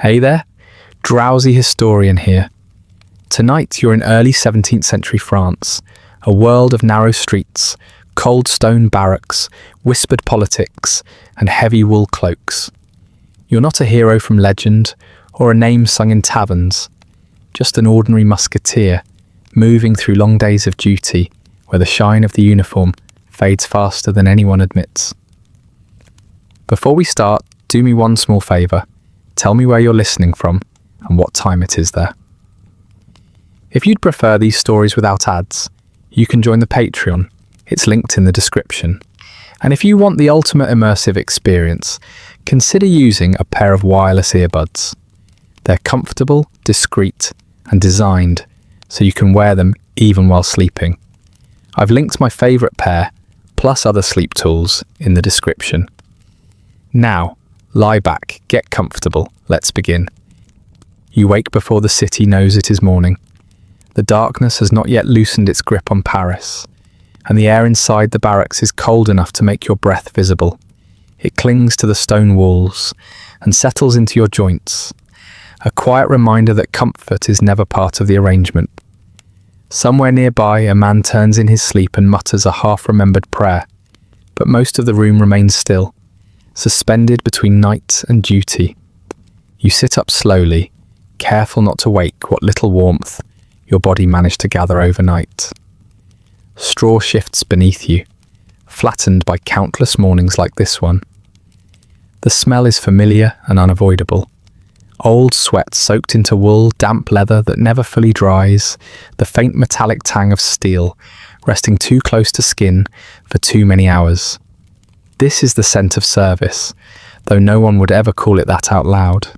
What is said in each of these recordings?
Hey there, Drowsy Historian here. Tonight you're in early 17th century France, a world of narrow streets, cold stone barracks, whispered politics, and heavy wool cloaks. You're not a hero from legend or a name sung in taverns, just an ordinary musketeer moving through long days of duty where the shine of the uniform fades faster than anyone admits. Before we start, do me one small favour. Tell me where you're listening from and what time it is there. If you'd prefer these stories without ads, you can join the Patreon. It's linked in the description. And if you want the ultimate immersive experience, consider using a pair of wireless earbuds. They're comfortable, discreet, and designed so you can wear them even while sleeping. I've linked my favourite pair, plus other sleep tools, in the description. Now, lie back, get comfortable, let's begin. You wake before the city knows it is morning. The darkness has not yet loosened its grip on Paris, and the air inside the barracks is cold enough to make your breath visible. It clings to the stone walls and settles into your joints, a quiet reminder that comfort is never part of the arrangement. Somewhere nearby, a man turns in his sleep and mutters a half-remembered prayer, but most of the room remains still, suspended between night and duty. You sit up slowly, careful not to wake what little warmth your body managed to gather overnight. Straw shifts beneath you, flattened by countless mornings like this one. The smell is familiar and unavoidable. Old sweat soaked into wool, damp leather that never fully dries, the faint metallic tang of steel resting too close to skin for too many hours. This is the scent of service, though no one would ever call it that out loud.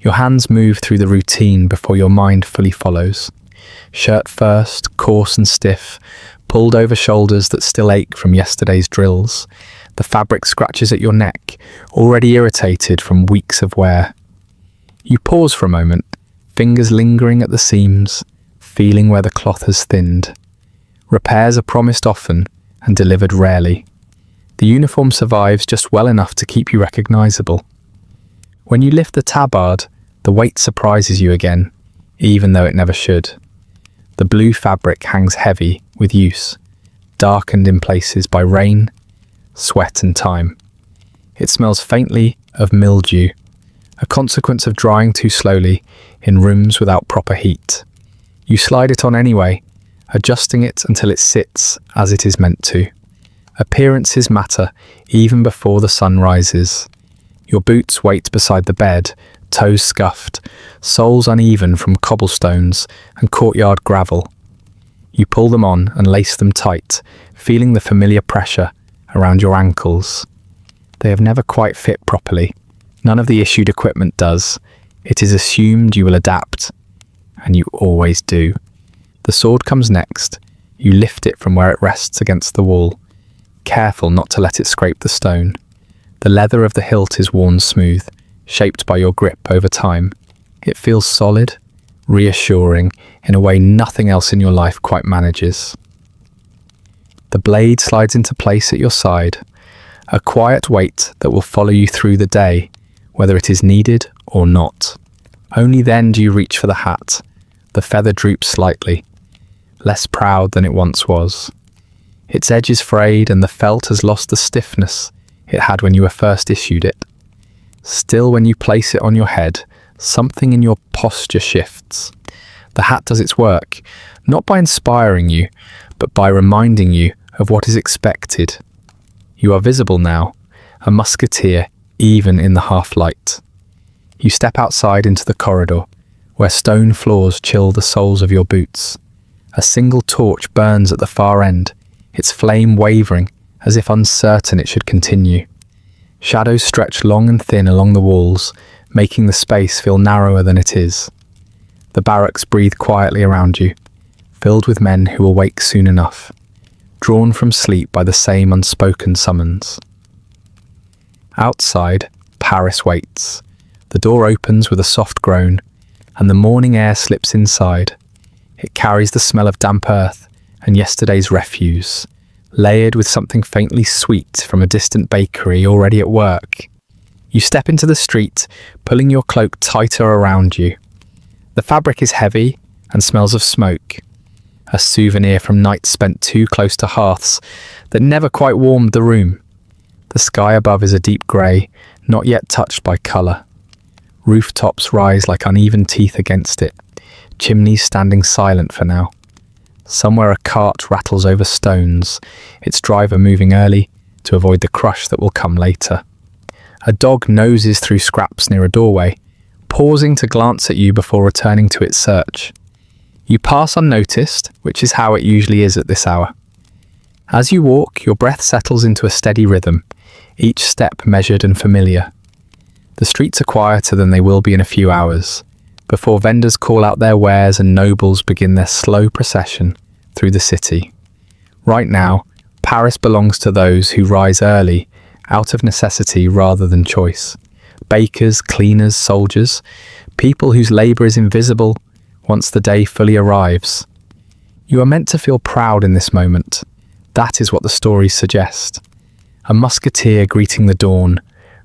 Your hands move through the routine before your mind fully follows. Shirt first, coarse and stiff, pulled over shoulders that still ache from yesterday's drills. The fabric scratches at your neck, already irritated from weeks of wear. You pause for a moment, fingers lingering at the seams, feeling where the cloth has thinned. Repairs are promised often and delivered rarely. The uniform survives just well enough to keep you recognisable. When you lift the tabard, the weight surprises you again, even though it never should. The blue fabric hangs heavy with use, darkened in places by rain, sweat and time. It smells faintly of mildew, a consequence of drying too slowly in rooms without proper heat. You slide it on anyway, adjusting it until it sits as it is meant to. Appearances matter even before the sun rises. Your boots wait beside the bed, toes scuffed, soles uneven from cobblestones and courtyard gravel. You pull them on and lace them tight, feeling the familiar pressure around your ankles. They have never quite fit properly. None of the issued equipment does. It is assumed you will adapt, and you always do. The sword comes next. You lift it from where it rests against the wall, careful not to let it scrape the stone. The leather of the hilt is worn smooth, shaped by your grip over time. It feels solid, reassuring, in a way nothing else in your life quite manages. The blade slides into place at your side, a quiet weight that will follow you through the day, whether it is needed or not. Only then do you reach for the hat. The feather droops slightly, less proud than it once was. Its edge is frayed and the felt has lost the stiffness it had when you were first issued it. Still, when you place it on your head, something in your posture shifts. The hat does its work, not by inspiring you, but by reminding you of what is expected. You are visible now, a musketeer, even in the half-light. You step outside into the corridor, where stone floors chill the soles of your boots. A single torch burns at the far end, its flame wavering as if uncertain it should continue. Shadows stretch long and thin along the walls, making the space feel narrower than it is. The barracks breathe quietly around you, filled with men who will wake soon enough, drawn from sleep by the same unspoken summons. Outside, Paris waits. The door opens with a soft groan, and the morning air slips inside. It carries the smell of damp earth and yesterday's refuse, layered with something faintly sweet from a distant bakery already at work. You step into the street, pulling your cloak tighter around you. The fabric is heavy and smells of smoke, a souvenir from nights spent too close to hearths that never quite warmed the room. The sky above is a deep grey, not yet touched by colour. Rooftops rise like uneven teeth against it, chimneys standing silent for now. Somewhere a cart rattles over stones, its driver moving early to avoid the crush that will come later. A dog noses through scraps near a doorway, pausing to glance at you before returning to its search. You pass unnoticed, which is how it usually is at this hour. As you walk, your breath settles into a steady rhythm, each step measured and familiar. The streets are quieter than they will be in a few hours, before vendors call out their wares and nobles begin their slow procession through the city. Right now, Paris belongs to those who rise early, out of necessity rather than choice. Bakers, cleaners, soldiers, people whose labour is invisible once the day fully arrives. You are meant to feel proud in this moment. That is what the stories suggest. A musketeer greeting the dawn,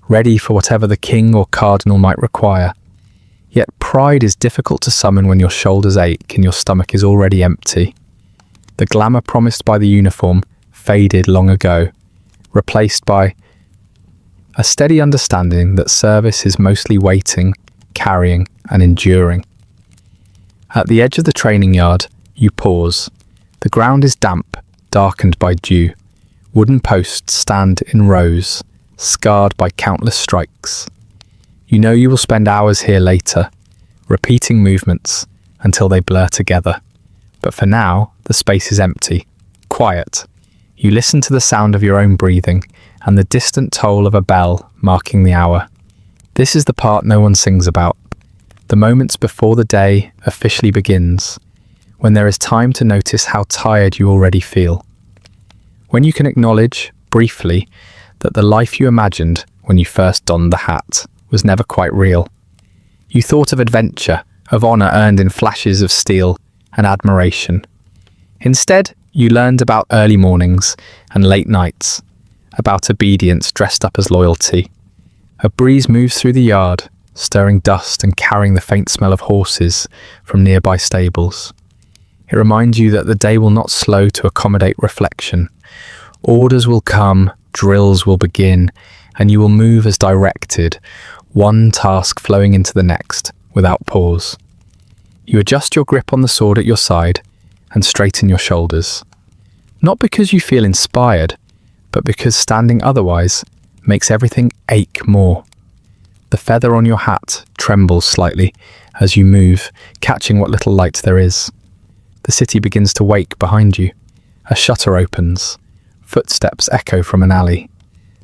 ready for whatever the king or cardinal might require. Yet pride is difficult to summon when your shoulders ache and your stomach is already empty. The glamour promised by the uniform faded long ago, replaced by a steady understanding that service is mostly waiting, carrying, and enduring. At the edge of the training yard, you pause. The ground is damp, darkened by dew. Wooden posts stand in rows, scarred by countless strikes. You know you will spend hours here later, repeating movements until they blur together. But for now, the space is empty, quiet. You listen to the sound of your own breathing and the distant toll of a bell marking the hour. This is the part no one sings about, the moments before the day officially begins, when there is time to notice how tired you already feel. When you can acknowledge, briefly, that the life you imagined when you first donned the hat was never quite real. You thought of adventure, of honour earned in flashes of steel and admiration. Instead, you learned about early mornings and late nights, about obedience dressed up as loyalty. A breeze moves through the yard, stirring dust and carrying the faint smell of horses from nearby stables. It reminds you that the day will not slow to accommodate reflection. Orders will come, drills will begin, and you will move as directed, one task flowing into the next, without pause. You adjust your grip on the sword at your side and straighten your shoulders. Not because you feel inspired, but because standing otherwise makes everything ache more. The feather on your hat trembles slightly as you move, catching what little light there is. The city begins to wake behind you. A shutter opens. Footsteps echo from an alley.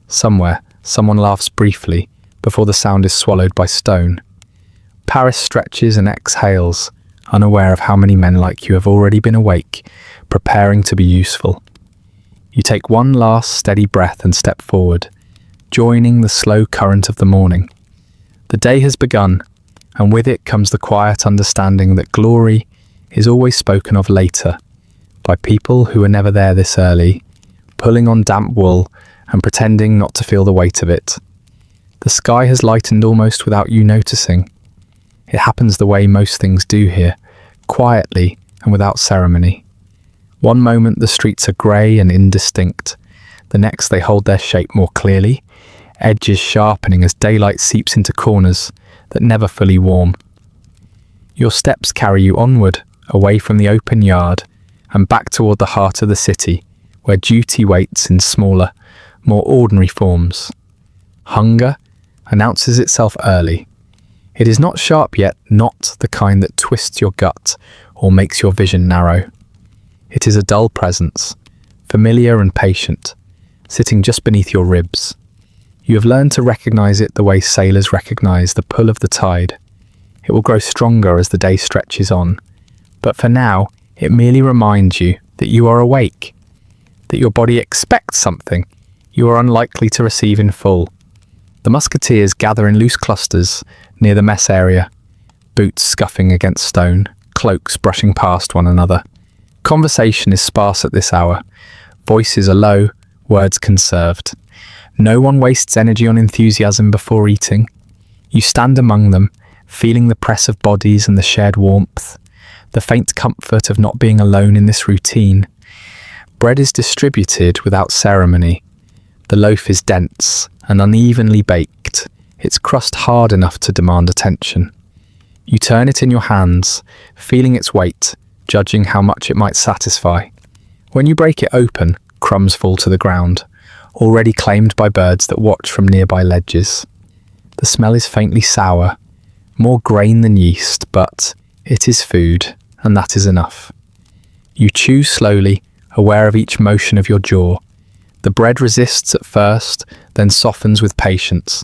Somewhere, someone laughs briefly before the sound is swallowed by stone. Paris stretches and exhales, unaware of how many men like you have already been awake, preparing to be useful. You take one last steady breath and step forward, joining the slow current of the morning. The day has begun, and with it comes the quiet understanding that glory is always spoken of later, by people who are never there this early, pulling on damp wool and pretending not to feel the weight of it. The sky has lightened almost without you noticing. It happens the way most things do here, quietly and without ceremony. One moment the streets are grey and indistinct. The next they hold their shape more clearly, edges sharpening as daylight seeps into corners that never fully warm. Your steps carry you onward, away from the open yard, and back toward the heart of the city, where duty waits in smaller, more ordinary forms. Hunger announces itself early. It is not sharp yet, not the kind that twists your gut or makes your vision narrow. It is a dull presence, familiar and patient, sitting just beneath your ribs. You have learned to recognize it the way sailors recognize the pull of the tide. It will grow stronger as the day stretches on, but for now, it merely reminds you that you are awake, that your body expects something you are unlikely to receive in full. The musketeers gather in loose clusters near the mess area, boots scuffing against stone, cloaks brushing past one another. Conversation is sparse at this hour. Voices are low, words conserved. No one wastes energy on enthusiasm before eating. You stand among them, feeling the press of bodies and the shared warmth, the faint comfort of not being alone in this routine. Bread is distributed without ceremony. The loaf is dense and unevenly baked, its crust hard enough to demand attention. You turn it in your hands, feeling its weight, judging how much it might satisfy. When you break it open, crumbs fall to the ground, already claimed by birds that watch from nearby ledges. The smell is faintly sour, more grain than yeast, but it is food, and that is enough. You chew slowly, aware of each motion of your jaw. The bread resists at first, then softens with patience.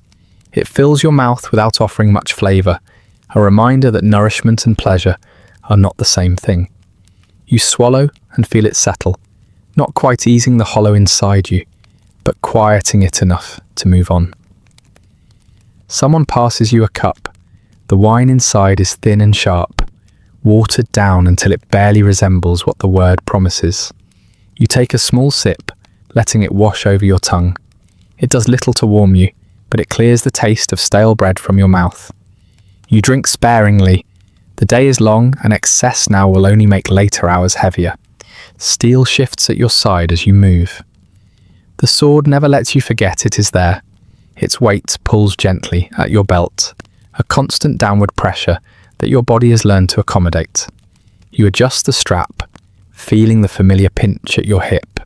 It fills your mouth without offering much flavour, a reminder that nourishment and pleasure are not the same thing. You swallow and feel it settle, not quite easing the hollow inside you, but quieting it enough to move on. Someone passes you a cup. The wine inside is thin and sharp, watered down until it barely resembles what the word promises. You take a small sip, letting it wash over your tongue. It does little to warm you, but it clears the taste of stale bread from your mouth. You drink sparingly. The day is long, and excess now will only make later hours heavier. Steel shifts at your side as you move. The sword never lets you forget it is there. Its weight pulls gently at your belt, a constant downward pressure that your body has learned to accommodate. You adjust the strap, feeling the familiar pinch at your hip.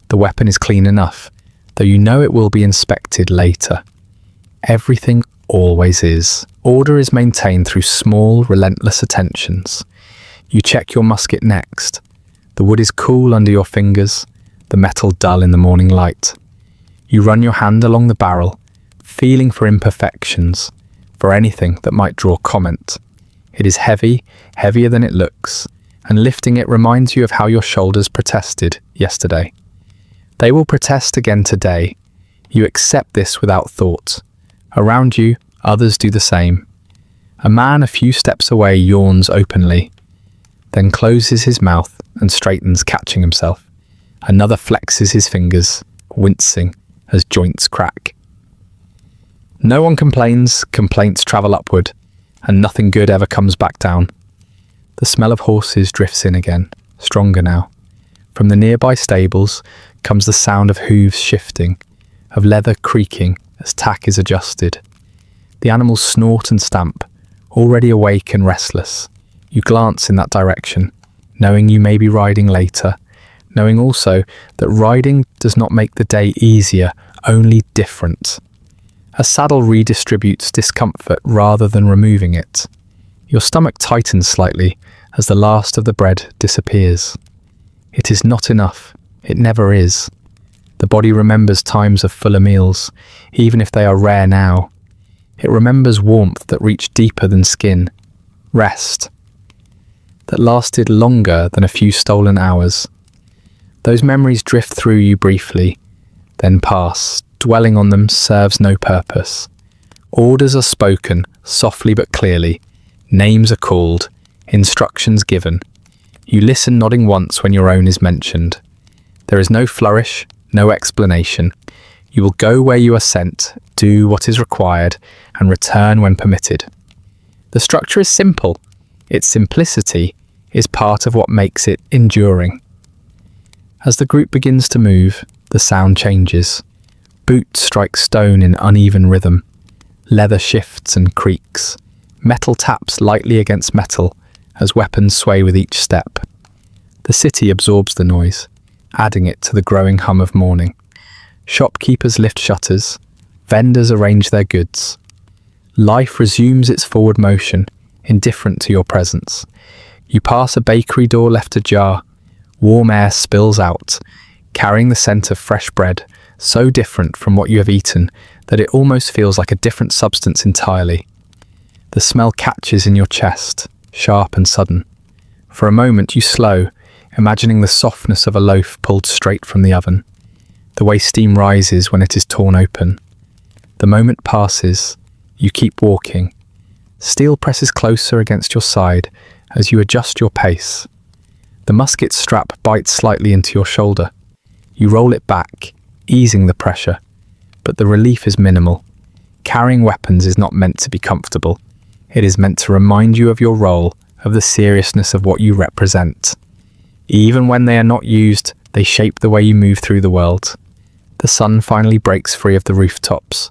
The weapon is clean enough, though you know it will be inspected later. Everything always is. Order is maintained through small, relentless attentions. You check your musket next. The wood is cool under your fingers, the metal dull in the morning light. You run your hand along the barrel, feeling for imperfections, for anything that might draw comment. It is heavy, heavier than it looks, and lifting it reminds you of how your shoulders protested yesterday. They will protest again today. You accept this without thought. Around you, others do the same. A man a few steps away yawns openly, then closes his mouth and straightens, catching himself. Another flexes his fingers, wincing as joints crack. No one complains, complaints travel upward, and nothing good ever comes back down. The smell of horses drifts in again, stronger now. From the nearby stables comes the sound of hooves shifting, of leather creaking as tack is adjusted. The animals snort and stamp, already awake and restless. You glance in that direction, knowing you may be riding later, knowing also that riding does not make the day easier, only different. A saddle redistributes discomfort rather than removing it. Your stomach tightens slightly as the last of the bread disappears. It is not enough. It never is. The body remembers times of fuller meals, even if they are rare now. It remembers warmth that reached deeper than skin, rest that lasted longer than a few stolen hours. Those memories drift through you briefly, then pass. Dwelling on them serves no purpose. Orders are spoken, softly but clearly. Names are called, instructions given. You listen, nodding once when your own is mentioned. There is no flourish, no explanation. You will go where you are sent, do what is required, and return when permitted. The structure is simple. Its simplicity is part of what makes it enduring. As the group begins to move, the sound changes. Boots strike stone in uneven rhythm. Leather shifts and creaks. Metal taps lightly against metal as weapons sway with each step. The city absorbs the noise, adding it to the growing hum of morning. Shopkeepers lift shutters. Vendors arrange their goods. Life resumes its forward motion, indifferent to your presence. You pass a bakery door left ajar. Warm air spills out, carrying the scent of fresh bread, so different from what you have eaten that it almost feels like a different substance entirely. The smell catches in your chest, sharp and sudden. For a moment you slow, imagining the softness of a loaf pulled straight from the oven, the way steam rises when it is torn open. The moment passes, you keep walking. Steel presses closer against your side as you adjust your pace. The musket strap bites slightly into your shoulder. You roll it back, easing the pressure. but the relief is minimal. Carrying weapons is not meant to be comfortable. It is meant to remind you of your role, of the seriousness of what you represent. Even when they are not used, they shape the way you move through the world. The sun finally breaks free of the rooftops.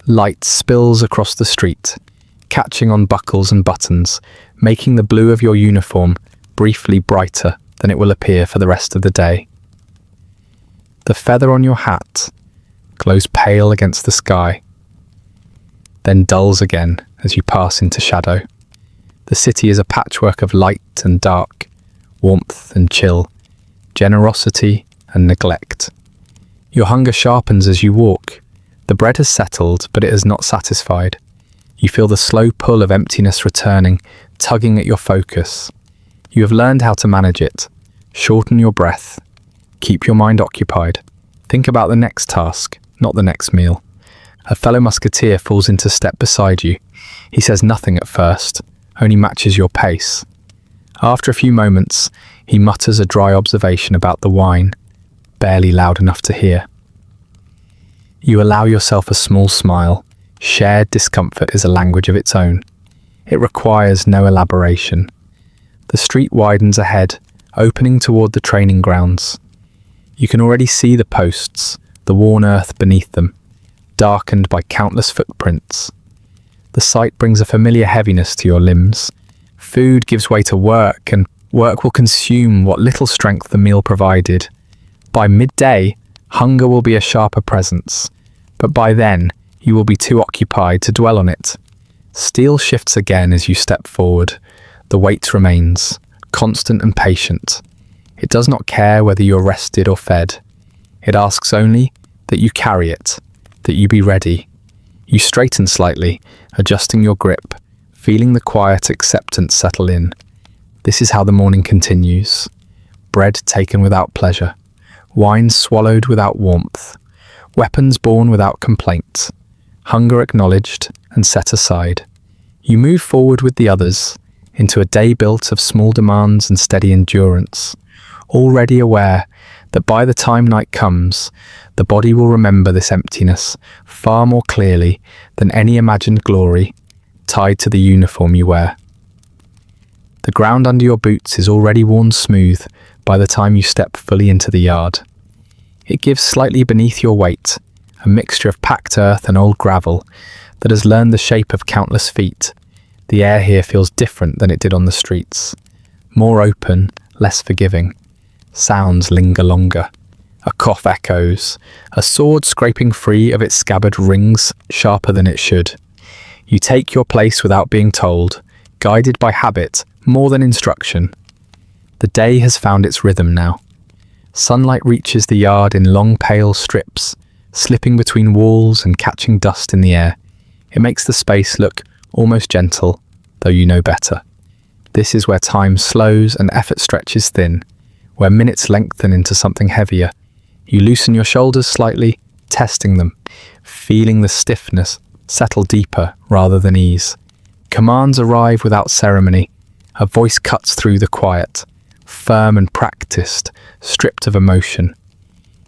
Light spills across the street, catching on buckles and buttons, making the blue of your uniform briefly brighter than it will appear for the rest of the day. The feather on your hat glows pale against the sky, then dulls again as you pass into shadow. The city is a patchwork of light and dark, warmth and chill, generosity and neglect. Your hunger sharpens as you walk. The bread has settled, but it has not satisfied. You feel the slow pull of emptiness returning, tugging at your focus. You have learned how to manage it. Shorten your breath. Keep your mind occupied. Think about the next task, not the next meal. A fellow musketeer falls into step beside you. He says nothing at first, only matches your pace. After a few moments, he mutters a dry observation about the wine, barely loud enough to hear. You allow yourself a small smile. Shared discomfort is a language of its own. It requires no elaboration. The street widens ahead, opening toward the training grounds. You can already see the posts, the worn earth beneath them, darkened by countless footprints. The sight brings a familiar heaviness to your limbs. Food gives way to work, and work will consume what little strength the meal provided. By midday, hunger will be a sharper presence, but by then, you will be too occupied to dwell on it. Steel shifts again as you step forward. The weight remains, constant and patient. It does not care whether you're rested or fed. It asks only that you carry it, that you be ready. You straighten slightly, adjusting your grip, feeling the quiet acceptance settle in. This is how the morning continues. Bread taken without pleasure, wine swallowed without warmth, weapons borne without complaint, hunger acknowledged and set aside. You move forward with the others into a day built of small demands and steady endurance, already aware that by the time night comes, the body will remember this emptiness far more clearly than any imagined glory tied to the uniform you wear. The ground under your boots is already worn smooth by the time you step fully into the yard. It gives slightly beneath your weight, a mixture of packed earth and old gravel that has learned the shape of countless feet. The air here feels different than it did on the streets. More open, less forgiving. Sounds linger longer. A cough echoes. A sword scraping free of its scabbard rings sharper than it should. You take your place without being told, guided by habit more than instruction. The day has found its rhythm now. Sunlight reaches the yard in long pale strips, slipping between walls and catching dust in the air. It makes the space look almost gentle, though you know better. This is where time slows and effort stretches thin, where minutes lengthen into something heavier. You loosen your shoulders slightly, testing them, feeling the stiffness settle deeper rather than ease. Commands arrive without ceremony. A voice cuts through the quiet, firm and practiced, stripped of emotion.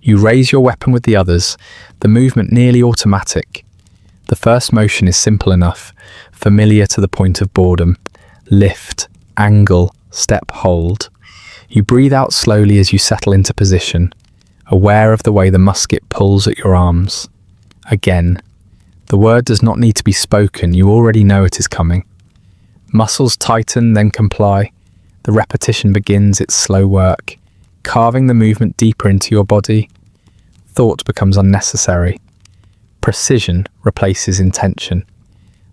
You raise your weapon with the others, the movement nearly automatic. The first motion is simple enough, familiar to the point of boredom. Lift, angle, step, hold. You breathe out slowly as you settle into position, aware of the way the musket pulls at your arms. Again, the word does not need to be spoken, you already know it is coming. Muscles tighten, then comply. The repetition begins its slow work, carving the movement deeper into your body. Thought becomes unnecessary. Precision replaces intention.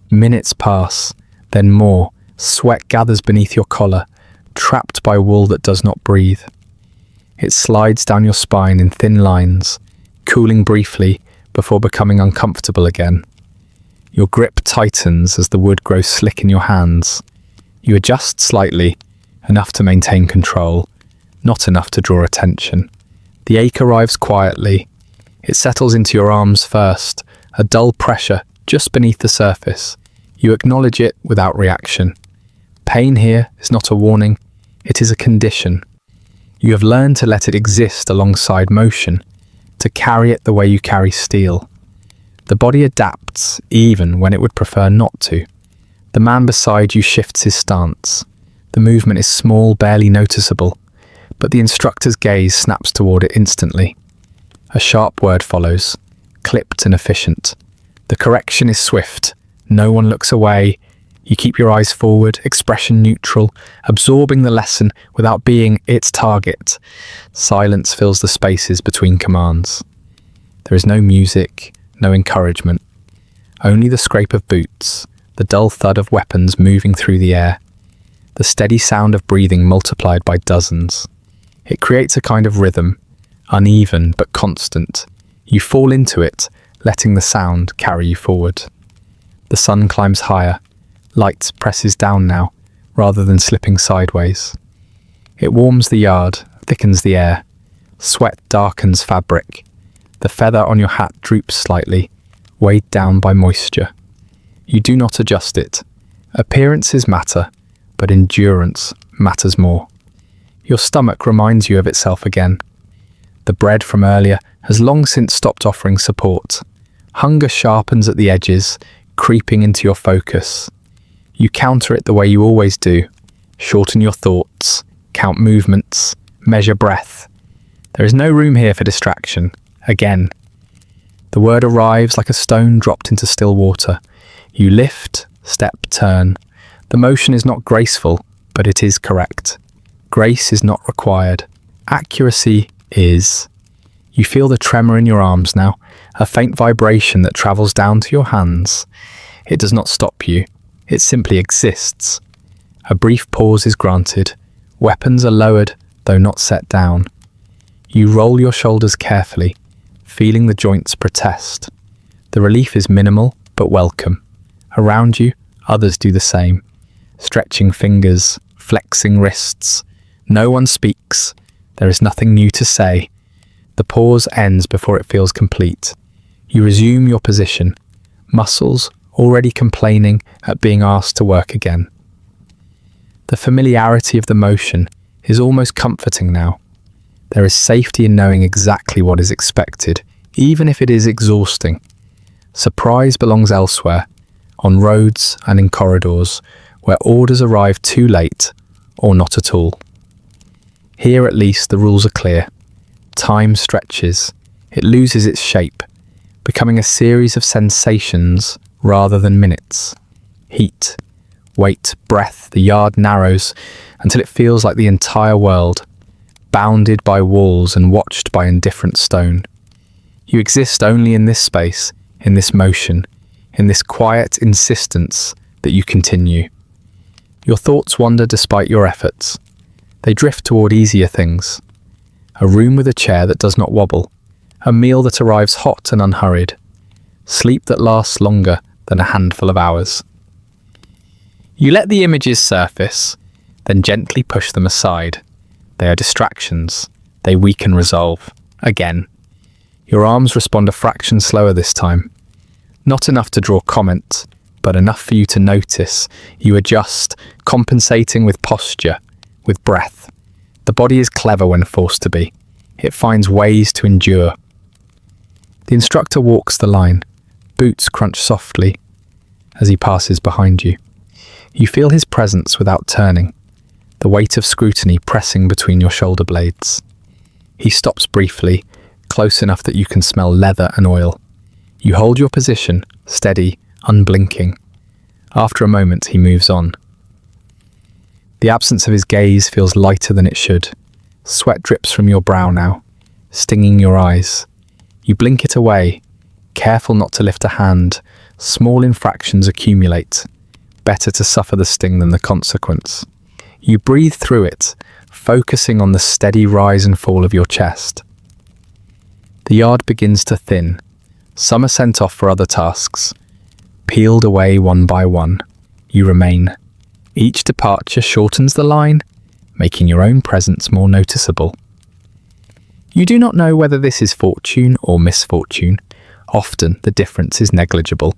Minutes pass, then more. Sweat gathers beneath your collar, trapped by wool that does not breathe. It slides down your spine in thin lines, cooling briefly before becoming uncomfortable again. Your grip tightens as the wood grows slick in your hands. You adjust slightly, enough to maintain control, not enough to draw attention. The ache arrives quietly. It settles into your arms first, a dull pressure just beneath the surface. You acknowledge it without reaction. Pain here is not a warning, it is a condition. You have learned to let it exist alongside motion, to carry it the way you carry steel. The body adapts even when it would prefer not to. The man beside you shifts his stance. The movement is small, barely noticeable, but the instructor's gaze snaps toward it instantly. A sharp word follows, clipped and efficient. The correction is swift. No one looks away. You keep your eyes forward, expression neutral, absorbing the lesson without being its target. Silence fills the spaces between commands. There is no music, no encouragement. Only the scrape of boots, the dull thud of weapons moving through the air, the steady sound of breathing multiplied by dozens. It creates a kind of rhythm, uneven but constant. You fall into it, letting the sound carry you forward. The sun climbs higher. Light presses down now, rather than slipping sideways. It warms the yard, thickens the air. Sweat darkens fabric. The feather on your hat droops slightly, weighed down by moisture. You do not adjust it. Appearances matter, but endurance matters more. Your stomach reminds you of itself again. The bread from earlier has long since stopped offering support. Hunger sharpens at the edges, creeping into your focus. You counter it the way you always do. Shorten your thoughts, count movements, measure breath. There is no room here for distraction. Again. The word arrives like a stone dropped into still water. You lift, step, turn. The motion is not graceful, but it is correct. Grace is not required. Accuracy is. You feel the tremor in your arms now, a faint vibration that travels down to your hands. It does not stop you. It simply exists. A brief pause is granted. Weapons are lowered, though not set down. You roll your shoulders carefully, feeling the joints protest. The relief is minimal, but welcome. Around you, others do the same. Stretching fingers, flexing wrists. No one speaks. There is nothing new to say. The pause ends before it feels complete. You resume your position, muscles already complaining at being asked to work again. The familiarity of the motion is almost comforting now. There is safety in knowing exactly what is expected, even if it is exhausting. Surprise belongs elsewhere, on roads and in corridors, where orders arrive too late or not at all. Here at least the rules are clear. Time stretches. It loses its shape, becoming a series of sensations rather than minutes. Heat, weight, breath, the yard narrows until it feels like the entire world, bounded by walls and watched by indifferent stone. You exist only in this space, in this motion, in this quiet insistence that you continue. Your thoughts wander despite your efforts. They drift toward easier things. A room with a chair that does not wobble. A meal that arrives hot and unhurried. Sleep that lasts longer than a handful of hours. You let the images surface, then gently push them aside. They are distractions. They weaken resolve. Again. Your arms respond a fraction slower this time. Not enough to draw comment, but enough for you to notice. You adjust, compensating with posture, with breath. The body is clever when forced to be. It finds ways to endure. The instructor walks the line. Boots crunch softly as he passes behind you. You feel his presence without turning, the weight of scrutiny pressing between your shoulder blades. He stops briefly, close enough that you can smell leather and oil. You hold your position, steady, unblinking. After a moment, he moves on. The absence of his gaze feels lighter than it should. Sweat drips from your brow now, stinging your eyes. You blink it away, careful not to lift a hand. Small infractions accumulate. Better to suffer the sting than the consequence. You breathe through it, focusing on the steady rise and fall of your chest. The yard begins to thin. Some are sent off for other tasks. Peeled away one by one, you remain. Each departure shortens the line, making your own presence more noticeable. You do not know whether this is fortune or misfortune. Often the difference is negligible.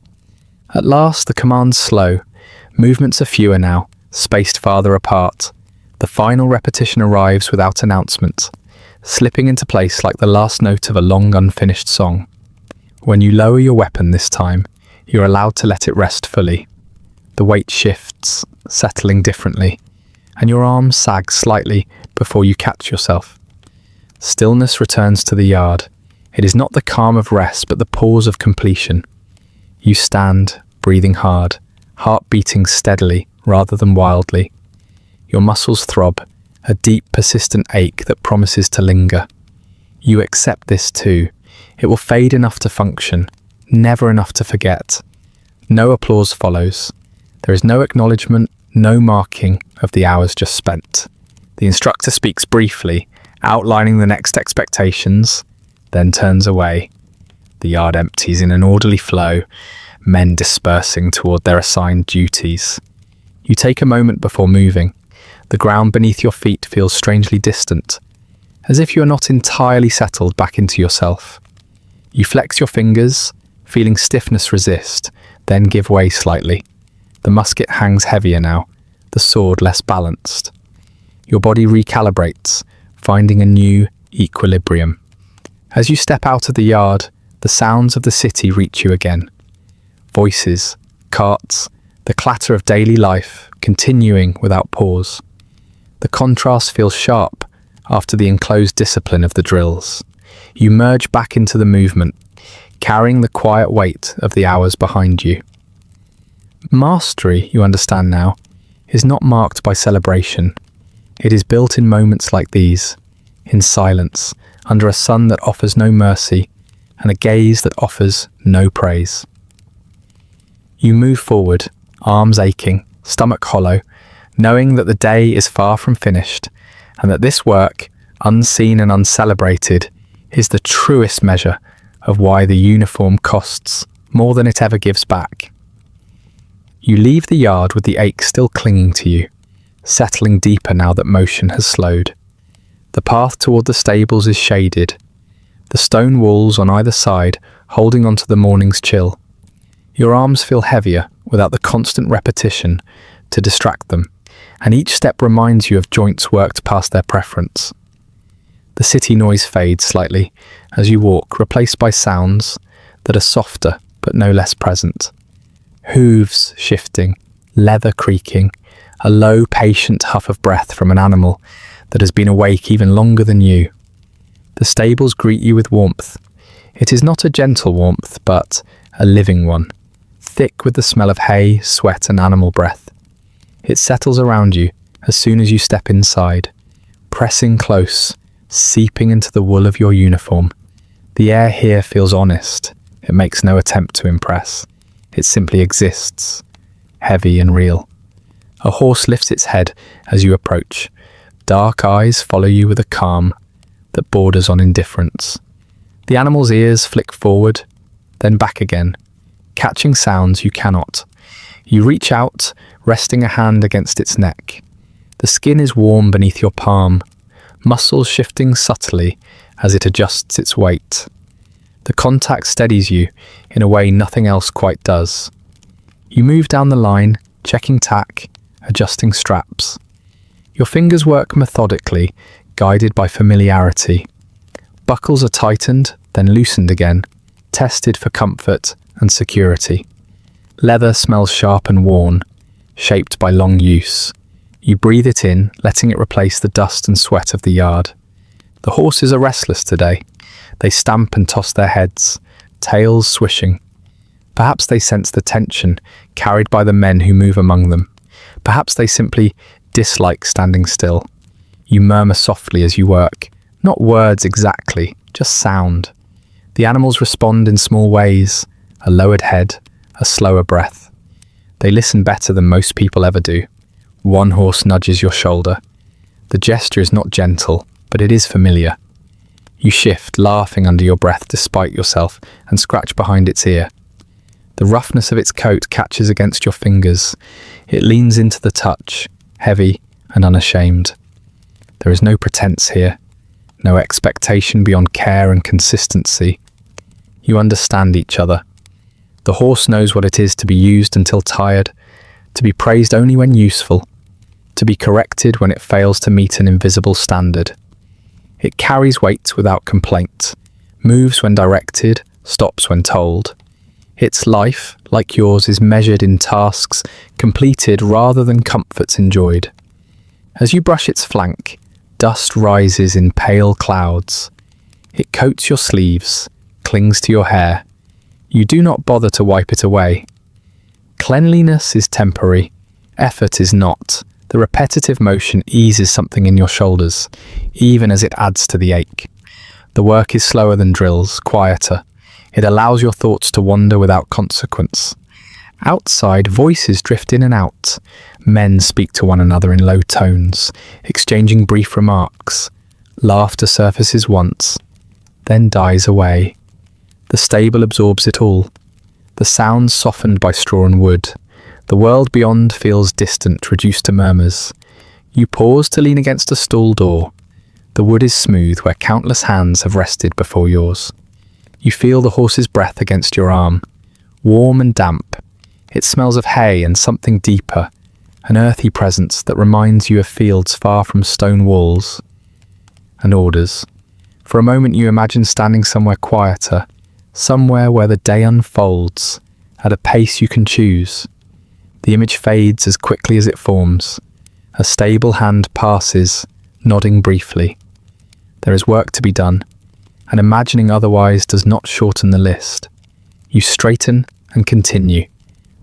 At last the commands slow. Movements are fewer now, spaced farther apart. The final repetition arrives without announcement, slipping into place like the last note of a long unfinished song. When you lower your weapon this time, you're allowed to let it rest fully. The weight shifts, settling differently, and your arms sag slightly before you catch yourself. Stillness returns to the yard. It is not the calm of rest, but the pause of completion. You stand, breathing hard, heart beating steadily rather than wildly. Your muscles throb, a deep, persistent ache that promises to linger. You accept this too. It will fade enough to function, never enough to forget. No applause follows. There is no acknowledgement, no marking of the hours just spent. The instructor speaks briefly, outlining the next expectations, then turns away. The yard empties in an orderly flow, men dispersing toward their assigned duties. You take a moment before moving. The ground beneath your feet feels strangely distant, as if you are not entirely settled back into yourself. You flex your fingers, feeling stiffness resist, then give way slightly. The musket hangs heavier now, the sword less balanced. Your body recalibrates, finding a new equilibrium. As you step out of the yard, the sounds of the city reach you again. Voices, carts, the clatter of daily life, continuing without pause. The contrast feels sharp after the enclosed discipline of the drills. You merge back into the movement, carrying the quiet weight of the hours behind you. Mastery, you understand now, is not marked by celebration. It is built in moments like these, in silence, under a sun that offers no mercy, and a gaze that offers no praise. You move forward, arms aching, stomach hollow, knowing that the day is far from finished, and that this work, unseen and uncelebrated, is the truest measure of why the uniform costs more than it ever gives back. You leave the yard with the ache still clinging to you, settling deeper now that motion has slowed. The path toward the stables is shaded, the stone walls on either side holding onto the morning's chill. Your arms feel heavier without the constant repetition to distract them, and each step reminds you of joints worked past their preference. The city noise fades slightly as you walk, replaced by sounds that are softer but no less present. Hooves shifting, leather creaking, a low, patient huff of breath from an animal that has been awake even longer than you. The stables greet you with warmth. It is not a gentle warmth, but a living one, thick with the smell of hay, sweat, and animal breath. It settles around you as soon as you step inside, pressing close, seeping into the wool of your uniform. The air here feels honest. It makes no attempt to impress. It simply exists, heavy and real. A horse lifts its head as you approach. Dark eyes follow you with a calm that borders on indifference. The animal's ears flick forward, then back again, catching sounds you cannot. You reach out, resting a hand against its neck. The skin is warm beneath your palm, muscles shifting subtly as it adjusts its weight. The contact steadies you in a way nothing else quite does. You move down the line, checking tack, adjusting straps. Your fingers work methodically, guided by familiarity. Buckles are tightened, then loosened again, tested for comfort and security. Leather smells sharp and worn, shaped by long use. You breathe it in, letting it replace the dust and sweat of the yard. The horses are restless today. They stamp and toss their heads, tails swishing. Perhaps they sense the tension carried by the men who move among them. Perhaps they simply dislike standing still. You murmur softly as you work, not words exactly, just sound. The animals respond in small ways, a lowered head, a slower breath. They listen better than most people ever do. One horse nudges your shoulder. The gesture is not gentle, but it is familiar. You shift, laughing under your breath despite yourself, and scratch behind its ear. The roughness of its coat catches against your fingers. It leans into the touch, heavy and unashamed. There is no pretense here, no expectation beyond care and consistency. You understand each other. The horse knows what it is to be used until tired, to be praised only when useful, to be corrected when it fails to meet an invisible standard. It carries weight without complaint, moves when directed, stops when told. Its life, like yours, is measured in tasks completed rather than comforts enjoyed. As you brush its flank, dust rises in pale clouds. It coats your sleeves, clings to your hair. You do not bother to wipe it away. Cleanliness is temporary, effort is not. The repetitive motion eases something in your shoulders, even as it adds to the ache. The work is slower than drills, quieter. It allows your thoughts to wander without consequence. Outside, voices drift in and out. Men speak to one another in low tones, exchanging brief remarks. Laughter surfaces once, then dies away. The stable absorbs it all. The sounds softened by straw and wood. The world beyond feels distant, reduced to murmurs. You pause to lean against a stall door. The wood is smooth where countless hands have rested before yours. You feel the horse's breath against your arm, warm and damp. It smells of hay and something deeper, an earthy presence that reminds you of fields far from stone walls and orders. For a moment you imagine standing somewhere quieter, somewhere where the day unfolds, at a pace you can choose. The image fades as quickly as it forms. A stable hand passes, nodding briefly. There is work to be done, and imagining otherwise does not shorten the list. You straighten and continue,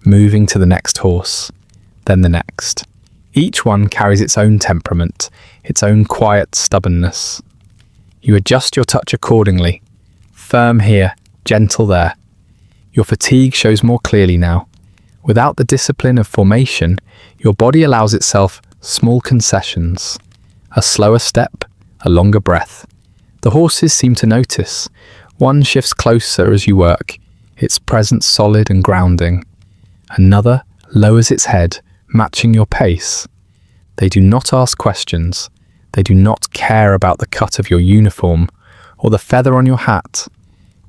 moving to the next horse, then the next. Each one carries its own temperament, its own quiet stubbornness. You adjust your touch accordingly, firm here, gentle there. Your fatigue shows more clearly now. Without the discipline of formation, your body allows itself small concessions. A slower step, a longer breath. The horses seem to notice. One shifts closer as you work, its presence solid and grounding. Another lowers its head, matching your pace. They do not ask questions. They do not care about the cut of your uniform or the feather on your hat.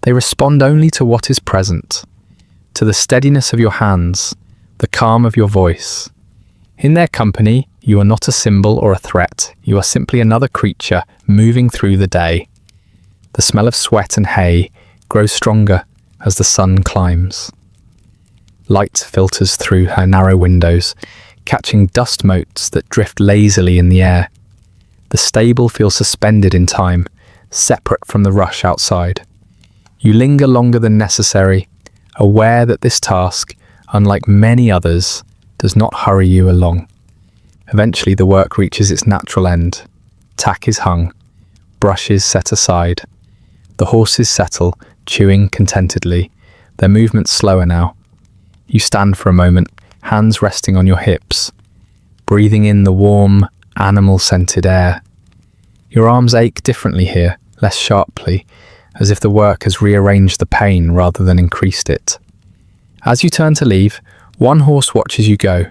They respond only to what is present, to the steadiness of your hands, the calm of your voice. In their company, you are not a symbol or a threat. You are simply another creature moving through the day. The smell of sweat and hay grows stronger as the sun climbs. Light filters through her narrow windows, catching dust motes that drift lazily in the air. The stable feels suspended in time, separate from the rush outside. You linger longer than necessary, aware that this task, unlike many others, does not hurry you along. Eventually the work reaches its natural end. Tack is hung, brushes set aside. The horses settle, chewing contentedly, their movements slower now. You stand for a moment, hands resting on your hips, breathing in the warm, animal-scented air. Your arms ache differently here, less sharply, as if the work has rearranged the pain rather than increased it. As you turn to leave, one horse watches you go.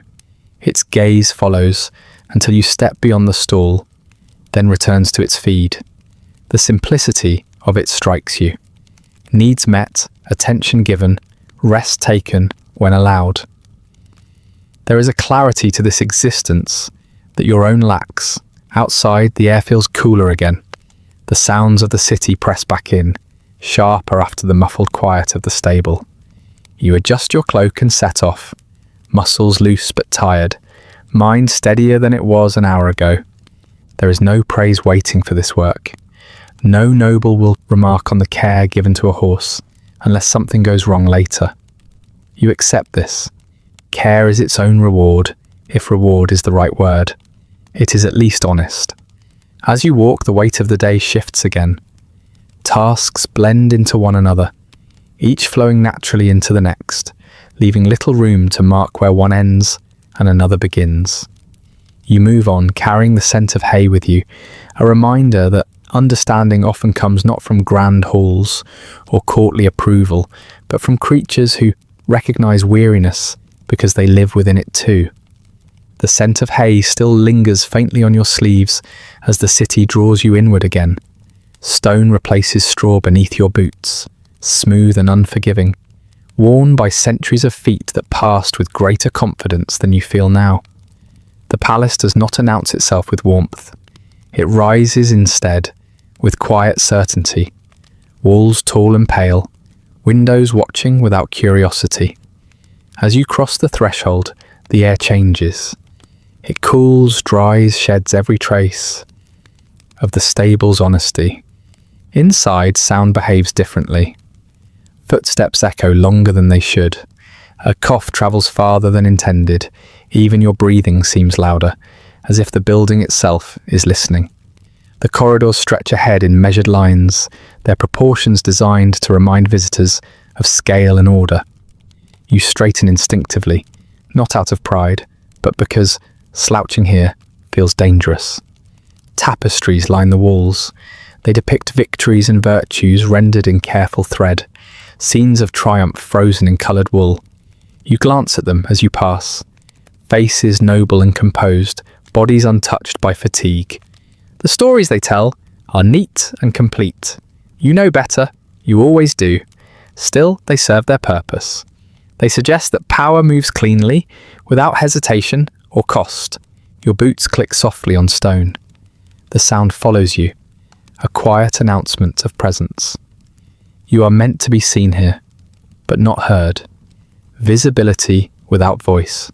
Its gaze follows until you step beyond the stall, then returns to its feed. The simplicity of it strikes you. Needs met, attention given, rest taken when allowed. There is a clarity to this existence that your own lacks. Outside, the air feels cooler again. The sounds of the city press back in, sharper after the muffled quiet of the stable. You adjust your cloak and set off, muscles loose but tired, mind steadier than it was an hour ago. There is no praise waiting for this work. No noble will remark on the care given to a horse, unless something goes wrong later. You accept this. Care is its own reward, if reward is the right word. It is at least honest. As you walk, the weight of the day shifts again. Tasks blend into one another, each flowing naturally into the next, leaving little room to mark where one ends and another begins. You move on, carrying the scent of hay with you, a reminder that understanding often comes not from grand halls or courtly approval, but from creatures who recognize weariness because they live within it too. The scent of hay still lingers faintly on your sleeves as the city draws you inward again. Stone replaces straw beneath your boots, smooth and unforgiving, worn by centuries of feet that passed with greater confidence than you feel now. The palace does not announce itself with warmth. It rises instead, with quiet certainty. Walls tall and pale, windows watching without curiosity. As you cross the threshold, the air changes. It cools, dries, sheds every trace of the stable's honesty. Inside, sound behaves differently. Footsteps echo longer than they should. A cough travels farther than intended. Even your breathing seems louder, as if the building itself is listening. The corridors stretch ahead in measured lines, their proportions designed to remind visitors of scale and order. You straighten instinctively, not out of pride, but because slouching here feels dangerous. Tapestries line the walls. They depict victories and virtues rendered in careful thread, scenes of triumph frozen in coloured wool. You glance at them as you pass. Faces noble and composed, bodies untouched by fatigue. The stories they tell are neat and complete. You know better, you always do. Still, they serve their purpose. They suggest that power moves cleanly, without hesitation or cost. Your boots click softly on stone. The sound follows you, a quiet announcement of presence. You are meant to be seen here, but not heard. Visibility without voice.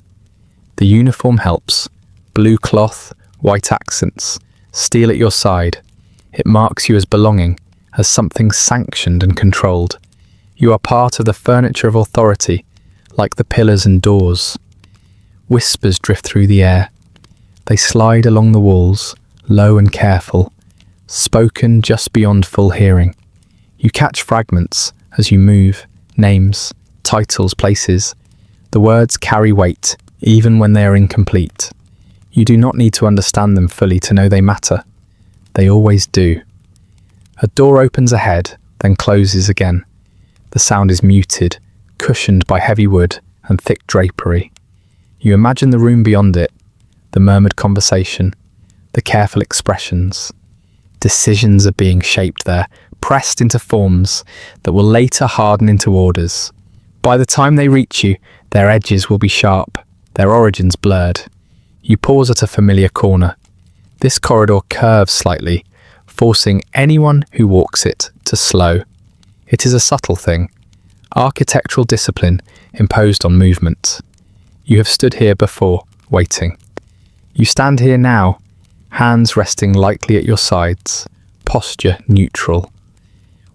The uniform helps. Blue cloth, white accents, steel at your side. It marks you as belonging, as something sanctioned and controlled. You are part of the furniture of authority, like the pillars and doors. Whispers drift through the air. They slide along the walls, low and careful, spoken just beyond full hearing. You catch fragments as you move, names, titles, places. The words carry weight, even when they are incomplete. You do not need to understand them fully to know they matter. They always do. A door opens ahead, then closes again. The sound is muted, cushioned by heavy wood and thick drapery. You imagine the room beyond it, the murmured conversation, the careful expressions. Decisions are being shaped there, pressed into forms that will later harden into orders. By the time they reach you, their edges will be sharp, their origins blurred. You pause at a familiar corner. This corridor curves slightly, forcing anyone who walks it to slow. It is a subtle thing, architectural discipline imposed on movement. You have stood here before, waiting. You stand here now, hands resting lightly at your sides, posture neutral.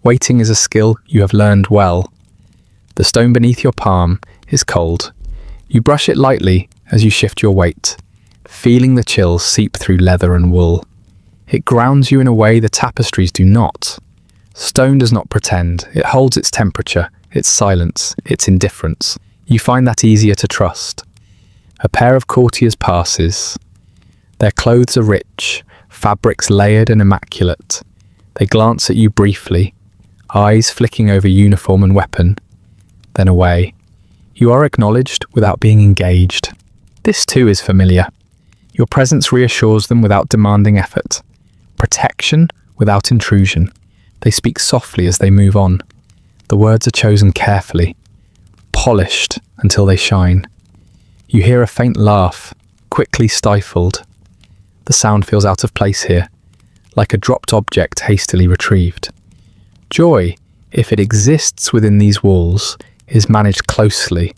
Waiting is a skill you have learned well. The stone beneath your palm is cold. You brush it lightly as you shift your weight, feeling the chill seep through leather and wool. It grounds you in a way the tapestries do not. Stone does not pretend. It holds its temperature, its silence, its indifference. You find that easier to trust. A pair of courtiers passes. Their clothes are rich, fabrics layered and immaculate. They glance at you briefly, eyes flicking over uniform and weapon, then away. You are acknowledged without being engaged. This too is familiar. Your presence reassures them without demanding effort. Protection without intrusion. They speak softly as they move on. The words are chosen carefully, polished until they shine. You hear a faint laugh, quickly stifled. The sound feels out of place here, like a dropped object hastily retrieved. Joy, if it exists within these walls, is managed closely.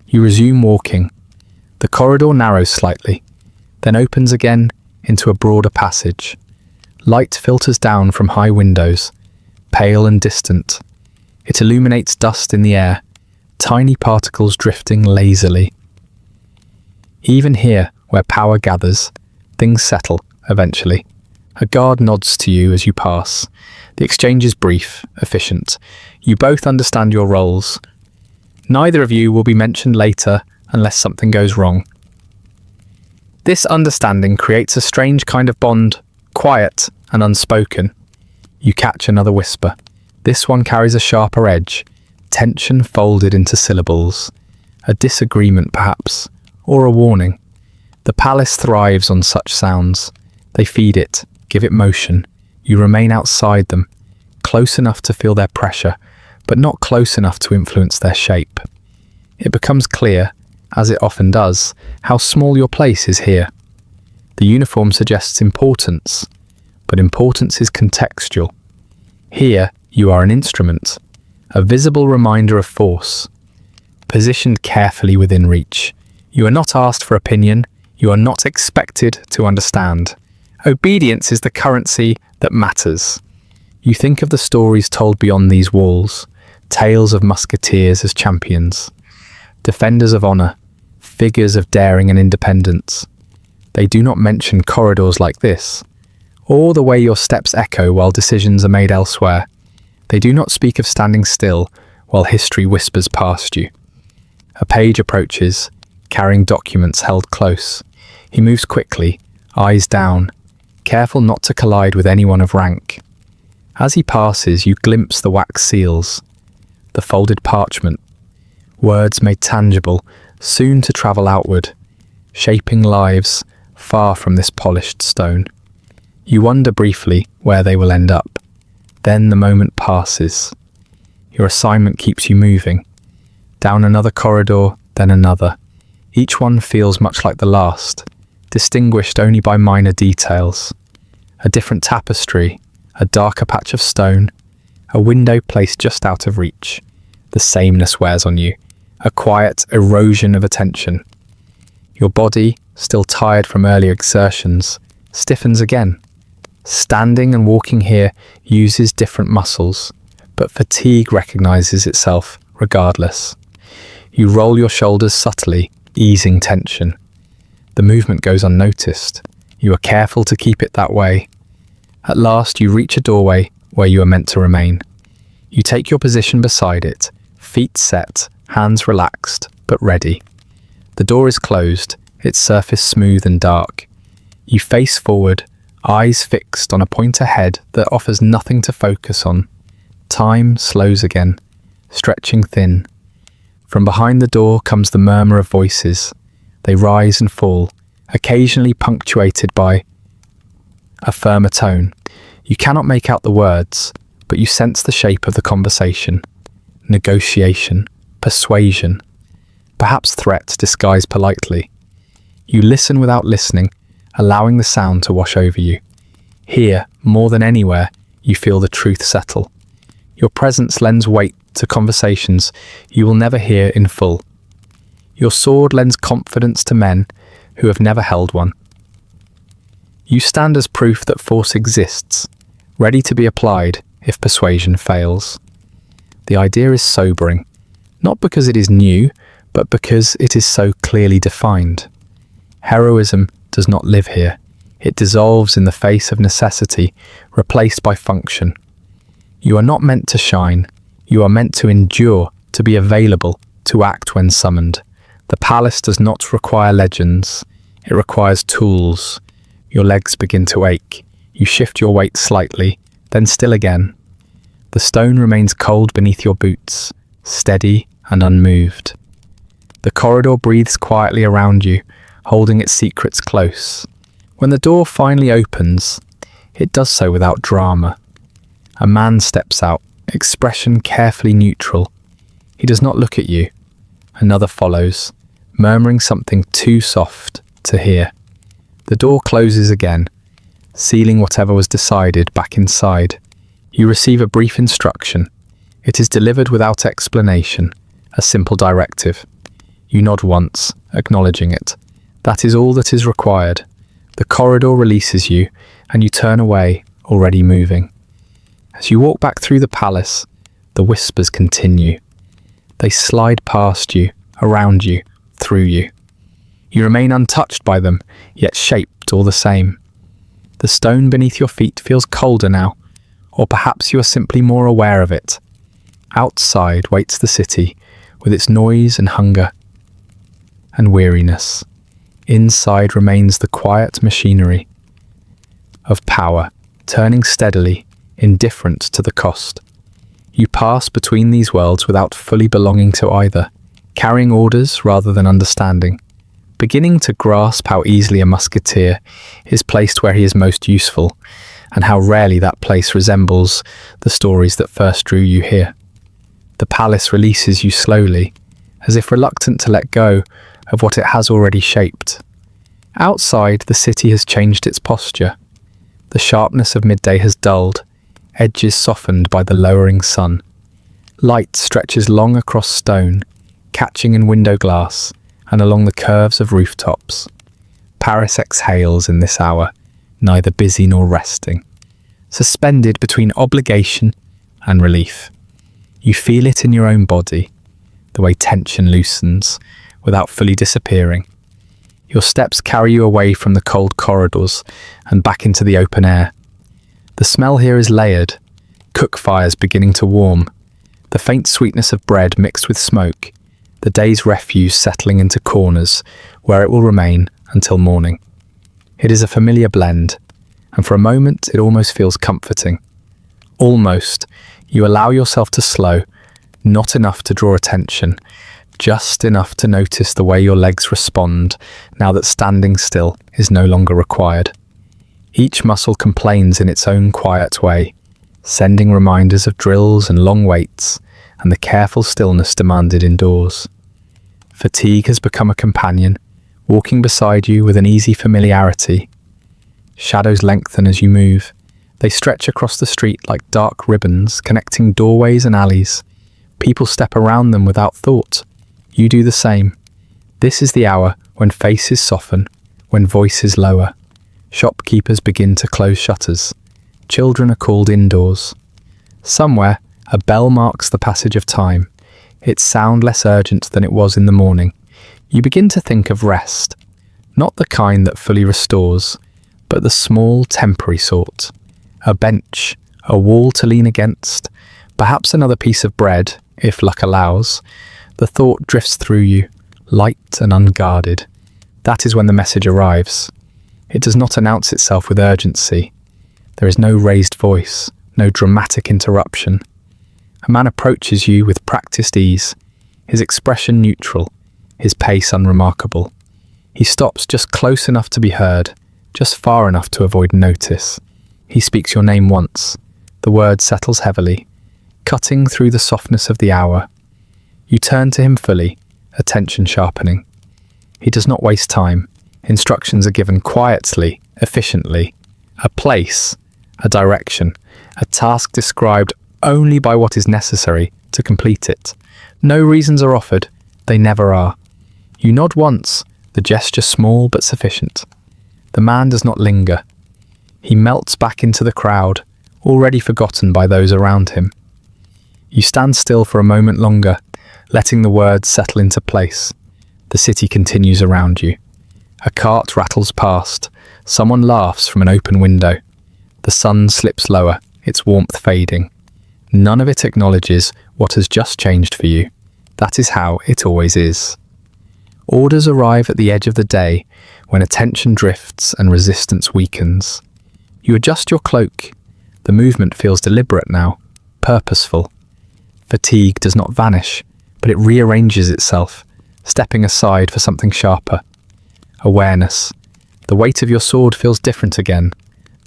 You resume walking. The corridor narrows slightly, then opens again into a broader passage. Light filters down from high windows, pale and distant. It illuminates dust in the air, tiny particles drifting lazily. Even here, where power gathers, things settle eventually. A guard nods to you as you pass. The exchange is brief, efficient. You both understand your roles. Neither of you will be mentioned later unless something goes wrong. This understanding creates a strange kind of bond, quiet and unspoken. You catch another whisper. This one carries a sharper edge, tension folded into syllables. A disagreement, perhaps, or a warning. The palace thrives on such sounds. They feed it, give it motion. You remain outside them, close enough to feel their pressure, but not close enough to influence their shape. It becomes clear, as it often does, how small your place is here. The uniform suggests importance, but importance is contextual. Here, you are an instrument, a visible reminder of force, positioned carefully within reach. You are not asked for opinion, you are not expected to understand. Obedience is the currency that matters. You think of the stories told beyond these walls, tales of musketeers as champions, defenders of honor, figures of daring and independence. They do not mention corridors like this, or the way your steps echo while decisions are made elsewhere. They do not speak of standing still while history whispers past you. A page approaches, carrying documents held close. He moves quickly, eyes down, careful not to collide with anyone of rank. As he passes, you glimpse the wax seals, the folded parchment, words made tangible, soon to travel outward, shaping lives far from this polished stone. You wonder briefly where they will end up. Then the moment passes. Your assignment keeps you moving. Down another corridor, then another. Each one feels much like the last, distinguished only by minor details. A different tapestry, a darker patch of stone, a window placed just out of reach. The sameness wears on you, a quiet erosion of attention. Your body, still tired from earlier exertions, stiffens again. Standing and walking here uses different muscles, but fatigue recognizes itself regardless. You roll your shoulders subtly, easing tension. The movement goes unnoticed. You are careful to keep it that way. At last, you reach a doorway where you are meant to remain. You take your position beside it, feet set, hands relaxed, but ready. The door is closed, its surface smooth and dark. You face forward, eyes fixed on a point ahead that offers nothing to focus on. Time slows again, stretching thin. From behind the door comes the murmur of voices. They rise and fall, occasionally punctuated by a firmer tone. You cannot make out the words, but you sense the shape of the conversation. Negotiation, persuasion, perhaps threat disguised politely. You listen without listening, allowing the sound to wash over you. Here, more than anywhere, you feel the truth settle. Your presence lends weight to conversations you will never hear in full. Your sword lends confidence to men who have never held one. You stand as proof that force exists, ready to be applied if persuasion fails. The idea is sobering, not because it is new, but because it is so clearly defined. Heroism does not live here. It dissolves in the face of necessity, replaced by function. You are not meant to shine. You are meant to endure, to be available, to act when summoned. The palace does not require legends. It requires tools. Your legs begin to ache. You shift your weight slightly, then still again. The stone remains cold beneath your boots, steady and unmoved. The corridor breathes quietly around you, holding its secrets close. When the door finally opens, it does so without drama. A man steps out, expression carefully neutral. He does not look at you. Another follows, murmuring something too soft to hear. The door closes again, sealing whatever was decided back inside. You receive a brief instruction. It is delivered without explanation, a simple directive. You nod once, acknowledging it. That is all that is required. The corridor releases you, and you turn away, already moving. As you walk back through the palace, the whispers continue. They slide past you, around you, through you. You remain untouched by them, yet shaped all the same. The stone beneath your feet feels colder now, or perhaps you are simply more aware of it. Outside waits the city, with its noise and hunger and weariness. Inside remains the quiet machinery of power, turning steadily, indifferent to the cost. You pass between these worlds without fully belonging to either, carrying orders rather than understanding, beginning to grasp how easily a musketeer is placed where he is most useful, and how rarely that place resembles the stories that first drew you here. The palace releases you slowly, as if reluctant to let go of what it has already shaped. Outside, the city has changed its posture. The sharpness of midday has dulled, edges softened by the lowering sun. Light stretches long across stone, catching in window glass and along the curves of rooftops. Paris exhales in this hour, neither busy nor resting, suspended between obligation and relief. You feel it in your own body, the way tension loosens without fully disappearing. Your steps carry you away from the cold corridors and back into the open air. The smell here is layered, cook fires beginning to warm, the faint sweetness of bread mixed with smoke, the day's refuse settling into corners where it will remain until morning. It is a familiar blend, and for a moment it almost feels comforting. Almost, you allow yourself to slow, not enough to draw attention, just enough to notice the way your legs respond now that standing still is no longer required. Each muscle complains in its own quiet way, sending reminders of drills and long waits and the careful stillness demanded indoors. Fatigue has become a companion, walking beside you with an easy familiarity. Shadows lengthen as you move. They stretch across the street like dark ribbons connecting doorways and alleys. People step around them without thought. You do the same. This is the hour when faces soften, when voices lower. Shopkeepers begin to close shutters. Children are called indoors. Somewhere, a bell marks the passage of time, its sound less urgent than it was in the morning. You begin to think of rest, not the kind that fully restores, but the small, temporary sort. A bench, a wall to lean against, perhaps another piece of bread, if luck allows. The thought drifts through you, light and unguarded. That is when the message arrives. It does not announce itself with urgency. There is no raised voice, no dramatic interruption. A man approaches you with practiced ease, his expression neutral, his pace unremarkable. He stops just close enough to be heard, just far enough to avoid notice. He speaks your name once. The word settles heavily, cutting through the softness of the hour. You turn to him fully, attention sharpening. He does not waste time. Instructions are given quietly, efficiently. A place, a direction, a task described only by what is necessary to complete it. No reasons are offered. They never are. You nod once, the gesture small but sufficient. The man does not linger. He melts back into the crowd, already forgotten by those around him. You stand still for a moment longer, letting the words settle into place. The city continues around you. A cart rattles past. Someone laughs from an open window. The sun slips lower, its warmth fading. None of it acknowledges what has just changed for you. That is how it always is. Orders arrive at the edge of the day, when attention drifts and resistance weakens. You adjust your cloak. The movement feels deliberate now, purposeful. Fatigue does not vanish, but it rearranges itself, stepping aside for something sharper. Awareness. The weight of your sword feels different again,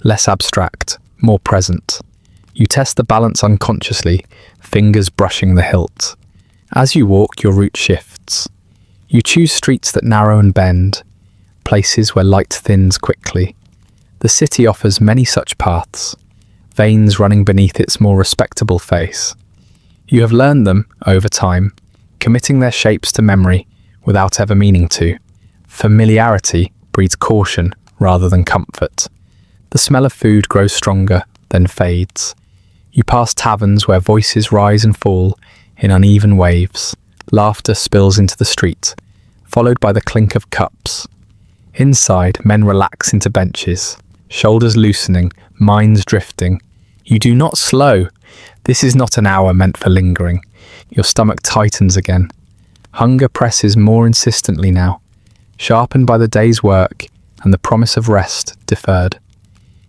less abstract, more present. You test the balance unconsciously, fingers brushing the hilt. As you walk, your route shifts. You choose streets that narrow and bend, places where light thins quickly. The city offers many such paths, veins running beneath its more respectable face. You have learned them, over time, committing their shapes to memory without ever meaning to. Familiarity breeds caution rather than comfort. The smell of food grows stronger, then fades. You pass taverns where voices rise and fall in uneven waves. Laughter spills into the street, followed by the clink of cups. Inside, men relax into benches, shoulders loosening, minds drifting. You do not slow. This is not an hour meant for lingering. Your stomach tightens again. Hunger presses more insistently now, sharpened by the day's work and the promise of rest deferred.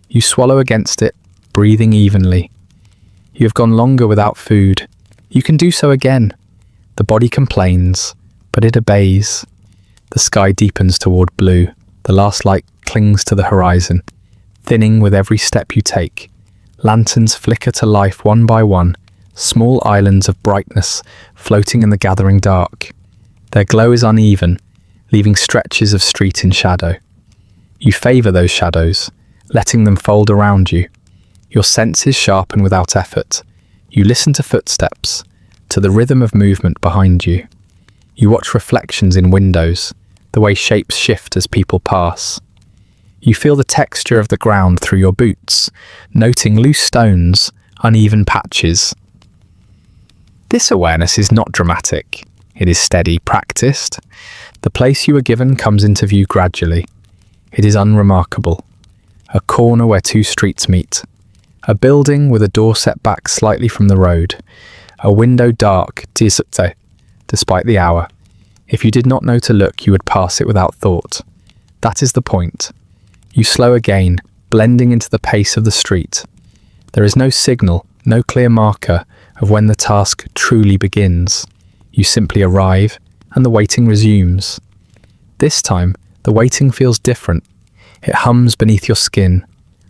You swallow against it, breathing evenly. You have gone longer without food. You can do so again. The body complains, but it obeys. The sky deepens toward blue. The last light clings to the horizon, thinning with every step you take. Lanterns flicker to life one by one, small islands of brightness floating in the gathering dark. Their glow is uneven, leaving stretches of street in shadow. You favour those shadows, letting them fold around you. Your senses sharpen without effort. You listen to footsteps, to the rhythm of movement behind you. You watch reflections in windows, the way shapes shift as people pass. You feel the texture of the ground through your boots, noting loose stones, uneven patches. This awareness is not dramatic. It is steady, practiced. The place you were given comes into view gradually. It is unremarkable. A corner where two streets meet. A building with a door set back slightly from the road. A window dark, despite the hour. If you did not know to look, you would pass it without thought. That is the point. You slow again, blending into the pace of the street. There is no signal, no clear marker of when the task truly begins. You simply arrive, and the waiting resumes. This time, the waiting feels different. It hums beneath your skin,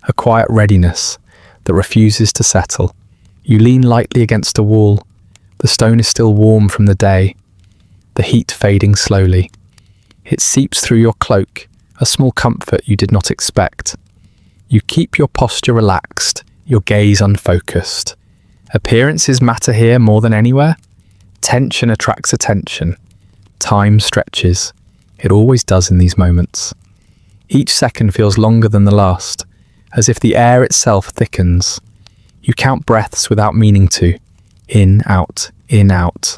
a quiet readiness that refuses to settle. You lean lightly against a wall. The stone is still warm from the day, the heat fading slowly. It seeps through your cloak, a small comfort you did not expect. You keep your posture relaxed, your gaze unfocused. Appearances matter here more than anywhere. Tension attracts attention. Time stretches. It always does in these moments. Each second feels longer than the last, as if the air itself thickens. You count breaths without meaning to. In, out, in, out.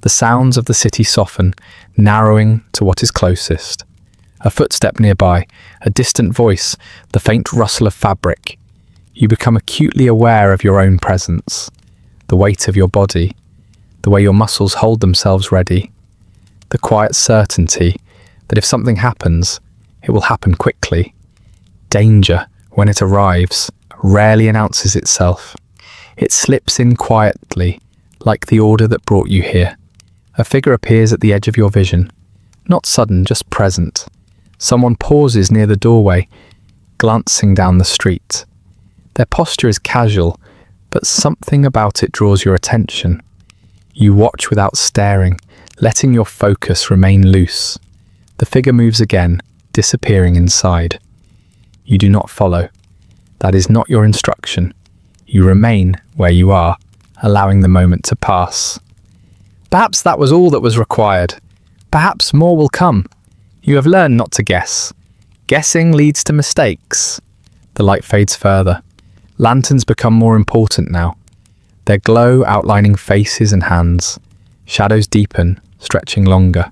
The sounds of the city soften, narrowing to what is closest. A footstep nearby, a distant voice, the faint rustle of fabric. You become acutely aware of your own presence, the weight of your body, the way your muscles hold themselves ready, the quiet certainty that if something happens, it will happen quickly. Danger, when it arrives, rarely announces itself. It slips in quietly, like the order that brought you here. A figure appears at the edge of your vision, not sudden, just present. Someone pauses near the doorway, glancing down the street. Their posture is casual, but something about it draws your attention. You watch without staring, letting your focus remain loose. The figure moves again, disappearing inside. You do not follow. That is not your instruction. You remain where you are, allowing the moment to pass. Perhaps that was all that was required. Perhaps more will come. You have learned not to guess. Guessing leads to mistakes. The light fades further. Lanterns become more important now. Their glow outlining faces and hands. Shadows deepen, stretching longer.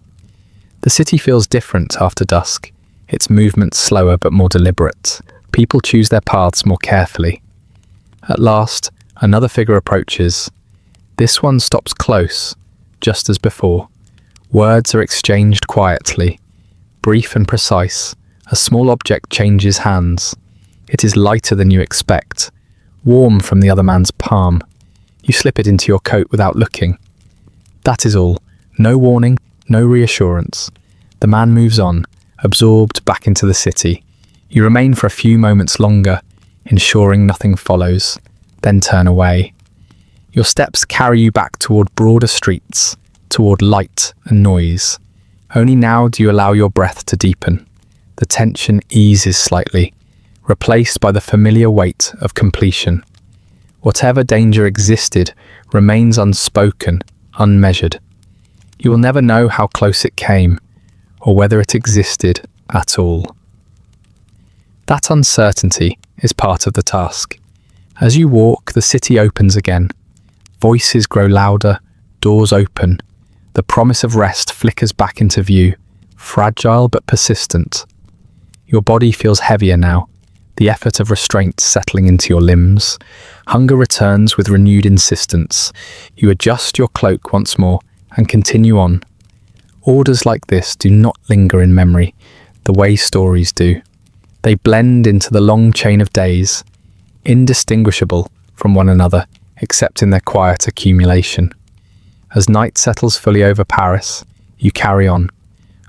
The city feels different after dusk. Its movement slower but more deliberate. People choose their paths more carefully. At last, another figure approaches. This one stops close, just as before. Words are exchanged quietly. Brief and precise, a small object changes hands. It is lighter than you expect, warm from the other man's palm. You slip it into your coat without looking. That is all. No warning, no reassurance. The man moves on, absorbed back into the city. You remain for a few moments longer, ensuring nothing follows, then turn away. Your steps carry you back toward broader streets, toward light and noise. Only now do you allow your breath to deepen. The tension eases slightly, replaced by the familiar weight of completion. Whatever danger existed remains unspoken, unmeasured. You will never know how close it came, or whether it existed at all. That uncertainty is part of the task. As you walk, the city opens again. Voices grow louder, doors open. The promise of rest flickers back into view, fragile but persistent. Your body feels heavier now, the effort of restraint settling into your limbs. Hunger returns with renewed insistence. You adjust your cloak once more and continue on. Orders like this do not linger in memory, the way stories do. They blend into the long chain of days, indistinguishable from one another, except in their quiet accumulation. As night settles fully over Paris, you carry on,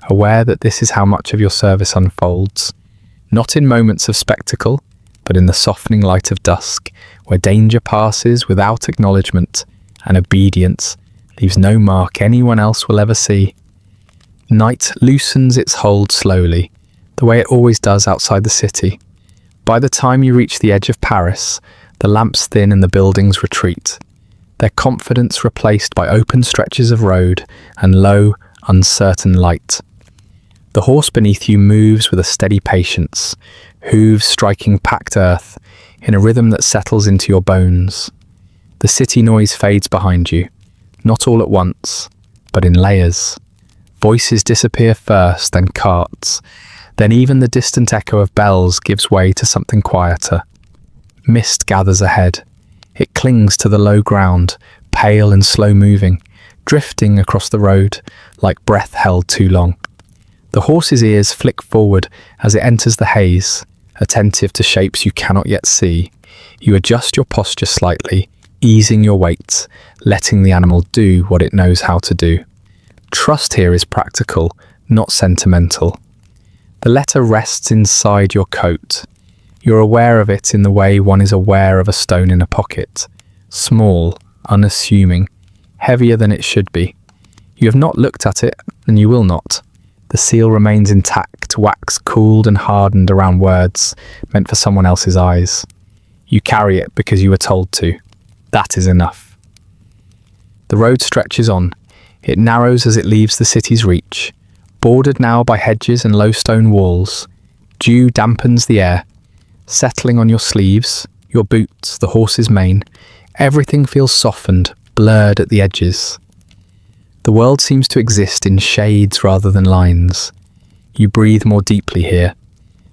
aware that this is how much of your service unfolds, not in moments of spectacle, but in the softening light of dusk, where danger passes without acknowledgement, and obedience leaves no mark anyone else will ever see. Night loosens its hold slowly, the way it always does outside the city. By the time you reach the edge of Paris, the lamps thin and the buildings retreat. their confidence replaced by open stretches of road and low, uncertain light. The horse beneath you moves with a steady patience, hooves striking packed earth in a rhythm that settles into your bones. The city noise fades behind you, not all at once, but in layers. Voices disappear first, then carts. Then even the distant echo of bells gives way to something quieter. Mist gathers ahead. It clings to the low ground, pale and slow-moving, drifting across the road like breath held too long. The horse's ears flick forward as it enters the haze, attentive to shapes you cannot yet see. You adjust your posture slightly, easing your weight, letting the animal do what it knows how to do. Trust here is practical, not sentimental. The letter rests inside your coat. You're aware of it in the way one is aware of a stone in a pocket. Small, unassuming, heavier than it should be. You have not looked at it, and you will not. The seal remains intact, wax cooled and hardened around words meant for someone else's eyes. You carry it because you were told to. That is enough. The road stretches on. It narrows as it leaves the city's reach, bordered now by hedges and low stone walls. Dew dampens the air, settling on your sleeves, your boots, the horse's mane. Everything feels softened, blurred at the edges. The world seems to exist in shades rather than lines. You breathe more deeply here.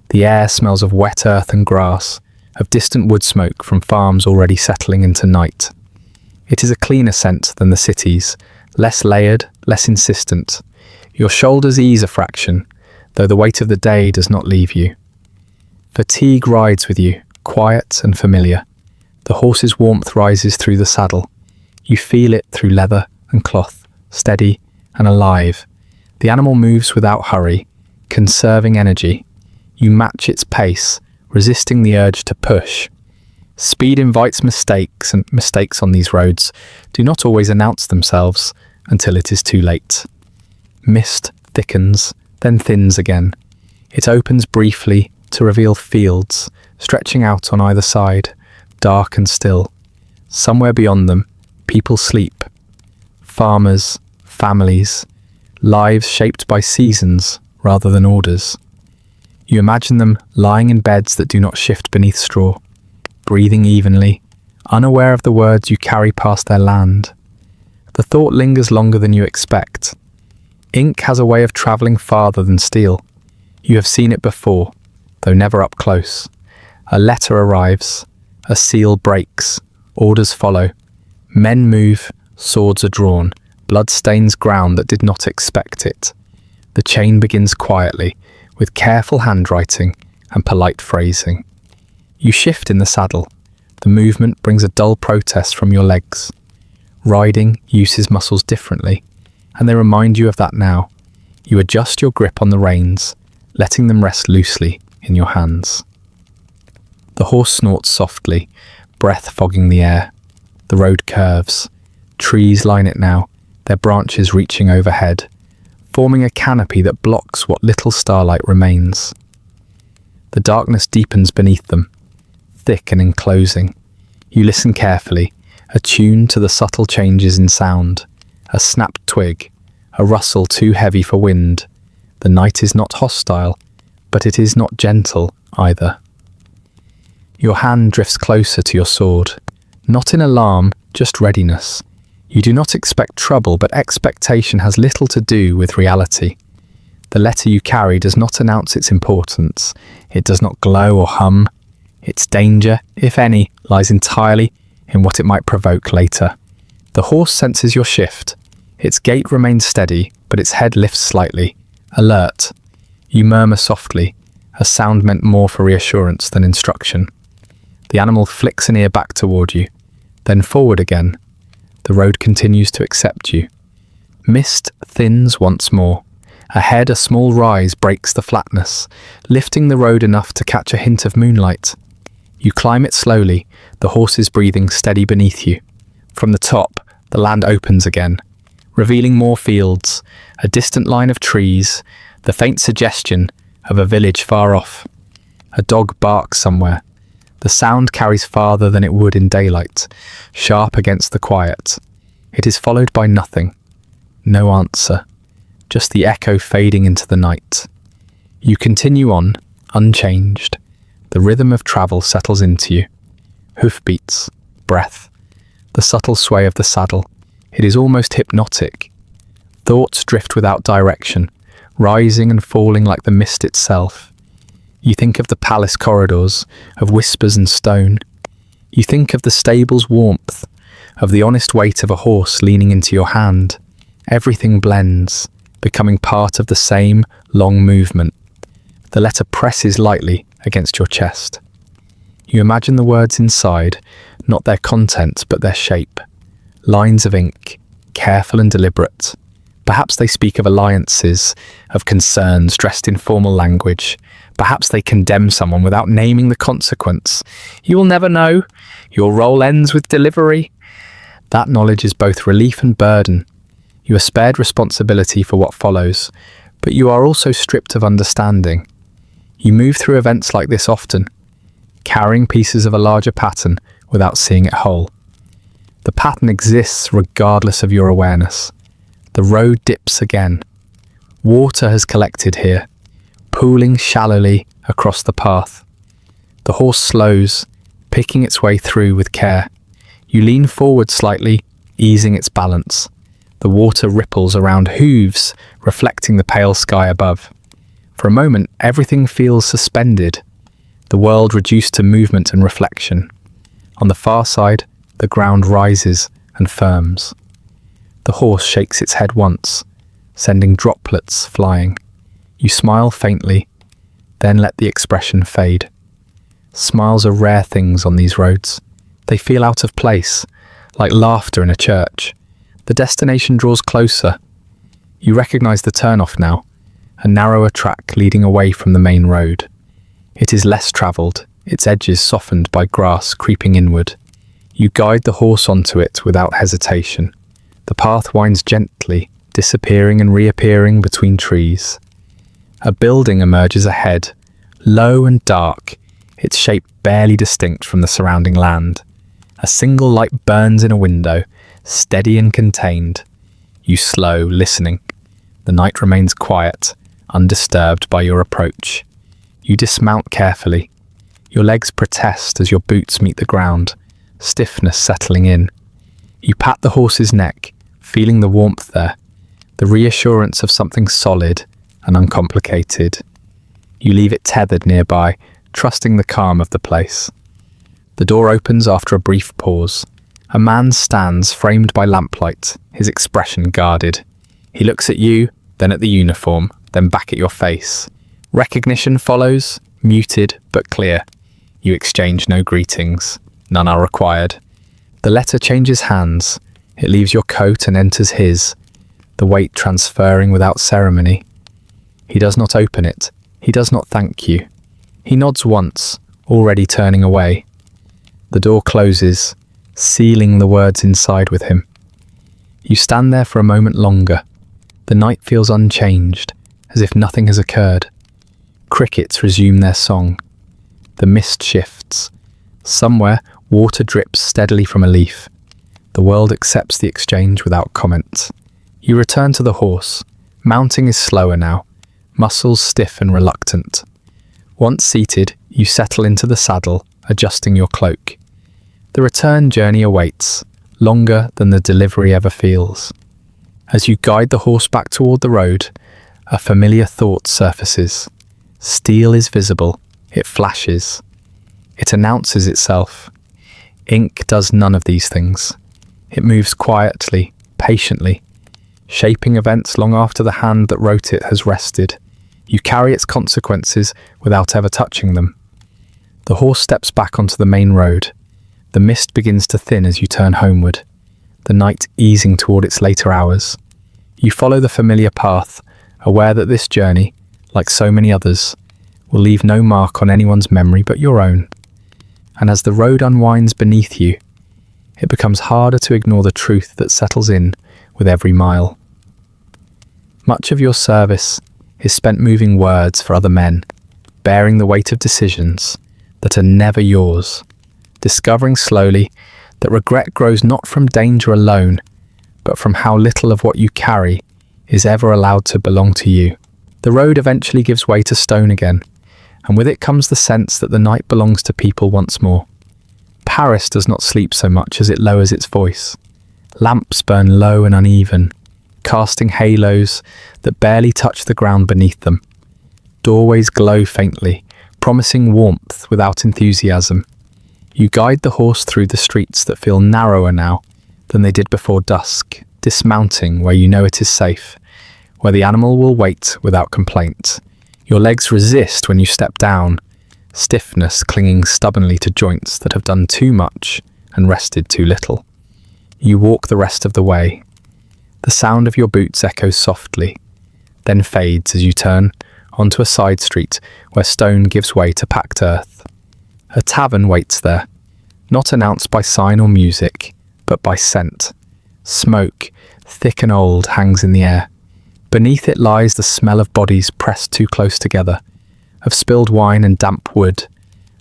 The air smells of wet earth and grass, of distant wood smoke from farms already settling into night. It is a cleaner scent than the city's, less layered, less insistent. Your shoulders ease a fraction, though the weight of the day does not leave you. Fatigue rides with you, quiet and familiar. The horse's warmth rises through the saddle. You feel it through leather and cloth, steady and alive. The animal moves without hurry, conserving energy. You match its pace, resisting the urge to push. Speed invites mistakes, and mistakes on these roads do not always announce themselves until it is too late. Mist thickens, then thins again. It opens briefly to reveal fields, stretching out on either side, dark and still. Somewhere beyond them, people sleep. Farmers, families, lives shaped by seasons rather than orders. You imagine them lying in beds that do not shift beneath straw, breathing evenly, unaware of the words you carry past their land. The thought lingers longer than you expect. Ink has a way of travelling farther than steel. You have seen it before, though never up close. A letter arrives, a seal breaks, orders follow. Men move, swords are drawn, blood stains ground that did not expect it. The chain begins quietly, with careful handwriting and polite phrasing. You shift in the saddle. The movement brings a dull protest from your legs. Riding uses muscles differently, and they remind you of that now. You adjust your grip on the reins, letting them rest loosely in your hands. The horse snorts softly, breath fogging the air. The road curves. Trees line it now, their branches reaching overhead, forming a canopy that blocks what little starlight remains. The darkness deepens beneath them, thick and enclosing. You listen carefully, attuned to the subtle changes in sound. A snapped twig, a rustle too heavy for wind. The night is not hostile, but it is not gentle either. Your hand drifts closer to your sword, not in alarm, just readiness. You do not expect trouble, but expectation has little to do with reality. The letter you carry does not announce its importance. It does not glow or hum. Its danger, if any, lies entirely in what it might provoke later. The horse senses your shift. Its gait remains steady, but its head lifts slightly, alert. You murmur softly, a sound meant more for reassurance than instruction. The animal flicks an ear back toward you, then forward again. The road continues to accept you. Mist thins once more. Ahead, a small rise breaks the flatness, lifting the road enough to catch a hint of moonlight. You climb it slowly, the horses breathing steady beneath you. From the top, the land opens again, revealing more fields, a distant line of trees, the faint suggestion of a village far off. A dog barks somewhere. The sound carries farther than it would in daylight, sharp against the quiet. It is followed by nothing. No answer. Just the echo fading into the night. You continue on, unchanged. The rhythm of travel settles into you. Hoofbeats, breath, the subtle sway of the saddle. It is almost hypnotic. Thoughts drift without direction, rising and falling like the mist itself. You think of the palace corridors, of whispers and stone. You think of the stable's warmth, of the honest weight of a horse leaning into your hand. Everything blends, becoming part of the same long movement. The letter presses lightly against your chest. You imagine the words inside, not their content but their shape. Lines of ink, careful and deliberate. Perhaps they speak of alliances, of concerns dressed in formal language. Perhaps they condemn someone without naming the consequence. You will never know. Your role ends with delivery. That knowledge is both relief and burden. You are spared responsibility for what follows, but you are also stripped of understanding. You move through events like this often, carrying pieces of a larger pattern without seeing it whole. The pattern exists regardless of your awareness. The road dips again. Water has collected here, pooling shallowly across the path. The horse slows, picking its way through with care. You lean forward slightly, easing its balance. The water ripples around hooves, reflecting the pale sky above. For a moment, everything feels suspended, the world reduced to movement and reflection. On the far side, the ground rises and firms. The horse shakes its head once, sending droplets flying. You smile faintly, then let the expression fade. Smiles are rare things on these roads. They feel out of place, like laughter in a church. The destination draws closer. You recognize the turnoff now, a narrower track leading away from the main road. It is less travelled, its edges softened by grass creeping inward. You guide the horse onto it without hesitation. The path winds gently, disappearing and reappearing between trees. A building emerges ahead, low and dark, its shape barely distinct from the surrounding land. A single light burns in a window, steady and contained. You slow, listening. The night remains quiet, undisturbed by your approach. You dismount carefully. Your legs protest as your boots meet the ground, stiffness settling in. You pat the horse's neck, feeling the warmth there, the reassurance of something solid and uncomplicated. You leave it tethered nearby, trusting the calm of the place. The door opens after a brief pause. A man stands framed by lamplight, his expression guarded. He looks at you, then at the uniform, then back at your face. Recognition follows, muted but clear. You exchange no greetings. None are required. The letter changes hands. It leaves your coat and enters his, the weight transferring without ceremony. He does not open it. He does not thank you. He nods once, already turning away. The door closes, sealing the words inside with him. You stand there for a moment longer. The night feels unchanged, as if nothing has occurred. Crickets resume their song. The mist shifts. Somewhere, water drips steadily from a leaf. The world accepts the exchange without comment. You return to the horse. Mounting is slower now, muscles stiff and reluctant. Once seated, you settle into the saddle, adjusting your cloak. The return journey awaits, longer than the delivery ever feels. As you guide the horse back toward the road, a familiar thought surfaces. Steel is visible, it flashes. It announces itself. Ink does none of these things. It moves quietly, patiently, shaping events long after the hand that wrote it has rested. You carry its consequences without ever touching them. The horse steps back onto the main road. The mist begins to thin as you turn homeward, the night easing toward its later hours. You follow the familiar path, aware that this journey, like so many others, will leave no mark on anyone's memory but your own. And as the road unwinds beneath you, it becomes harder to ignore the truth that settles in with every mile. Much of your service is spent moving words for other men, bearing the weight of decisions, that are never yours, discovering slowly that regret grows not from danger alone, but from how little of what you carry is ever allowed to belong to you. The road eventually gives way to stone again, and with it comes the sense that the night belongs to people once more. Paris does not sleep so much as it lowers its voice. Lamps burn low and uneven, casting halos that barely touch the ground beneath them. Doorways glow faintly, promising warmth without enthusiasm. You guide the horse through the streets that feel narrower now than they did before dusk, dismounting where you know it is safe, where the animal will wait without complaint. Your legs resist when you step down, stiffness clinging stubbornly to joints that have done too much and rested too little. You walk the rest of the way. The sound of your boots echoes softly, then fades as you turn onto a side street where stone gives way to packed earth. A tavern waits there, not announced by sign or music, but by scent. Smoke, thick and old, hangs in the air. Beneath it lies the smell of bodies pressed too close together, of spilled wine and damp wood,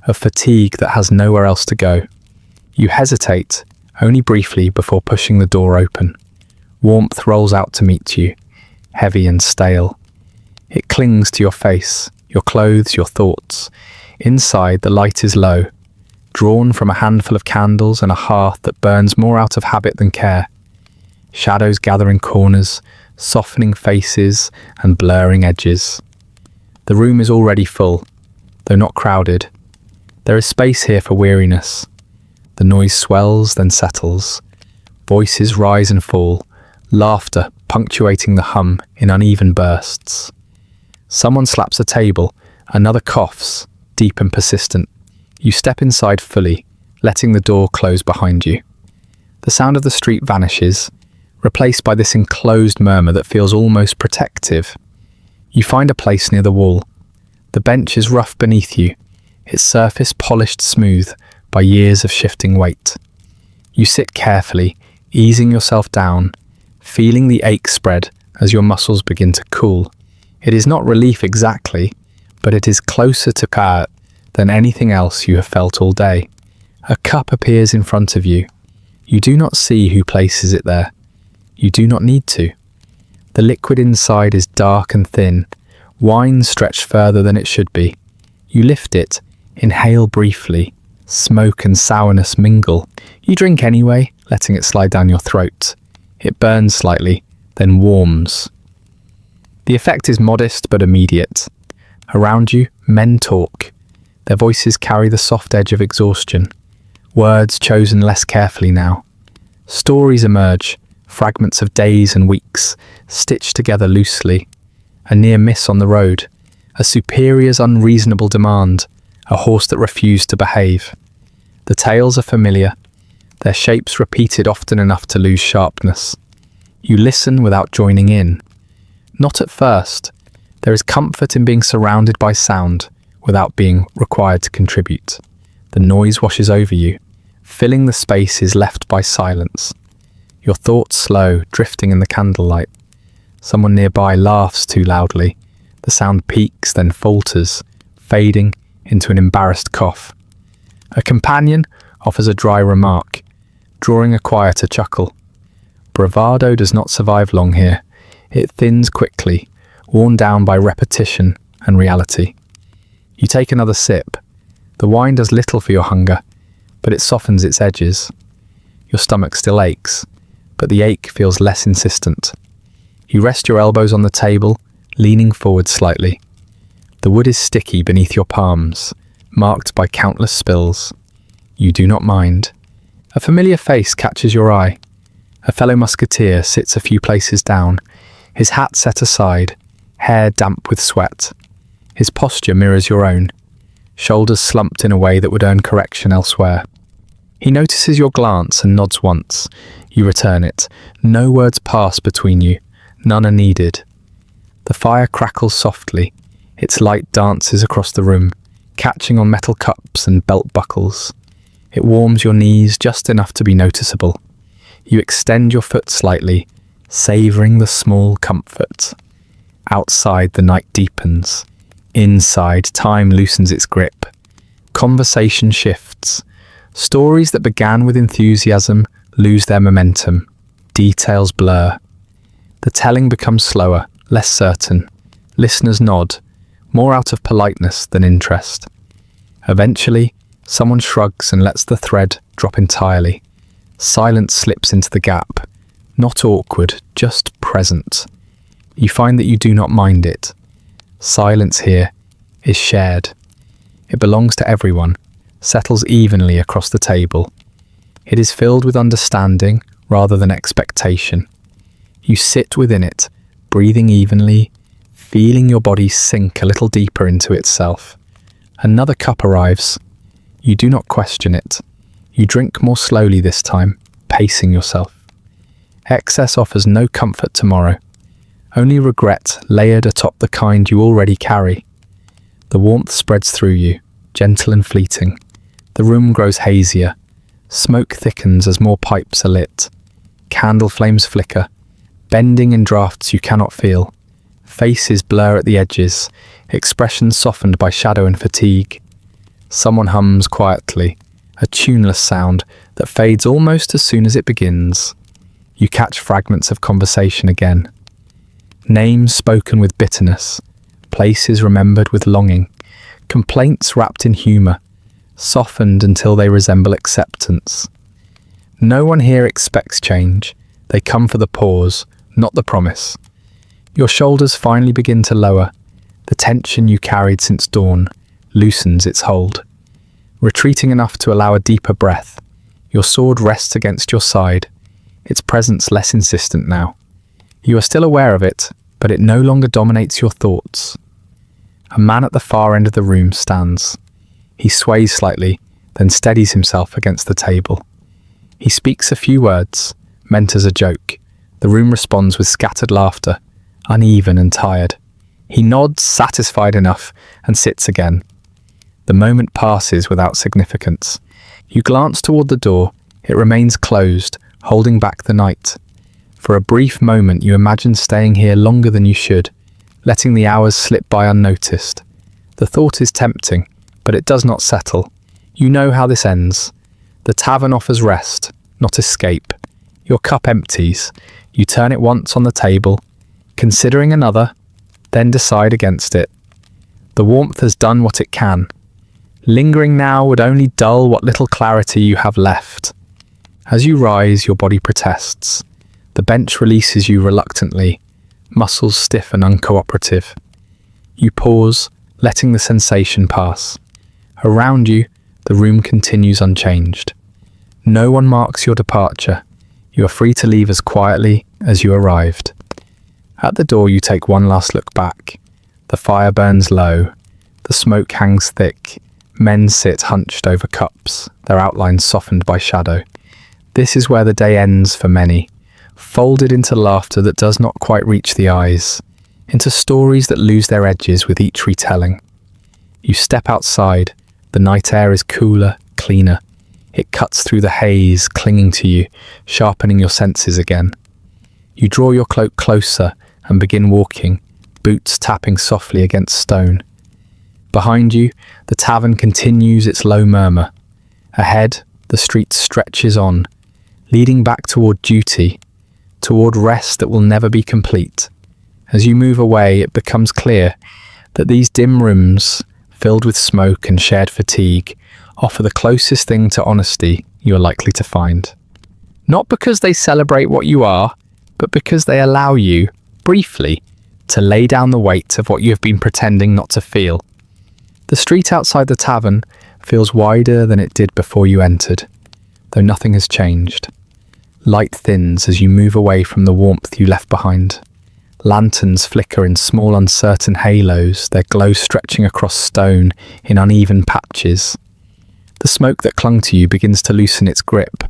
of fatigue that has nowhere else to go. You hesitate, only briefly, before pushing the door open. Warmth rolls out to meet you, heavy and stale. It clings to your face, your clothes, your thoughts. Inside, the light is low, drawn from a handful of candles and a hearth that burns more out of habit than care. Shadows gather in corners, softening faces and blurring edges. The room is already full, though not crowded. There is space here for weariness. The noise swells, then settles. Voices rise and fall, laughter punctuating the hum in uneven bursts. Someone slaps a table, another coughs, deep and persistent. You step inside fully, letting the door close behind you. The sound of the street vanishes, replaced by this enclosed murmur that feels almost protective. You find a place near the wall. The bench is rough beneath you, its surface polished smooth by years of shifting weight. You sit carefully, easing yourself down, feeling the ache spread as your muscles begin to cool. It is not relief exactly, but it is closer to quiet than anything else you have felt all day. A cup appears in front of you. You do not see who places it there. You do not need to. The liquid inside is dark and thin, wine stretched further than it should be. You lift it, inhale briefly. Smoke and sourness mingle. You drink anyway, letting it slide down your throat. It burns slightly, then warms. The effect is modest but immediate. Around you, men talk. Their voices carry the soft edge of exhaustion. Words chosen less carefully now. Stories emerge, fragments of days and weeks, stitched together loosely. A near miss on the road, a superior's unreasonable demand, a horse that refused to behave. The tales are familiar, their shapes repeated often enough to lose sharpness. You listen without joining in. Not at first. There is comfort in being surrounded by sound without being required to contribute. The noise washes over you, filling the spaces left by silence. Your thoughts slow, drifting in the candlelight. Someone nearby laughs too loudly. The sound peaks, then falters, fading into an embarrassed cough. A companion offers a dry remark, drawing a quieter chuckle. Bravado does not survive long here. It thins quickly, worn down by repetition and reality. You take another sip. The wine does little for your hunger, but it softens its edges. Your stomach still aches, but the ache feels less insistent. You rest your elbows on the table, leaning forward slightly. The wood is sticky beneath your palms, marked by countless spills. You do not mind. A familiar face catches your eye. A fellow musketeer sits a few places down, his hat set aside, hair damp with sweat. His posture mirrors your own, shoulders slumped in a way that would earn correction elsewhere. He notices your glance and nods once. You return it. No words pass between you. None are needed. The fire crackles softly. Its light dances across the room, catching on metal cups and belt buckles. It warms your knees just enough to be noticeable. You extend your foot slightly, savouring the small comfort. Outside, the night deepens. Inside, time loosens its grip. Conversation shifts. Stories that began with enthusiasm lose their momentum. Details blur. The telling becomes slower, less certain. Listeners nod, more out of politeness than interest. Eventually, someone shrugs and lets the thread drop entirely. Silence slips into the gap. Not awkward, just present. You find that you do not mind it. Silence here is shared. It belongs to everyone, settles evenly across the table. It is filled with understanding rather than expectation. You sit within it, breathing evenly, feeling your body sink a little deeper into itself. Another cup arrives. You do not question it. You drink more slowly this time, pacing yourself. Excess offers no comfort tomorrow, only regret layered atop the kind you already carry. The warmth spreads through you, gentle and fleeting. The room grows hazier. Smoke thickens as more pipes are lit. Candle flames flicker, bending in drafts you cannot feel. Faces blur at the edges, expressions softened by shadow and fatigue. Someone hums quietly, a tuneless sound that fades almost as soon as it begins. You catch fragments of conversation again. Names spoken with bitterness, places remembered with longing, complaints wrapped in humour, softened until they resemble acceptance. No one here expects change. They come for the pause, not the promise. Your shoulders finally begin to lower. The tension you carried since dawn loosens its hold. Retreating enough to allow a deeper breath, your sword rests against your side, its presence less insistent now. You are still aware of it, but it no longer dominates your thoughts. A man at the far end of the room stands. He sways slightly, then steadies himself against the table. He speaks a few words, meant as a joke. The room responds with scattered laughter, uneven and tired. He nods, satisfied enough, and sits again. The moment passes without significance. You glance toward the door. It remains closed, holding back the night. For a brief moment you imagine staying here longer than you should, letting the hours slip by unnoticed. The thought is tempting, but it does not settle. You know how this ends. The tavern offers rest, not escape. Your cup empties. You turn it once on the table, considering another, then decide against it. The warmth has done what it can. Lingering now would only dull what little clarity you have left. As you rise, your body protests. The bench releases you reluctantly, muscles stiff and uncooperative. You pause, letting the sensation pass. Around you, the room continues unchanged. No one marks your departure. You are free to leave as quietly as you arrived. At the door, you take one last look back. The fire burns low. The smoke hangs thick. Men sit hunched over cups, their outlines softened by shadow. This is where the day ends for many, folded into laughter that does not quite reach the eyes, into stories that lose their edges with each retelling. You step outside. The night air is cooler, cleaner. It cuts through the haze, clinging to you, sharpening your senses again. You draw your cloak closer and begin walking, boots tapping softly against stone. Behind you, the tavern continues its low murmur. Ahead, the street stretches on, leading back toward duty, toward rest that will never be complete. As you move away, it becomes clear that these dim rooms, filled with smoke and shared fatigue, offer the closest thing to honesty you are likely to find. Not because they celebrate what you are, but because they allow you, briefly, to lay down the weight of what you have been pretending not to feel. The street outside the tavern feels wider than it did before you entered, though nothing has changed. Light thins as you move away from the warmth you left behind. Lanterns flicker in small uncertain halos, their glow stretching across stone in uneven patches. The smoke that clung to you begins to loosen its grip,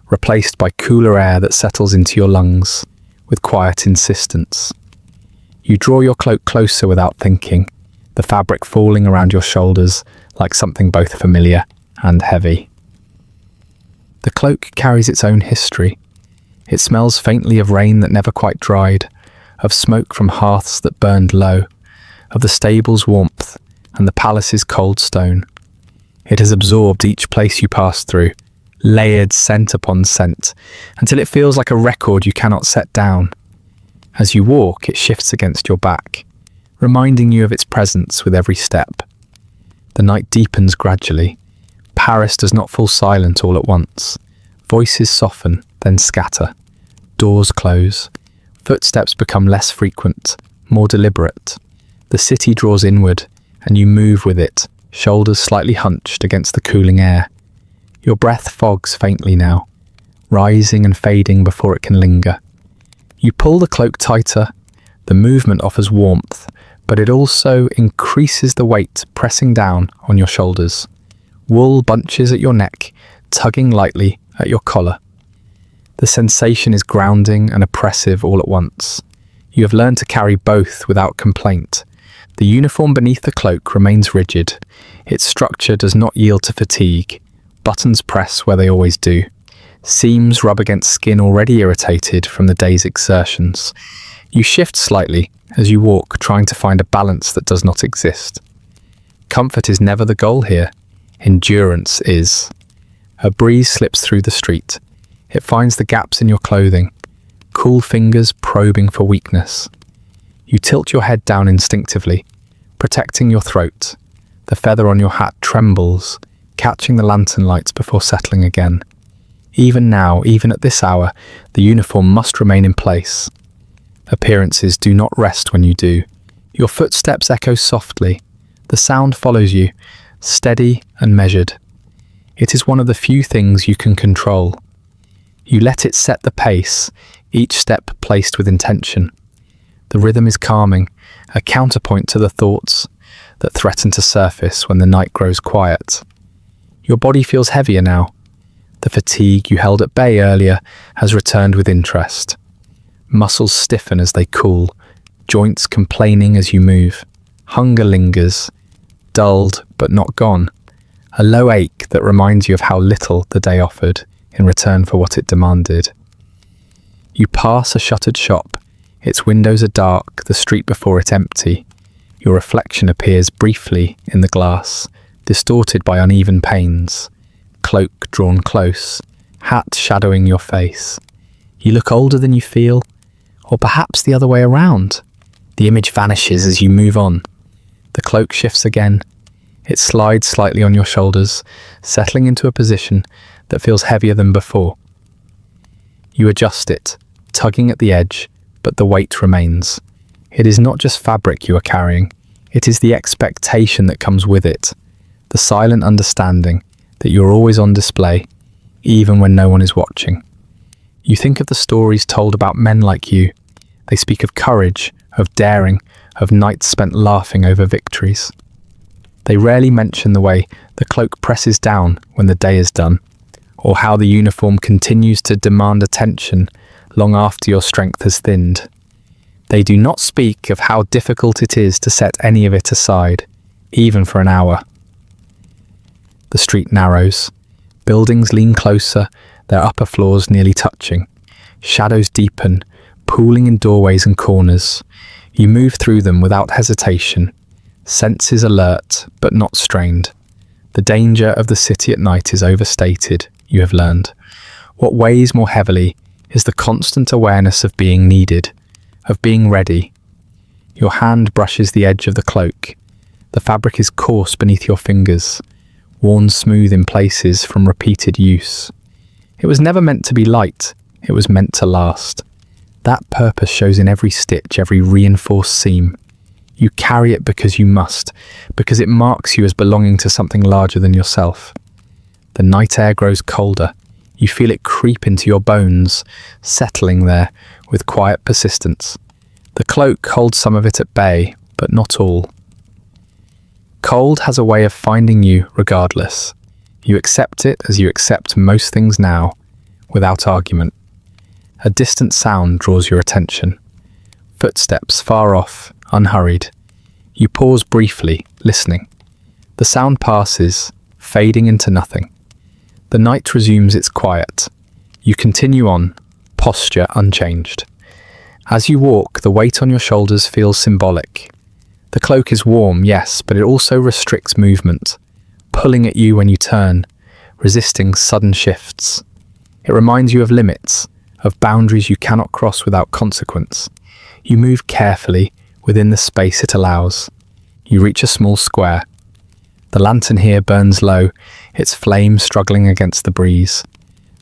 replaced by cooler air that settles into your lungs with quiet insistence. You draw your cloak closer without thinking, the fabric falling around your shoulders like something both familiar and heavy. The cloak carries its own history. It smells faintly of rain that never quite dried, of smoke from hearths that burned low, of the stable's warmth and the palace's cold stone. It has absorbed each place you pass through, layered scent upon scent, until it feels like a record you cannot set down. As you walk, it shifts against your back, reminding you of its presence with every step. The night deepens gradually. Paris does not fall silent all at once. Voices soften, then scatter. Doors close. Footsteps become less frequent, more deliberate. The city draws inward, and you move with it, shoulders slightly hunched against the cooling air. Your breath fogs faintly now, rising and fading before it can linger. You pull the cloak tighter. The movement offers warmth, but it also increases the weight pressing down on your shoulders. Wool bunches at your neck, tugging lightly at your collar. The sensation is grounding and oppressive all at once. You have learned to carry both without complaint. The uniform beneath the cloak remains rigid. Its structure does not yield to fatigue. Buttons press where they always do. Seams rub against skin already irritated from the day's exertions. You shift slightly as you walk, trying to find a balance that does not exist. Comfort is never the goal here. Endurance is. A breeze slips through the street. It finds the gaps in your clothing, cool fingers probing for weakness. You tilt your head down instinctively, protecting your throat. The feather on your hat trembles, catching the lantern lights before settling again. Even now, even at this hour, the uniform must remain in place. Appearances do not rest when you do. Your footsteps echo softly. The sound follows you, steady and measured. It is one of the few things you can control. You let it set the pace, each step placed with intention. The rhythm is calming, a counterpoint to the thoughts that threaten to surface when the night grows quiet. Your body feels heavier now. The fatigue you held at bay earlier has returned with interest. Muscles stiffen as they cool, joints complaining as you move. Hunger lingers, dulled but not gone. A low ache that reminds you of how little the day offered in return for what it demanded. You pass a shuttered shop. Its windows are dark, the street before it empty. Your reflection appears briefly in the glass, distorted by uneven panes. Cloak drawn close, hat shadowing your face. You look older than you feel, or perhaps the other way around. The image vanishes as you move on. The cloak shifts again. It slides slightly on your shoulders, settling into a position that feels heavier than before. You adjust it, tugging at the edge, but the weight remains. It is not just fabric you are carrying, it is the expectation that comes with it, the silent understanding that you're always on display, even when no one is watching. You think of the stories told about men like you. They speak of courage, of daring, of nights spent laughing over victories. They rarely mention the way the cloak presses down when the day is done, or how the uniform continues to demand attention long after your strength has thinned. They do not speak of how difficult it is to set any of it aside, even for an hour. The street narrows. Buildings lean closer, their upper floors nearly touching. Shadows deepen, pooling in doorways and corners. You move through them without hesitation, senses alert but not strained. The danger of the city at night is overstated, you have learned. What weighs more heavily is the constant awareness of being needed, of being ready. Your hand brushes the edge of the cloak. The fabric is coarse beneath your fingers, worn smooth in places from repeated use. It was never meant to be light, it was meant to last. That purpose shows in every stitch, every reinforced seam. You carry it because you must, because it marks you as belonging to something larger than yourself. The night air grows colder. You feel it creep into your bones, settling there with quiet persistence. The cloak holds some of it at bay, but not all. Cold has a way of finding you regardless. You accept it as you accept most things now, without argument. A distant sound draws your attention. Footsteps far off, unhurried. You pause briefly, listening. The sound passes, fading into nothing. The night resumes its quiet. You continue on, posture unchanged. As you walk, the weight on your shoulders feels symbolic. The cloak is warm, yes, but it also restricts movement. pulling at you when you turn, resisting sudden shifts. It reminds you of limits, of boundaries you cannot cross without consequence. You move carefully within the space it allows. You reach a small square. The lantern here burns low, its flame struggling against the breeze.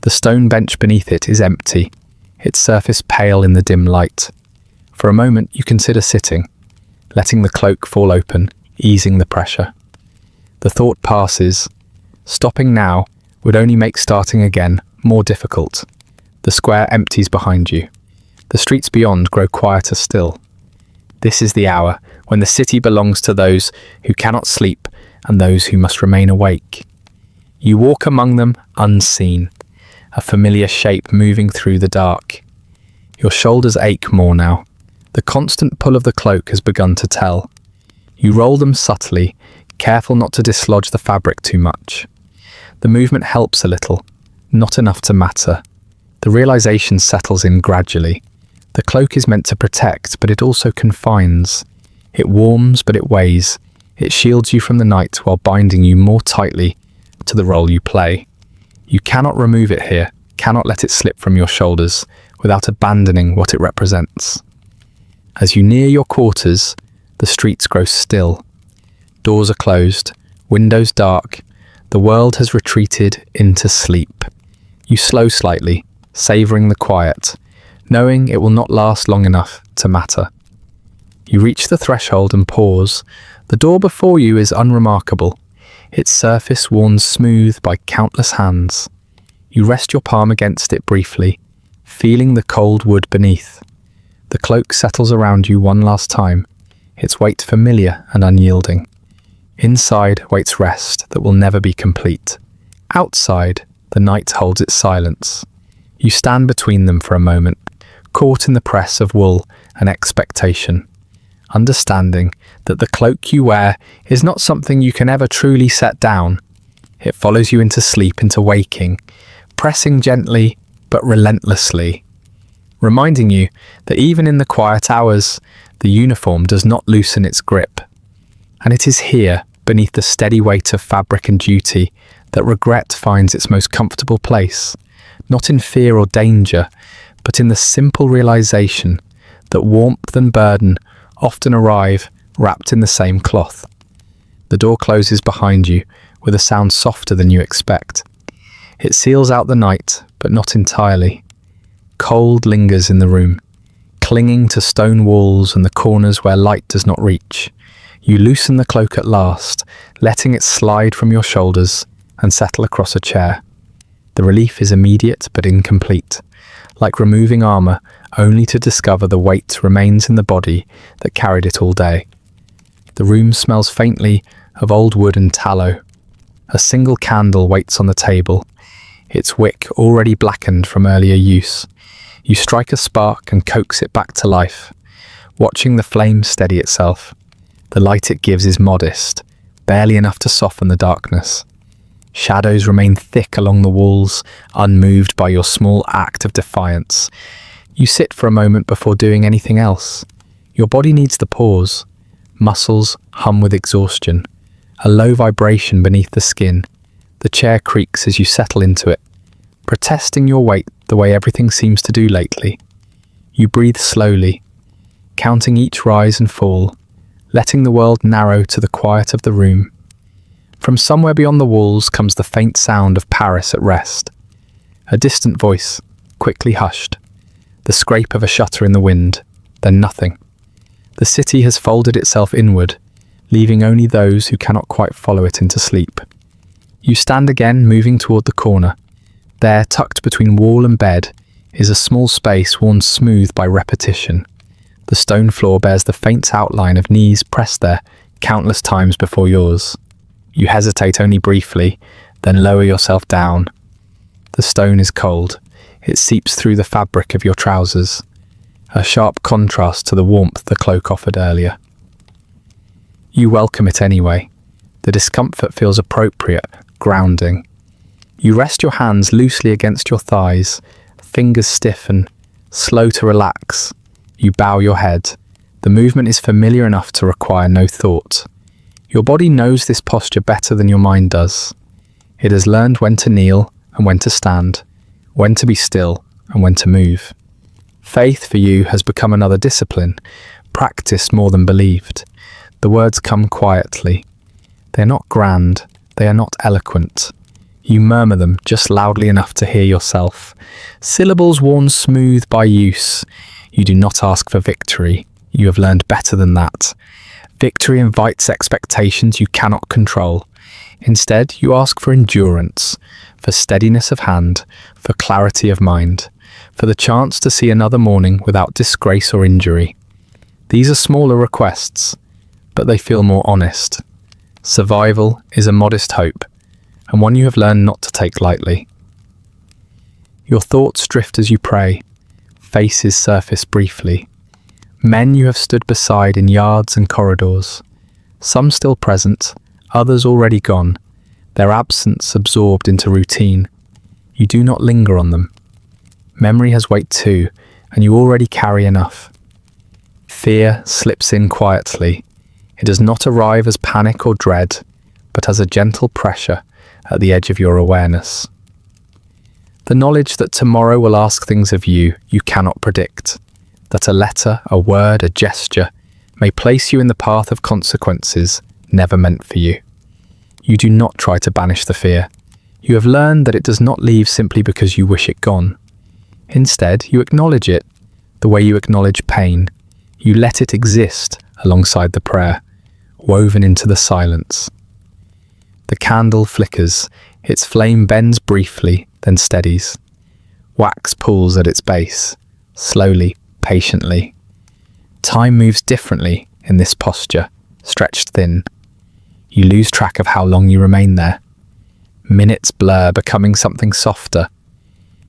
The stone bench beneath it is empty, its surface pale in the dim light. For a moment you consider sitting, letting the cloak fall open, easing the pressure. The thought passes. Stopping now would only make starting again more difficult. The square empties behind you. The streets beyond grow quieter still. This is the hour when the city belongs to those who cannot sleep and those who must remain awake. You walk among them unseen, a familiar shape moving through the dark. Your shoulders ache more now. The constant pull of the cloak has begun to tell. You roll them subtly, careful not to dislodge the fabric too much. The movement helps a little, not enough to matter. The realization settles in gradually. The cloak is meant to protect, but it also confines. It warms, but it weighs. It shields you from the night while binding you more tightly to the role you play. You cannot remove it here, cannot let it slip from your shoulders without abandoning what it represents. As you near your quarters, the streets grow still. Doors are closed, windows dark. The world has retreated into sleep. You slow slightly, savouring the quiet, knowing it will not last long enough to matter. You reach the threshold and pause. The door before you is unremarkable, its surface worn smooth by countless hands. You rest your palm against it briefly, feeling the cold wood beneath. The cloak settles around you one last time, its weight familiar and unyielding. Inside waits rest that will never be complete. Outside, the night holds its silence. You stand between them for a moment, caught in the press of wool and expectation, understanding that the cloak you wear is not something you can ever truly set down. It follows you into sleep, into waking, pressing gently but relentlessly, reminding you that even in the quiet hours, the uniform does not loosen its grip. And it is here, beneath the steady weight of fabric and duty, that regret finds its most comfortable place, not in fear or danger, but in the simple realization that warmth and burden often arrive wrapped in the same cloth. The door closes behind you with a sound softer than you expect. It seals out the night, but not entirely. Cold lingers in the room, clinging to stone walls and the corners where light does not reach. You loosen the cloak at last, letting it slide from your shoulders and settle across a chair. The relief is immediate but incomplete, like removing armor only to discover the weight remains in the body that carried it all day. The room smells faintly of old wood and tallow. A single candle waits on the table, its wick already blackened from earlier use. You strike a spark and coax it back to life, watching the flame steady itself. The light it gives is modest, barely enough to soften the darkness. Shadows remain thick along the walls, unmoved by your small act of defiance. You sit for a moment before doing anything else. Your body needs the pause. Muscles hum with exhaustion. A low vibration beneath the skin. The chair creaks as you settle into it, protesting your weight the way everything seems to do lately. You breathe slowly, counting each rise and fall, letting the world narrow to the quiet of the room. From somewhere beyond the walls comes the faint sound of Paris at rest. A distant voice, quickly hushed. The scrape of a shutter in the wind, then nothing. The city has folded itself inward, leaving only those who cannot quite follow it into sleep. You stand again, moving toward the corner. There, tucked between wall and bed, is a small space worn smooth by repetition. The stone floor bears the faint outline of knees pressed there countless times before yours. You hesitate only briefly, then lower yourself down. The stone is cold. It seeps through the fabric of your trousers, a sharp contrast to the warmth the cloak offered earlier. You welcome it anyway. The discomfort feels appropriate, grounding. You rest your hands loosely against your thighs, fingers stiffen, slow to relax. You bow your head. The movement is familiar enough to require no thought. Your body knows this posture better than your mind does. It has learned when to kneel and when to stand, when to be still and when to move. Faith for you has become another discipline, practiced more than believed. The words come quietly. They are not grand, they are not eloquent. You murmur them just loudly enough to hear yourself. Syllables worn smooth by use. You do not ask for victory. You have learned better than that. Victory invites expectations you cannot control. Instead, you ask for endurance, for steadiness of hand, for clarity of mind, for the chance to see another morning without disgrace or injury. These are smaller requests, but they feel more honest. Survival is a modest hope, and one you have learned not to take lightly. Your thoughts drift as you pray. Faces surface briefly. Men you have stood beside in yards and corridors. Some still present, others already gone, their absence absorbed into routine. You do not linger on them. Memory has weight too, and you already carry enough. Fear slips in quietly. It does not arrive as panic or dread, but as a gentle pressure at the edge of your awareness. The knowledge that tomorrow will ask things of you cannot predict, that a letter, a word, a gesture may place you in the path of consequences never meant for you. You do not try to banish the fear. You have learned that it does not leave simply because you wish it gone. Instead, you acknowledge it, the way you acknowledge pain. You let it exist alongside the prayer, woven into the silence. The candle flickers, its flame bends briefly, then steadies. Wax pulls at its base, slowly, patiently. Time moves differently in this posture, stretched thin. You lose track of how long you remain there. Minutes blur, becoming something softer.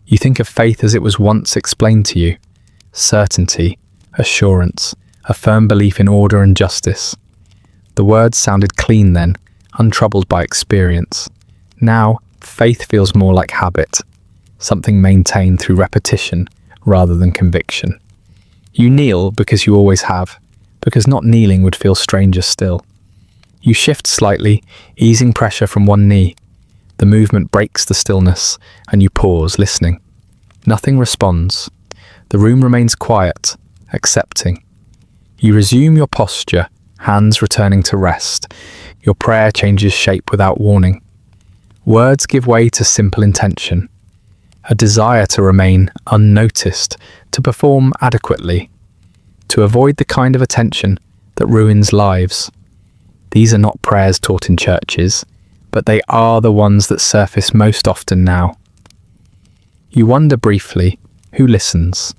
You think of faith as it was once explained to you. Certainty, assurance, a firm belief in order and justice. The words sounded clean then, untroubled by experience. Now, faith feels more like habit, something maintained through repetition rather than conviction. You kneel because you always have, because not kneeling would feel stranger still. You shift slightly, easing pressure from one knee. The movement breaks the stillness, and you pause, listening. Nothing responds. The room remains quiet, accepting. You resume your posture, hands returning to rest. Your prayer changes shape without warning. Words give way to simple intention. A desire to remain unnoticed, to perform adequately, to avoid the kind of attention that ruins lives. These are not prayers taught in churches, but they are the ones that surface most often now. You wonder briefly, who listens?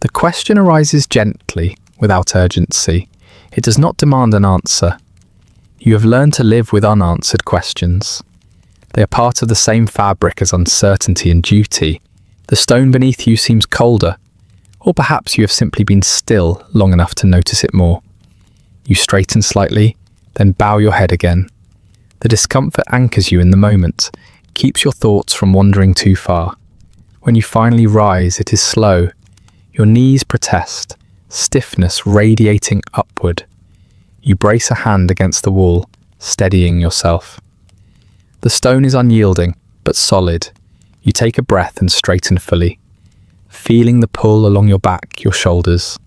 The question arises gently, without urgency. It does not demand an answer. You have learned to live with unanswered questions. They are part of the same fabric as uncertainty and duty. The stone beneath you seems colder, or perhaps you have simply been still long enough to notice it more. You straighten slightly, then bow your head again. The discomfort anchors you in the moment, keeps your thoughts from wandering too far. When you finally rise, it is slow. Your knees protest, stiffness radiating upward. You brace a hand against the wall, steadying yourself. The stone is unyielding, but solid. You take a breath and straighten fully, feeling the pull along your back, your shoulders.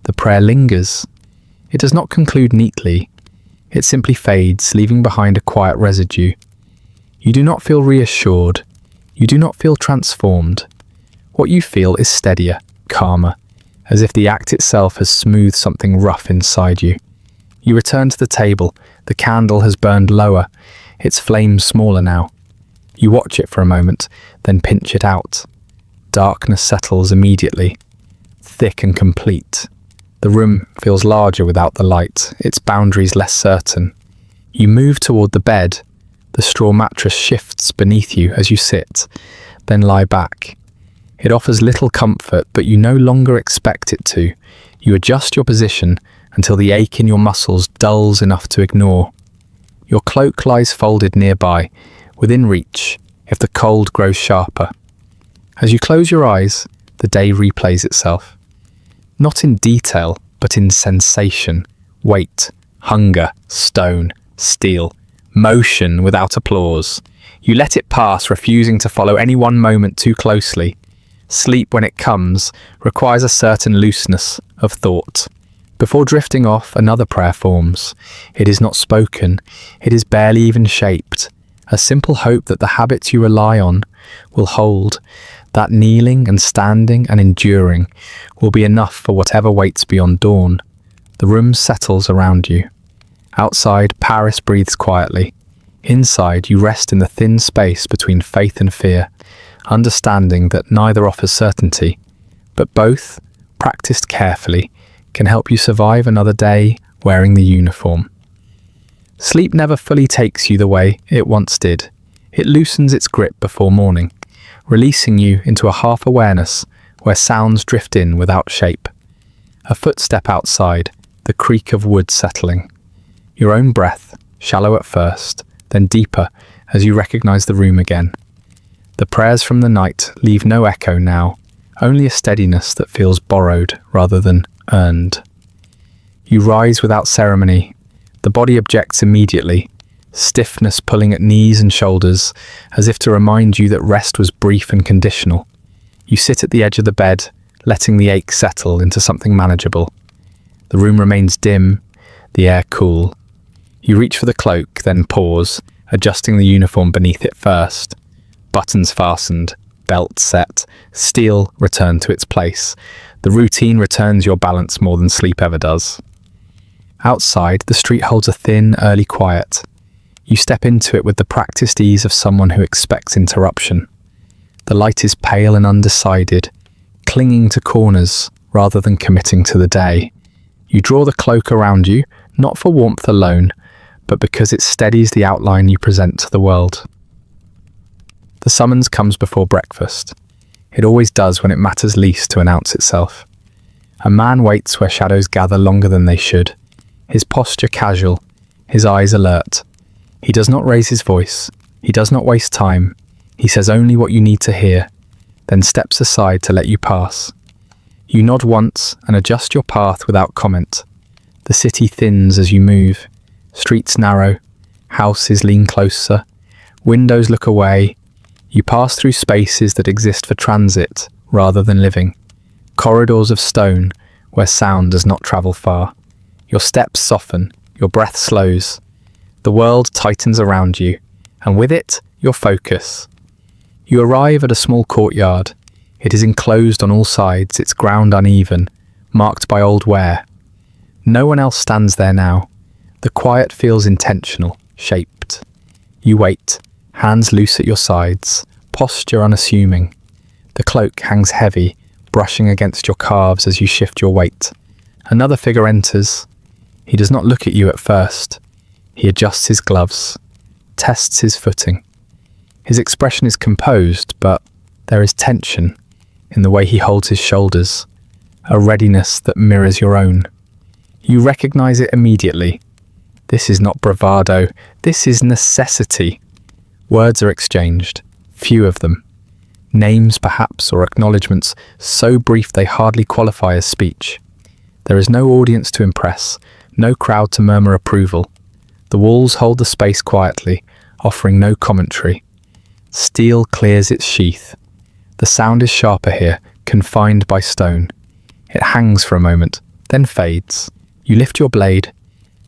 The prayer lingers. It does not conclude neatly. It simply fades, leaving behind a quiet residue. You do not feel reassured. You do not feel transformed. What you feel is steadier, calmer, as if the act itself has smoothed something rough inside you. You return to the table. The candle has burned lower, its flame smaller now. You watch it for a moment, then pinch it out. Darkness settles immediately, thick and complete. The room feels larger without the light, its boundaries less certain. You move toward the bed. The straw mattress shifts beneath you as you sit, then lie back. It offers little comfort, but you no longer expect it to. You adjust your position until the ache in your muscles dulls enough to ignore. Your cloak lies folded nearby, within reach, if the cold grows sharper. As you close your eyes, the day replays itself. Not in detail, but in sensation, weight, hunger, stone, steel, motion without applause. You let it pass, refusing to follow any one moment too closely. Sleep, when it comes, requires a certain looseness of thought. Before drifting off, another prayer forms. It is not spoken, it is barely even shaped. A simple hope that the habits you rely on will hold, that kneeling and standing and enduring will be enough for whatever waits beyond dawn. The room settles around you. Outside, Paris breathes quietly. Inside, you rest in the thin space between faith and fear, understanding that neither offers certainty, but both, practiced carefully, can help you survive another day wearing the uniform. Sleep never fully takes you the way it once did. It loosens its grip before morning, releasing you into a half-awareness where sounds drift in without shape. A footstep outside, the creak of wood settling. Your own breath, shallow at first, then deeper as you recognize the room again. The prayers from the night leave no echo now, only a steadiness that feels borrowed rather than earned. You rise without ceremony. The body objects immediately, stiffness pulling at knees and shoulders, as if to remind you that rest was brief and conditional. You sit at the edge of the bed, letting the ache settle into something manageable. The room remains dim, the air cool. You reach for the cloak, then pause, adjusting the uniform beneath it first. Buttons fastened, belt set, steel returned to its place. The routine returns your balance more than sleep ever does. Outside, the street holds a thin, early quiet. You step into it with the practiced ease of someone who expects interruption. The light is pale and undecided, clinging to corners rather than committing to the day. You draw the cloak around you, not for warmth alone, but because it steadies the outline you present to the world. The summons comes before breakfast. It always does when it matters least to announce itself. A man waits where shadows gather longer than they should, his posture casual, his eyes alert. He does not raise his voice, he does not waste time, he says only what you need to hear, then steps aside to let you pass. You nod once and adjust your path without comment. The city thins as you move, streets narrow, houses lean closer, windows look away. You pass through spaces that exist for transit rather than living, corridors of stone where sound does not travel far. Your steps soften, your breath slows. The world tightens around you, and with it, your focus. You arrive at a small courtyard. It is enclosed on all sides, its ground uneven, marked by old wear. No one else stands there now. The quiet feels intentional, shaped. You wait, hands loose at your sides, posture unassuming. The cloak hangs heavy, brushing against your calves as you shift your weight. Another figure enters. He does not look at you at first. He adjusts his gloves, tests his footing. His expression is composed, but there is tension in the way he holds his shoulders, a readiness that mirrors your own. You recognize it immediately. This is not bravado, this is necessity. Words are exchanged, few of them. Names perhaps, or acknowledgements, so brief they hardly qualify as speech. There is no audience to impress, no crowd to murmur approval. The walls hold the space quietly, offering no commentary. Steel clears its sheath. The sound is sharper here, confined by stone. It hangs for a moment, then fades. You lift your blade,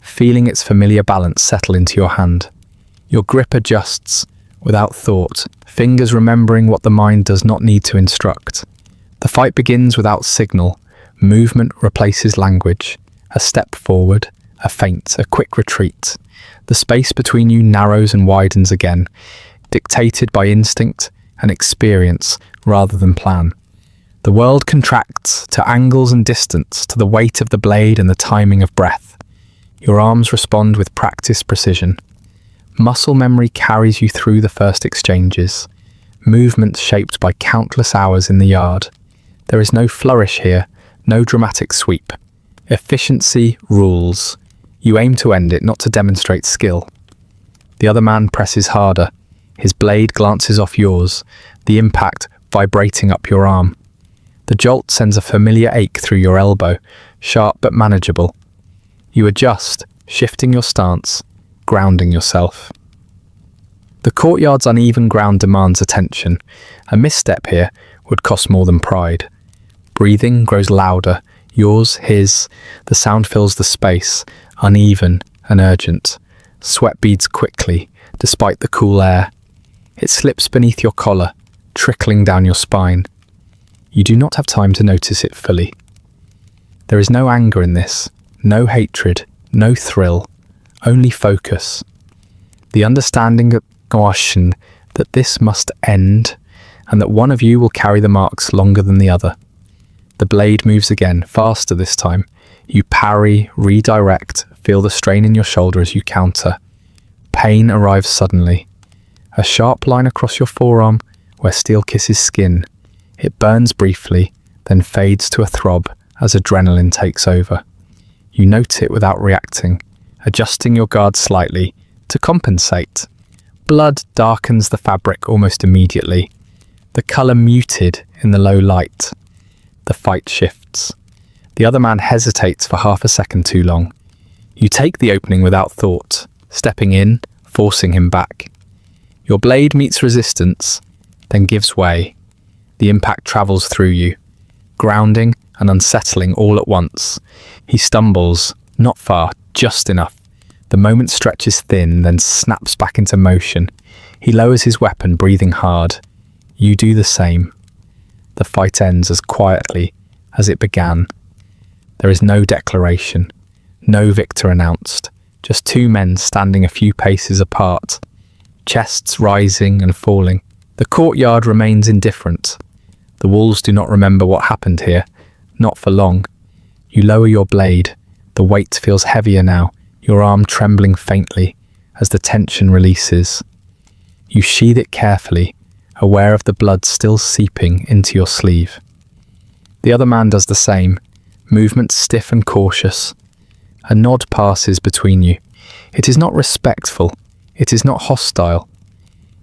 feeling its familiar balance settle into your hand. Your grip adjusts, without thought, fingers remembering what the mind does not need to instruct. The fight begins without signal. Movement replaces language. A step forward, a feint, a quick retreat. The space between you narrows and widens again, dictated by instinct and experience rather than plan. The world contracts to angles and distance, to the weight of the blade and the timing of breath. Your arms respond with practiced precision. Muscle memory carries you through the first exchanges, movements shaped by countless hours in the yard. There is no flourish here, no dramatic sweep. Efficiency rules. You aim to end it, not to demonstrate skill. The other man presses harder. His blade glances off yours, the impact vibrating up your arm. The jolt sends a familiar ache through your elbow, sharp but manageable. You adjust, shifting your stance, grounding yourself. The courtyard's uneven ground demands attention. A misstep here would cost more than pride. Breathing grows louder, yours, his. The sound fills the space, uneven and urgent. Sweat beads quickly, despite the cool air. It slips beneath your collar, trickling down your spine. You do not have time to notice it fully. There is no anger in this, no hatred, no thrill, only focus. The understanding that this must end, and that one of you will carry the marks longer than the other. The blade moves again, faster this time. You parry, redirect, feel the strain in your shoulder as you counter. Pain arrives suddenly. A sharp line across your forearm where steel kisses skin. It burns briefly, then fades to a throb as adrenaline takes over. You note it without reacting, adjusting your guard slightly to compensate. Blood darkens the fabric almost immediately, the colour muted in the low light. The fight shifts. The other man hesitates for half a second too long. You take the opening without thought, stepping in, forcing him back. Your blade meets resistance, then gives way. The impact travels through you, grounding and unsettling all at once. He stumbles, not far, just enough. The moment stretches thin, then snaps back into motion. He lowers his weapon, breathing hard. You do the same. The fight ends as quietly as it began. There is no declaration, no victor announced, just two men standing a few paces apart, chests rising and falling. The courtyard remains indifferent. The walls do not remember what happened here, not for long. You lower your blade. The weight feels heavier now, your arm trembling faintly as the tension releases. You sheathe it carefully, aware of the blood still seeping into your sleeve. The other man does the same, movements stiff and cautious. A nod passes between you. It is not respectful. It is not hostile.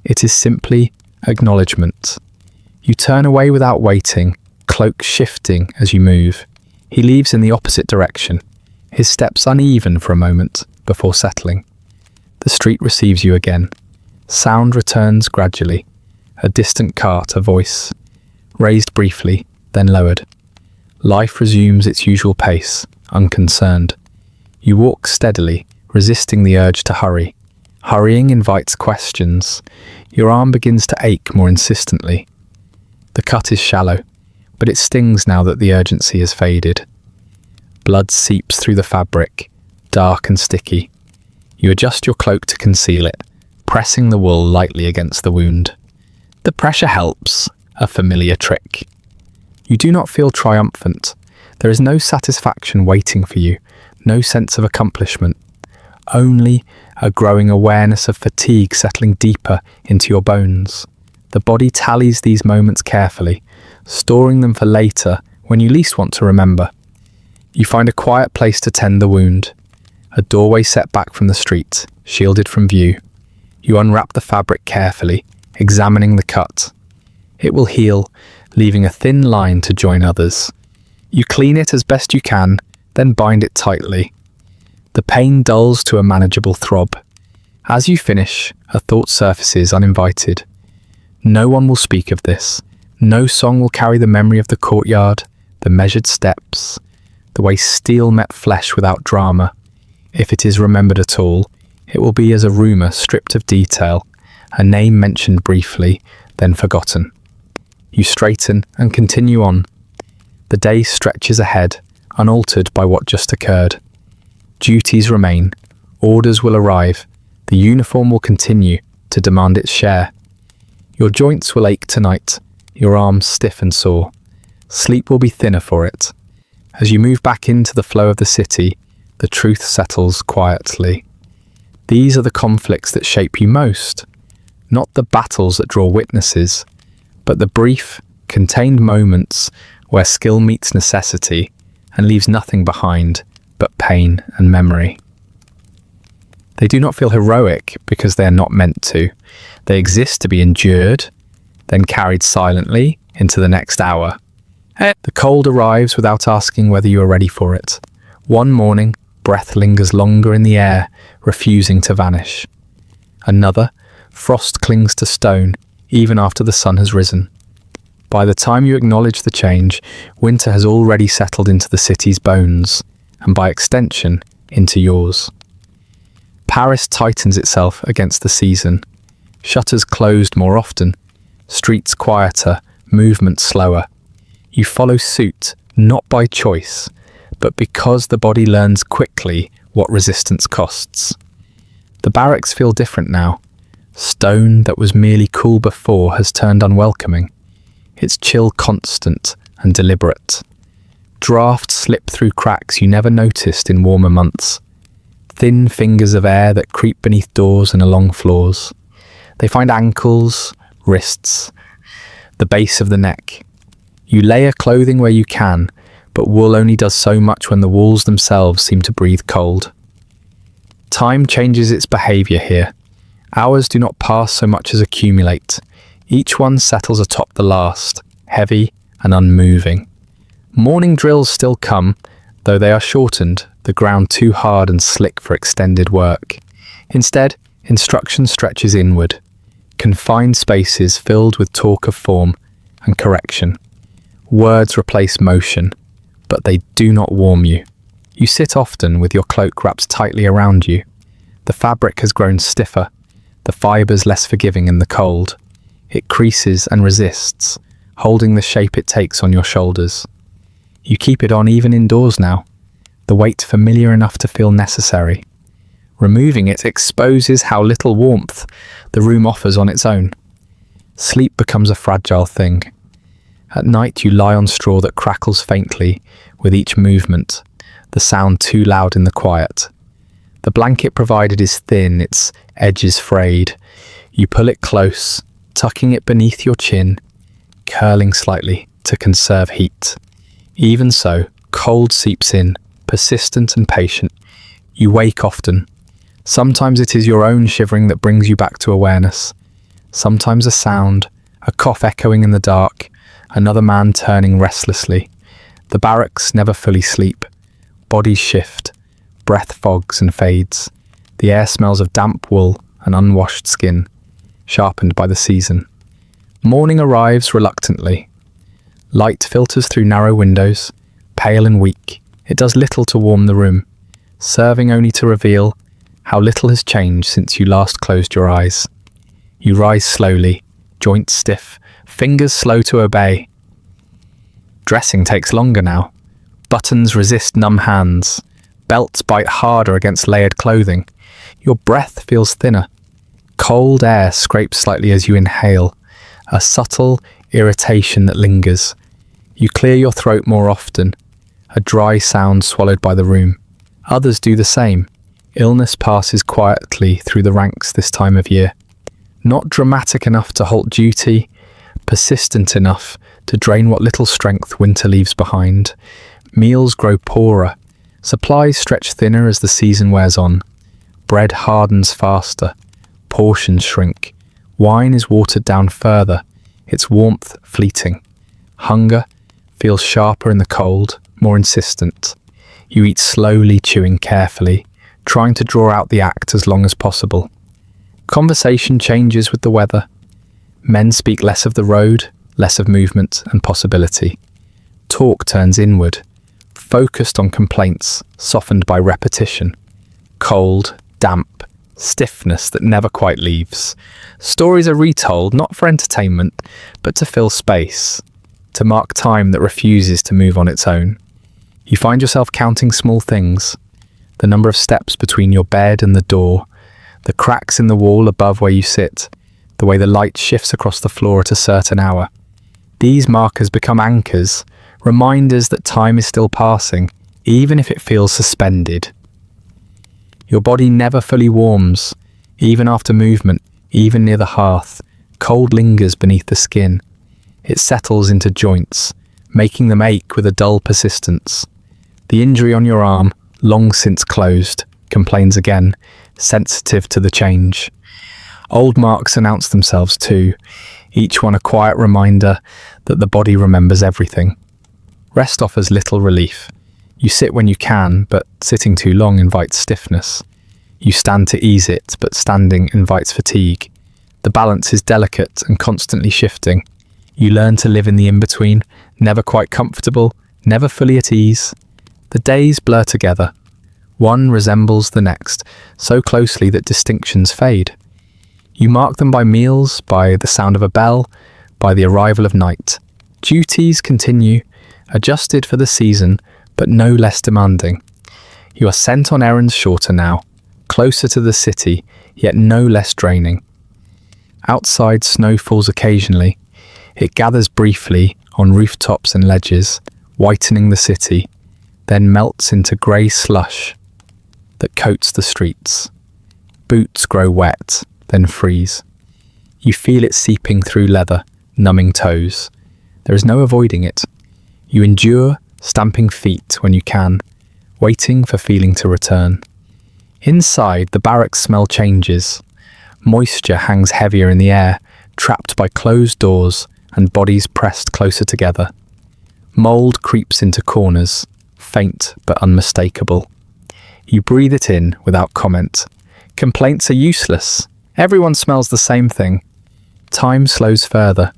It is simply acknowledgement. You turn away without waiting, cloak shifting as you move. He leaves in the opposite direction, his steps uneven for a moment before settling. The street receives you again. Sound returns gradually. A distant cart, a voice, raised briefly, then lowered. Life resumes its usual pace, unconcerned. You walk steadily, resisting the urge to hurry. Hurrying invites questions. Your arm begins to ache more insistently. The cut is shallow, but it stings now that the urgency has faded. Blood seeps through the fabric, dark and sticky. You adjust your cloak to conceal it, pressing the wool lightly against the wound. The pressure helps, a familiar trick. You do not feel triumphant. There is no satisfaction waiting for you, no sense of accomplishment. Only a growing awareness of fatigue settling deeper into your bones. The body tallies these moments carefully, storing them for later when you least want to remember. You find a quiet place to tend the wound, a doorway set back from the street, shielded from view. You unwrap the fabric carefully, examining the cut. It will heal, leaving a thin line to join others. You clean it as best you can, then bind it tightly. The pain dulls to a manageable throb. As you finish, a thought surfaces uninvited. No one will speak of this. No song will carry the memory of the courtyard, the measured steps, the way steel met flesh without drama. If it is remembered at all, it will be as a rumour stripped of detail, a name mentioned briefly, then forgotten. You straighten and continue on. The day stretches ahead, unaltered by what just occurred. Duties remain, orders will arrive, the uniform will continue to demand its share. Your joints will ache tonight, your arms stiff and sore. Sleep will be thinner for it. As you move back into the flow of the city, the truth settles quietly. These are the conflicts that shape you most, not the battles that draw witnesses, but the brief, contained moments where skill meets necessity and leaves nothing behind but pain and memory. They do not feel heroic because they are not meant to. They exist to be endured, then carried silently into the next hour. The cold arrives without asking whether you are ready for it. One morning, Breath lingers longer in the air, refusing to vanish. Another, frost clings to stone, even after the sun has risen. By the time you acknowledge the change, winter has already settled into the city's bones, and by extension, into yours. Paris tightens itself against the season. Shutters closed more often, streets quieter, movement slower. You follow suit, not by choice, but because the body learns quickly what resistance costs. The barracks feel different now. Stone that was merely cool before has turned unwelcoming. Its chill constant and deliberate. Drafts slip through cracks you never noticed in warmer months. Thin fingers of air that creep beneath doors and along floors. They find ankles, wrists, the base of the neck. You layer clothing where you can, but wool only does so much when the walls themselves seem to breathe cold. Time changes its behaviour here. Hours do not pass so much as accumulate. Each one settles atop the last, heavy and unmoving. Morning drills still come, though they are shortened, the ground too hard and slick for extended work. Instead, instruction stretches inward. Confined spaces filled with talk of form and correction. Words replace motion, but they do not warm you. You sit often with your cloak wrapped tightly around you. The fabric has grown stiffer, the fibres less forgiving in the cold. It creases and resists, holding the shape it takes on your shoulders. You keep it on even indoors now, the weight familiar enough to feel necessary. Removing it exposes how little warmth the room offers on its own. Sleep becomes a fragile thing. At night you lie on straw that crackles faintly with each movement, the sound too loud in the quiet. The blanket provided is thin, its edges frayed. You pull it close, tucking it beneath your chin, curling slightly to conserve heat. Even so, cold seeps in, persistent and patient. You wake often. Sometimes it is your own shivering that brings you back to awareness. Sometimes a sound, a cough echoing in the dark, another man turning restlessly. The barracks never fully sleep. Bodies shift, breath fogs and fades. The air smells of damp wool and unwashed skin, sharpened by the season. Morning arrives reluctantly. Light filters through narrow windows, pale and weak. It does little to warm the room, serving only to reveal how little has changed since you last closed your eyes. You rise slowly, joints stiff, fingers slow to obey. Dressing takes longer now. Buttons resist numb hands. Belts bite harder against layered clothing. Your breath feels thinner. Cold air scrapes slightly as you inhale, a subtle irritation that lingers. You clear your throat more often, a dry sound swallowed by the room. Others do the same. Illness passes quietly through the ranks this time of year. Not dramatic enough to halt duty, persistent enough to drain what little strength winter leaves behind. Meals grow poorer. Supplies stretch thinner as the season wears on. Bread hardens faster. Portions shrink. Wine is watered down further, its warmth fleeting. Hunger feels sharper in the cold, more insistent. You eat slowly, chewing carefully, trying to draw out the act as long as possible. Conversation changes with the weather. Men speak less of the road, less of movement and possibility. Talk turns inward, focused on complaints, softened by repetition. Cold, damp, stiffness that never quite leaves. Stories are retold not for entertainment, but to fill space, to mark time that refuses to move on its own. You find yourself counting small things, the number of steps between your bed and the door, the cracks in the wall above where you sit, the way the light shifts across the floor at a certain hour. These markers become anchors, reminders that time is still passing, even if it feels suspended. Your body never fully warms, even after movement, even near the hearth. Cold lingers beneath the skin. It settles into joints, making them ache with a dull persistence. The injury on your arm, long since closed, complains again, sensitive to the change. Old marks announce themselves too, each one a quiet reminder that the body remembers everything. Rest offers little relief. You sit when you can, but sitting too long invites stiffness. You stand to ease it, but standing invites fatigue. The balance is delicate and constantly shifting. You learn to live in the in-between, never quite comfortable, never fully at ease. The days blur together. One resembles the next, so closely that distinctions fade. You mark them by meals, by the sound of a bell, by the arrival of night. Duties continue, adjusted for the season, but no less demanding. You are sent on errands shorter now, closer to the city, yet no less draining. Outside, snow falls occasionally. It gathers briefly on rooftops and ledges, whitening the city, then melts into grey slush that coats the streets. Boots grow wet, then freeze. You feel it seeping through leather, numbing toes. There is no avoiding it. You endure, stamping feet when you can, waiting for feeling to return. Inside, the barracks smell changes. Moisture hangs heavier in the air, trapped by closed doors and bodies pressed closer together. Mould creeps into corners, faint but unmistakable. You breathe it in without comment. Complaints are useless. Everyone smells the same thing. Time slows further.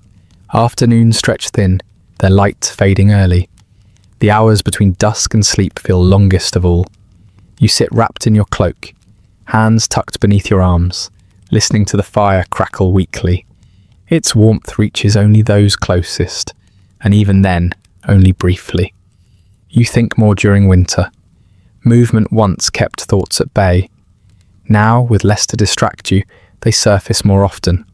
Afternoons stretch thin, their light fading early. The hours between dusk and sleep feel longest of all. You sit wrapped in your cloak, hands tucked beneath your arms, listening to the fire crackle weakly. Its warmth reaches only those closest, and even then, only briefly. You think more during winter. Movement once kept thoughts at bay. Now, with less to distract you, they surface more often.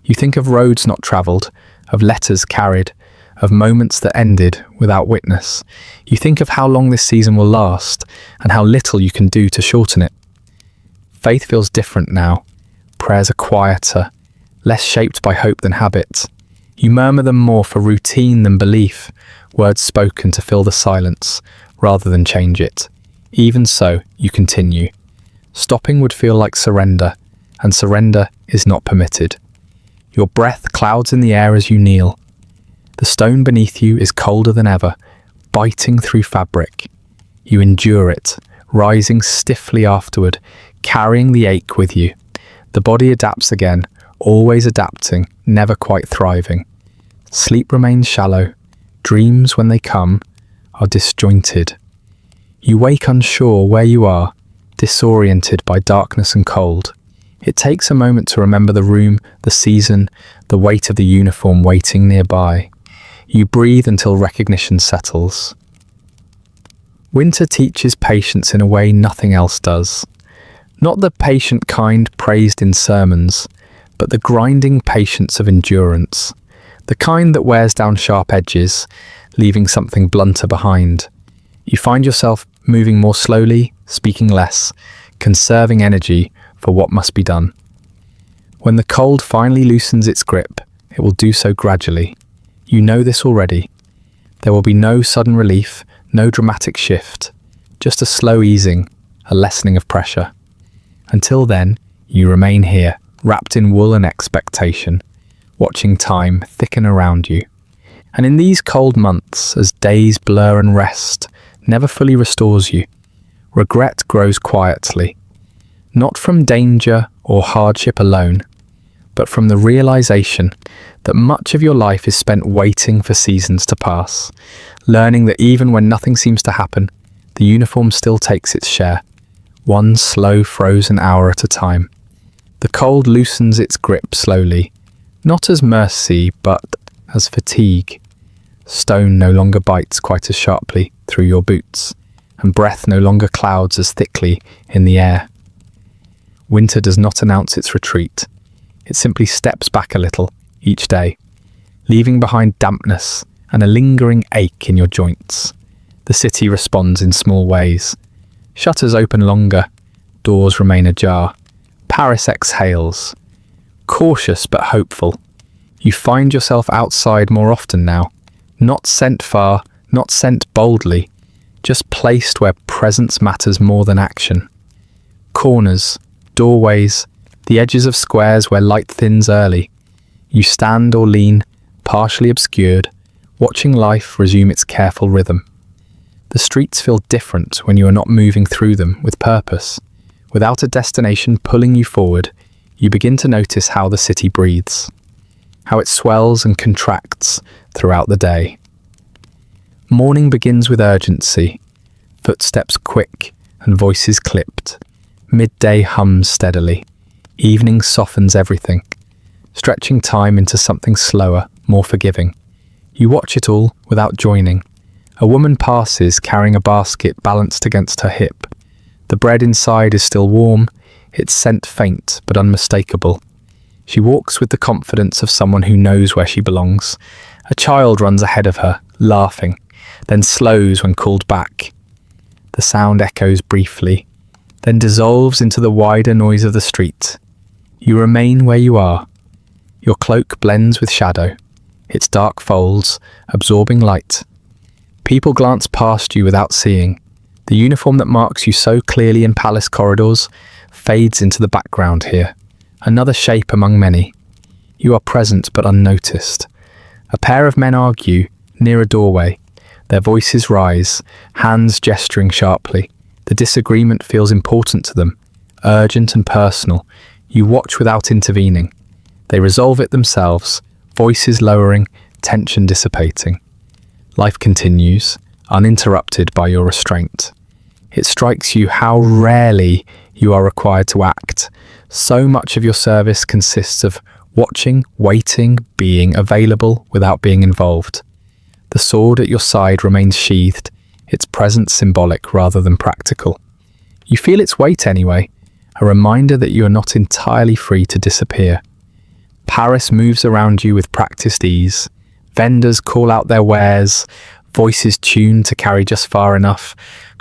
You think of roads not travelled, of letters carried, of moments that ended without witness. You think of how long this season will last, and how little you can do to shorten it. Faith feels different now. Prayers are quieter, less shaped by hope than habit. You murmur them more for routine than belief, words spoken to fill the silence, rather than change it. Even so, you continue. Stopping would feel like surrender, and surrender is not permitted. Your breath clouds in the air as you kneel. The stone beneath you is colder than ever, biting through fabric. You endure it, rising stiffly afterward, carrying the ache with you. The body adapts again, always adapting, never quite thriving. Sleep remains shallow. Dreams, when they come, are disjointed. You wake unsure where you are, disoriented by darkness and cold. It takes a moment to remember the room, the season, the weight of the uniform waiting nearby. You breathe until recognition settles. Winter teaches patience in a way nothing else does. Not the patient kind praised in sermons, but the grinding patience of endurance. The kind that wears down sharp edges, leaving something blunter behind. You find yourself moving more slowly, speaking less, conserving energy for what must be done. When the cold finally loosens its grip, it will do so gradually. You know this already. There will be no sudden relief, no dramatic shift, just a slow easing, a lessening of pressure. Until then, you remain here, wrapped in wool and expectation, watching time thicken around you. And in these cold months, as days blur and rest never fully restores you, regret grows quietly, not from danger or hardship alone, but from the realization that much of your life is spent waiting for seasons to pass, learning that even when nothing seems to happen, the uniform still takes its share, one slow frozen hour at a time. The cold loosens its grip slowly, not as mercy, but as fatigue. Stone no longer bites quite as sharply through your boots, and breath no longer clouds as thickly in the air. Winter does not announce its retreat. It simply steps back a little each day, leaving behind dampness and a lingering ache in your joints. The city responds in small ways. Shutters open longer, doors remain ajar. Paris exhales. Cautious but hopeful, you find yourself outside more often now, not sent far, not sent boldly, just placed where presence matters more than action. Corners, doorways, the edges of squares where light thins early. You stand or lean, partially obscured, watching life resume its careful rhythm. The streets feel different when you are not moving through them with purpose. Without a destination pulling you forward, you begin to notice how the city breathes, how it swells and contracts throughout the day. Morning begins with urgency, footsteps quick and voices clipped. Midday hums steadily. Evening softens everything, stretching time into something slower, more forgiving. You watch it all without joining. A woman passes carrying a basket balanced against her hip. The bread inside is still warm, its scent faint but unmistakable. She walks with the confidence of someone who knows where she belongs. A child runs ahead of her, laughing, then slows when called back. The sound echoes briefly, then dissolves into the wider noise of the street. You remain where you are. Your cloak blends with shadow, its dark folds absorbing light. People glance past you without seeing. The uniform that marks you so clearly in palace corridors fades into the background here, another shape among many. You are present but unnoticed. A pair of men argue near a doorway. Their voices rise, hands gesturing sharply. The disagreement feels important to them, urgent and personal. You watch without intervening. They resolve it themselves, voices lowering, tension dissipating. Life continues, uninterrupted by your restraint. It strikes you how rarely you are required to act. So much of your service consists of watching, waiting, being available without being involved. The sword at your side remains sheathed, its presence symbolic rather than practical. You feel its weight anyway, a reminder that you are not entirely free to disappear. Paris moves around you with practiced ease. Vendors call out their wares, voices tuned to carry just far enough.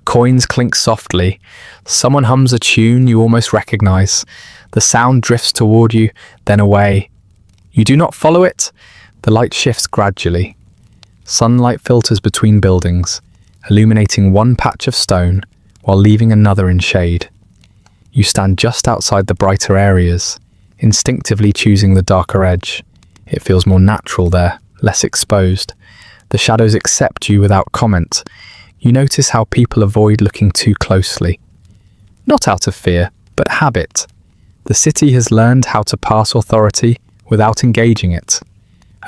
Coins clink softly. Someone hums a tune you almost recognize. The sound drifts toward you, then away. You do not follow it. The light shifts gradually. Sunlight filters between buildings, illuminating one patch of stone while leaving another in shade. You stand just outside the brighter areas, instinctively choosing the darker edge. It feels more natural there, less exposed. The shadows accept you without comment. You notice how people avoid looking too closely. Not out of fear, but habit. The city has learned how to pass authority without engaging it.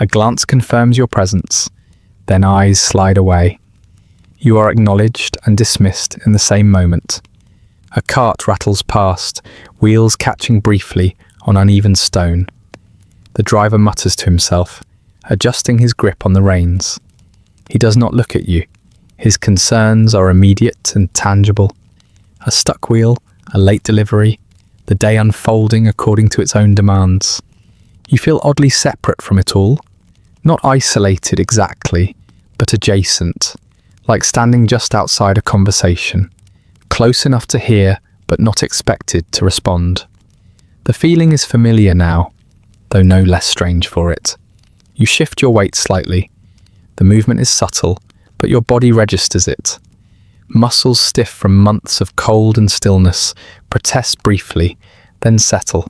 A glance confirms your presence, then eyes slide away. You are acknowledged and dismissed in the same moment. A cart rattles past, wheels catching briefly on uneven stone. The driver mutters to himself, adjusting his grip on the reins. He does not look at you. His concerns are immediate and tangible. A stuck wheel, a late delivery, the day unfolding according to its own demands. You feel oddly separate from it all, not isolated exactly, but adjacent, like standing just outside a conversation, close enough to hear but not expected to respond. The feeling is familiar now, though no less strange for it. You shift your weight slightly. The movement is subtle, but your body registers it. Muscles stiff from months of cold and stillness protest briefly, then settle.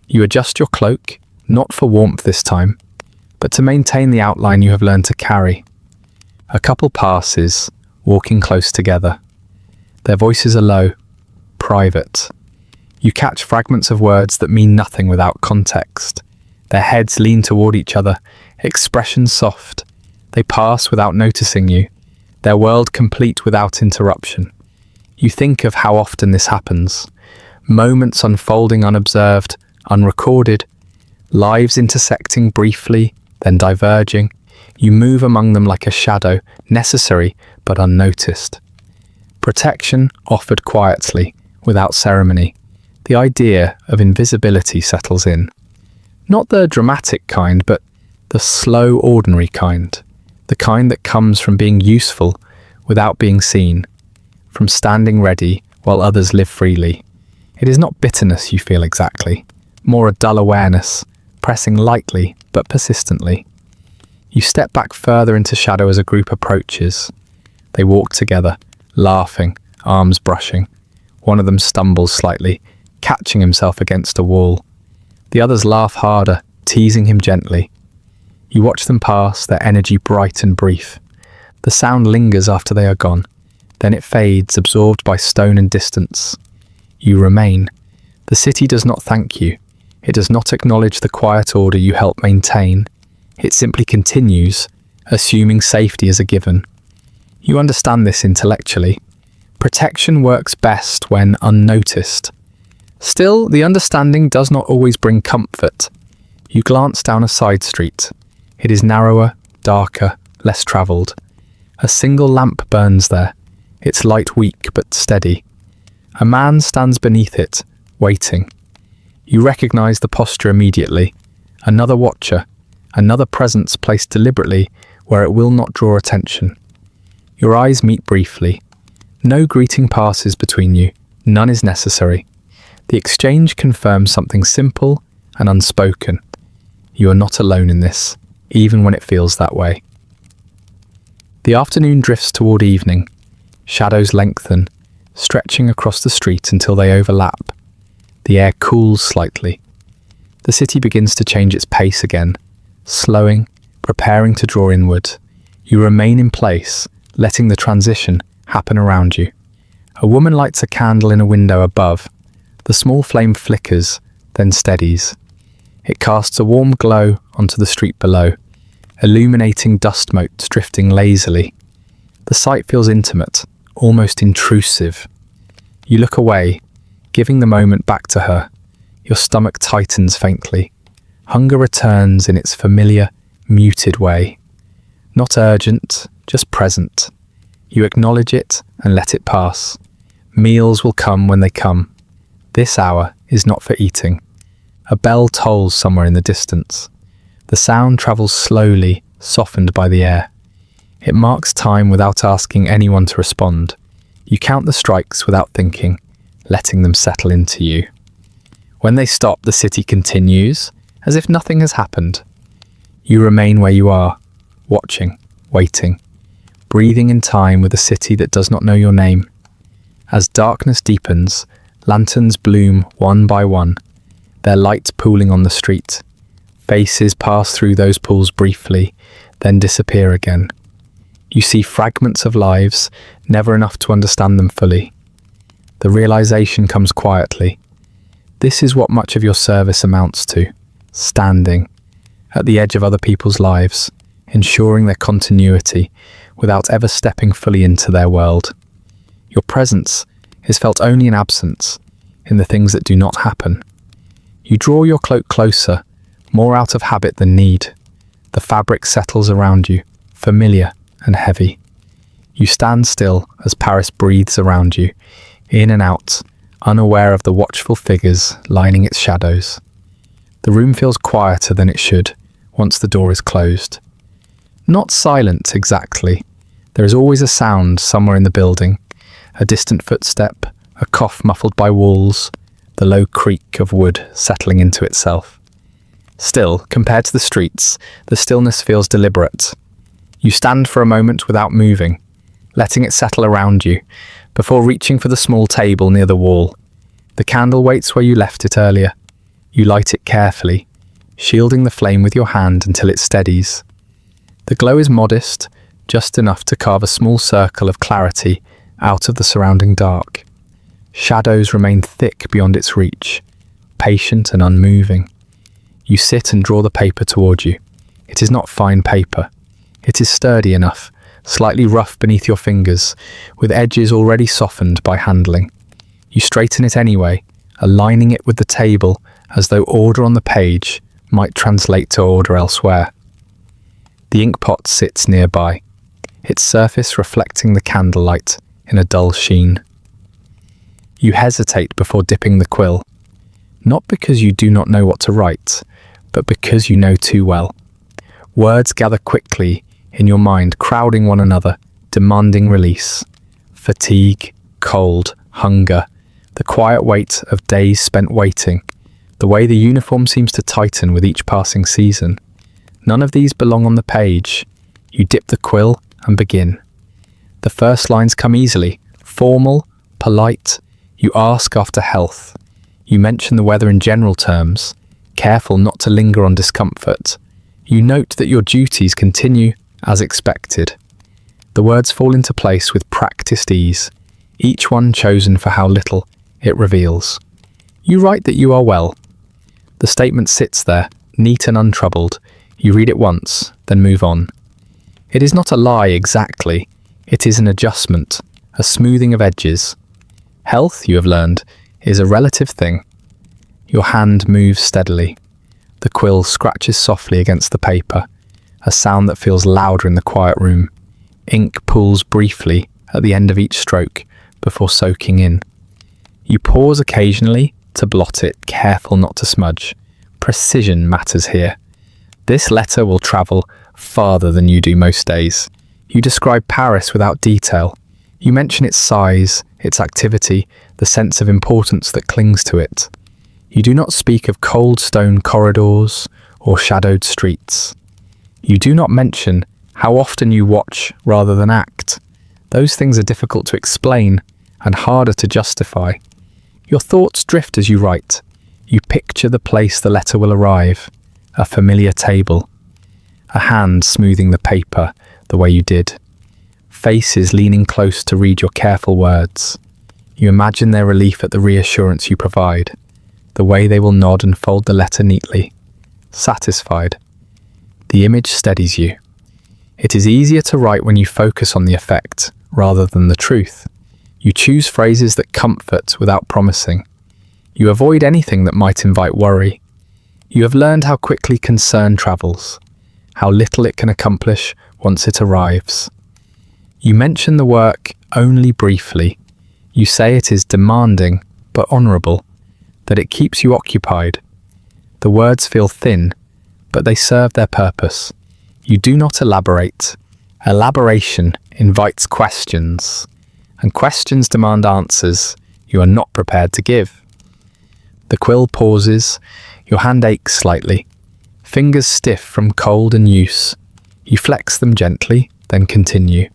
You adjust your cloak, not for warmth this time, but to maintain the outline you have learned to carry. A couple passes, walking close together. Their voices are low, private. You catch fragments of words that mean nothing without context. Their heads lean toward each other, expressions soft. They pass without noticing you, their world complete without interruption. You think of how often this happens. Moments unfolding unobserved, unrecorded, lives intersecting briefly, then diverging. You move among them like a shadow, necessary but unnoticed. Protection offered quietly, without ceremony. The idea of invisibility settles in. Not the dramatic kind, but the slow, ordinary kind. The kind that comes from being useful without being seen, from standing ready while others live freely. It is not bitterness you feel exactly, more a dull awareness, pressing lightly but persistently. You step back further into shadow as a group approaches. They walk together, laughing, arms brushing. One of them stumbles slightly, catching himself against a wall. The others laugh harder, teasing him gently. You watch them pass, their energy bright and brief. The sound lingers after they are gone. Then it fades, absorbed by stone and distance. You remain. The city does not thank you. It does not acknowledge the quiet order you help maintain. It simply continues, assuming safety is a given. You understand this intellectually. Protection works best when unnoticed. Still, the understanding does not always bring comfort. You glance down a side street. It is narrower, darker, less travelled. A single lamp burns there, its light weak but steady. A man stands beneath it, waiting. You recognise the posture immediately. Another watcher, another presence placed deliberately where it will not draw attention. Your eyes meet briefly. No greeting passes between you, none is necessary. The exchange confirms something simple and unspoken. You are not alone in this, even when it feels that way. The afternoon drifts toward evening. Shadows lengthen, stretching across the street until they overlap. The air cools slightly. The city begins to change its pace again, slowing, preparing to draw inward. You remain in place, letting the transition happen around you. A woman lights a candle in a window above. The small flame flickers, then steadies. It casts a warm glow onto the street below, illuminating dust motes drifting lazily. The sight feels intimate, almost intrusive. You look away, giving the moment back to her. Your stomach tightens faintly. Hunger returns in its familiar, muted way. Not urgent, just present. You acknowledge it and let it pass. Meals will come when they come. This hour is not for eating. A bell tolls somewhere in the distance. The sound travels slowly, softened by the air. It marks time without asking anyone to respond. You count the strikes without thinking, letting them settle into you. When they stop, the city continues, as if nothing has happened. You remain where you are, watching, waiting, breathing in time with a city that does not know your name. As darkness deepens, lanterns bloom one by one, their light pooling on the street. Faces pass through those pools briefly, then disappear again. You see fragments of lives, never enough to understand them fully. The realization comes quietly. This is what much of your service amounts to, standing at the edge of other people's lives, ensuring their continuity without ever stepping fully into their world. Your presence is felt only in absence, in the things that do not happen. You draw your cloak closer, more out of habit than need. The fabric settles around you, familiar and heavy. You stand still as Paris breathes around you, in and out, unaware of the watchful figures lining its shadows. The room feels quieter than it should once the door is closed. Not silent exactly. There is always a sound somewhere in the building, a distant footstep, a cough muffled by walls, the low creak of wood settling into itself. Still, compared to the streets, the stillness feels deliberate. You stand for a moment without moving, letting it settle around you, before reaching for the small table near the wall. The candle waits where you left it earlier. You light it carefully, shielding the flame with your hand until it steadies. The glow is modest, just enough to carve a small circle of clarity out of the surrounding dark. Shadows remain thick beyond its reach, patient and unmoving. You sit and draw the paper toward you. It is not fine paper. It is sturdy enough, slightly rough beneath your fingers, with edges already softened by handling. You straighten it anyway, aligning it with the table as though order on the page might translate to order elsewhere. The inkpot sits nearby, its surface reflecting the candlelight in a dull sheen. You hesitate before dipping the quill, not because you do not know what to write, but because you know too well. Words gather quickly in your mind, crowding one another, demanding release. Fatigue, cold, hunger, the quiet weight of days spent waiting, the way the uniform seems to tighten with each passing season. None of these belong on the page. You dip the quill and begin. The first lines come easily, formal, polite. You ask after health. You mention the weather in general terms, careful not to linger on discomfort. You note that your duties continue as expected. The words fall into place with practiced ease, each one chosen for how little it reveals. You write that you are well. The statement sits there, neat and untroubled. You read it once, then move on. It is not a lie exactly. It is an adjustment, a smoothing of edges. Health, you have learned, is a relative thing. Your hand moves steadily. The quill scratches softly against the paper, a sound that feels louder in the quiet room. Ink pools briefly at the end of each stroke before soaking in. You pause occasionally to blot it, careful not to smudge. Precision matters here. This letter will travel farther than you do most days. You describe Paris without detail. You mention its size, its activity, the sense of importance that clings to it. You do not speak of cold stone corridors or shadowed streets. You do not mention how often you watch rather than act. Those things are difficult to explain and harder to justify. Your thoughts drift as you write. You picture the place the letter will arrive, a familiar table, a hand smoothing the paper the way you did, faces leaning close to read your careful words. You imagine their relief at the reassurance you provide, the way they will nod and fold the letter neatly, satisfied. The image steadies you. It is easier to write when you focus on the effect rather than the truth. You choose phrases that comfort without promising. You avoid anything that might invite worry. You have learned how quickly concern travels, how little it can accomplish once it arrives. You mention the work only briefly. You say it is demanding but honourable, that it keeps you occupied. The words feel thin, but they serve their purpose. You do not elaborate. Elaboration invites questions, and questions demand answers you are not prepared to give. The quill pauses. Your hand aches slightly, fingers stiff from cold and use. You flex them gently, then continue.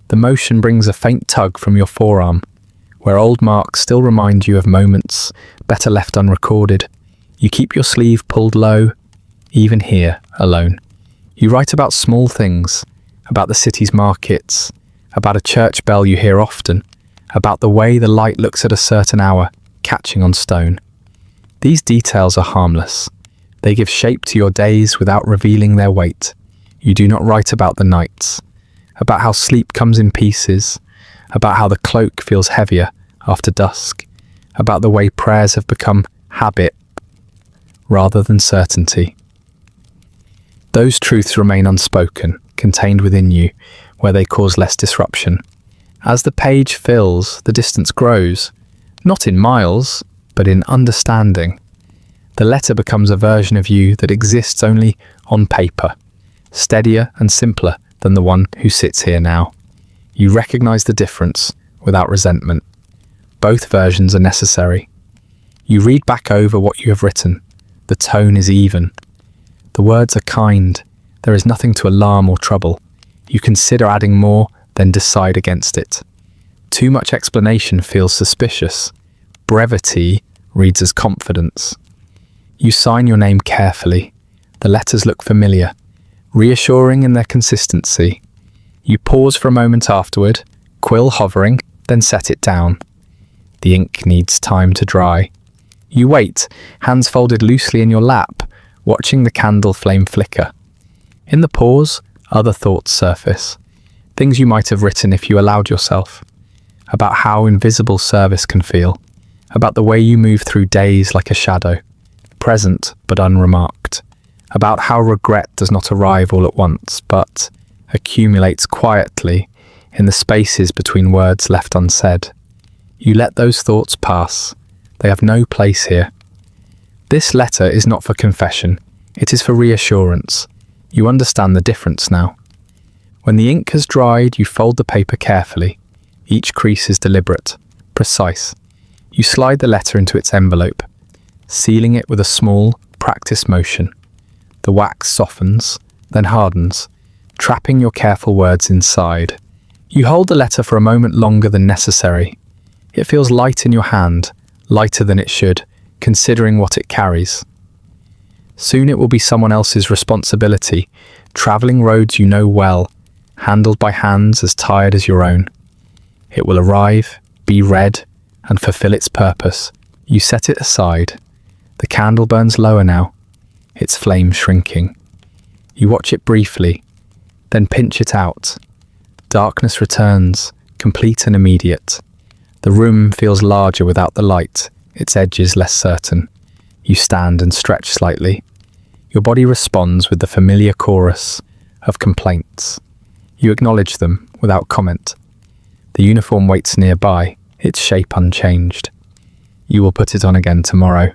The motion brings a faint tug from your forearm, where old marks still remind you of moments better left unrecorded. You keep your sleeve pulled low, even here, alone. You write about small things, about the city's markets, about a church bell you hear often, about the way the light looks at a certain hour, catching on stone. These details are harmless. They give shape to your days without revealing their weight. You do not write about the nights, about how sleep comes in pieces, about how the cloak feels heavier after dusk, about the way prayers have become habit rather than certainty. Those truths remain unspoken, contained within you, where they cause less disruption. As the page fills, the distance grows, not in miles, but in understanding. The letter becomes a version of you that exists only on paper, steadier and simpler than the one who sits here now. You recognize the difference without resentment. Both versions are necessary. You read back over what you have written. The tone is even. The words are kind. There is nothing to alarm or trouble. You consider adding more, then decide against it. Too much explanation feels suspicious. Brevity reads as confidence. You sign your name carefully. The letters look familiar, reassuring in their consistency. You pause for a moment afterward, quill hovering, then set it down. The ink needs time to dry. You wait, hands folded loosely in your lap, watching the candle flame flicker. In the pause, other thoughts surface. Things you might have written if you allowed yourself. About how invisible service can feel. About the way you move through days like a shadow, present but unremarked. About how regret does not arrive all at once, but accumulates quietly in the spaces between words left unsaid. You let those thoughts pass. They have no place here. This letter is not for confession. It is for reassurance. You understand the difference now. When the ink has dried, you fold the paper carefully. Each crease is deliberate, precise. You slide the letter into its envelope, sealing it with a small, practiced motion. The wax softens, then hardens, trapping your careful words inside. You hold the letter for a moment longer than necessary. It feels light in your hand, lighter than it should, considering what it carries. Soon it will be someone else's responsibility, travelling roads you know well, handled by hands as tired as your own. It will arrive, be read, and fulfill its purpose. You set it aside. The candle burns lower now, its flame shrinking. You watch it briefly, then pinch it out. Darkness returns, complete and immediate. The room feels larger without the light, its edges less certain. You stand and stretch slightly. Your body responds with the familiar chorus of complaints. You acknowledge them without comment. The uniform waits nearby, its shape unchanged. You will put it on again tomorrow,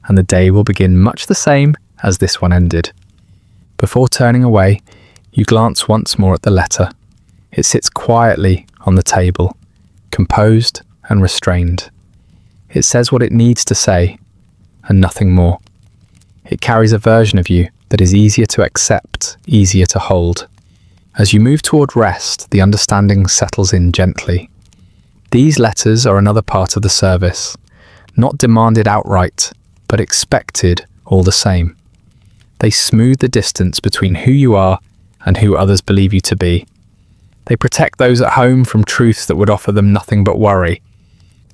and the day will begin much the same as this one ended. Before turning away, you glance once more at the letter. It sits quietly on the table, composed and restrained. It says what it needs to say, and nothing more. It carries a version of you that is easier to accept, easier to hold. As you move toward rest, the understanding settles in gently. These letters are another part of the service, not demanded outright, but expected all the same. They smooth the distance between who you are and who others believe you to be. They protect those at home from truths that would offer them nothing but worry.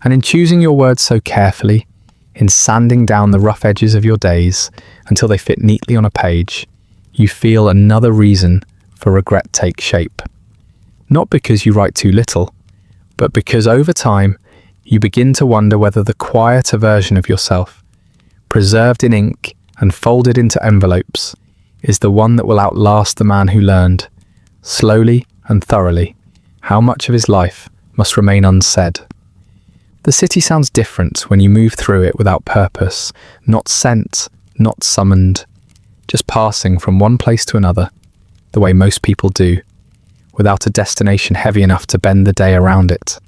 And in choosing your words so carefully, in sanding down the rough edges of your days until they fit neatly on a page, you feel another reason for regret take shape. Not because you write too little, but because over time you begin to wonder whether the quieter version of yourself, preserved in ink and folded into envelopes, is the one that will outlast the man who learned, slowly and thoroughly, how much of his life must remain unsaid. The city sounds different when you move through it without purpose, not sent, not summoned, just passing from one place to another, the way most people do, without a destination heavy enough to bend the day around it.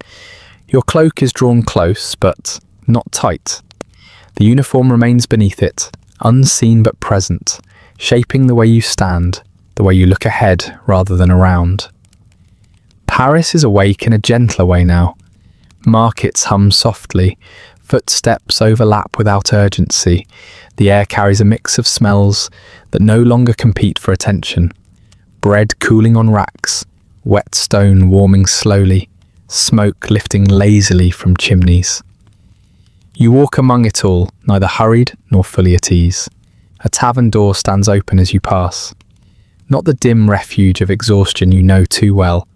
Your cloak is drawn close, but not tight. The uniform remains beneath it, unseen but present, shaping the way you stand, the way you look ahead rather than around. Paris is awake in a gentler way now. Markets hum softly, footsteps overlap without urgency. The air carries a mix of smells that no longer compete for attention. Bread cooling on racks, wet stone warming slowly, smoke lifting lazily from chimneys. You walk among it all, neither hurried nor fully at ease. A tavern door stands open as you pass. Not the dim refuge of exhaustion you know too well,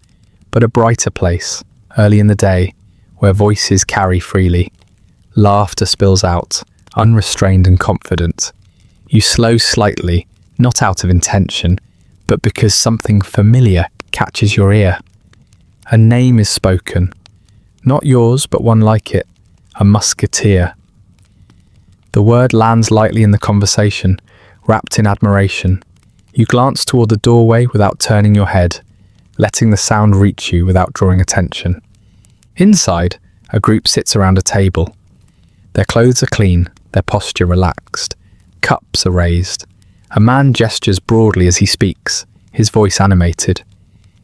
but a brighter place, early in the day, where voices carry freely. Laughter spills out, unrestrained and confident. You slow slightly, not out of intention, but because something familiar catches your ear. A name is spoken, not yours, but one like it, a musketeer. The word lands lightly in the conversation, wrapped in admiration. You glance toward the doorway without turning your head, letting the sound reach you without drawing attention. Inside, a group sits around a table. Their clothes are clean, their posture relaxed. Cups are raised. A man gestures broadly as he speaks, his voice animated.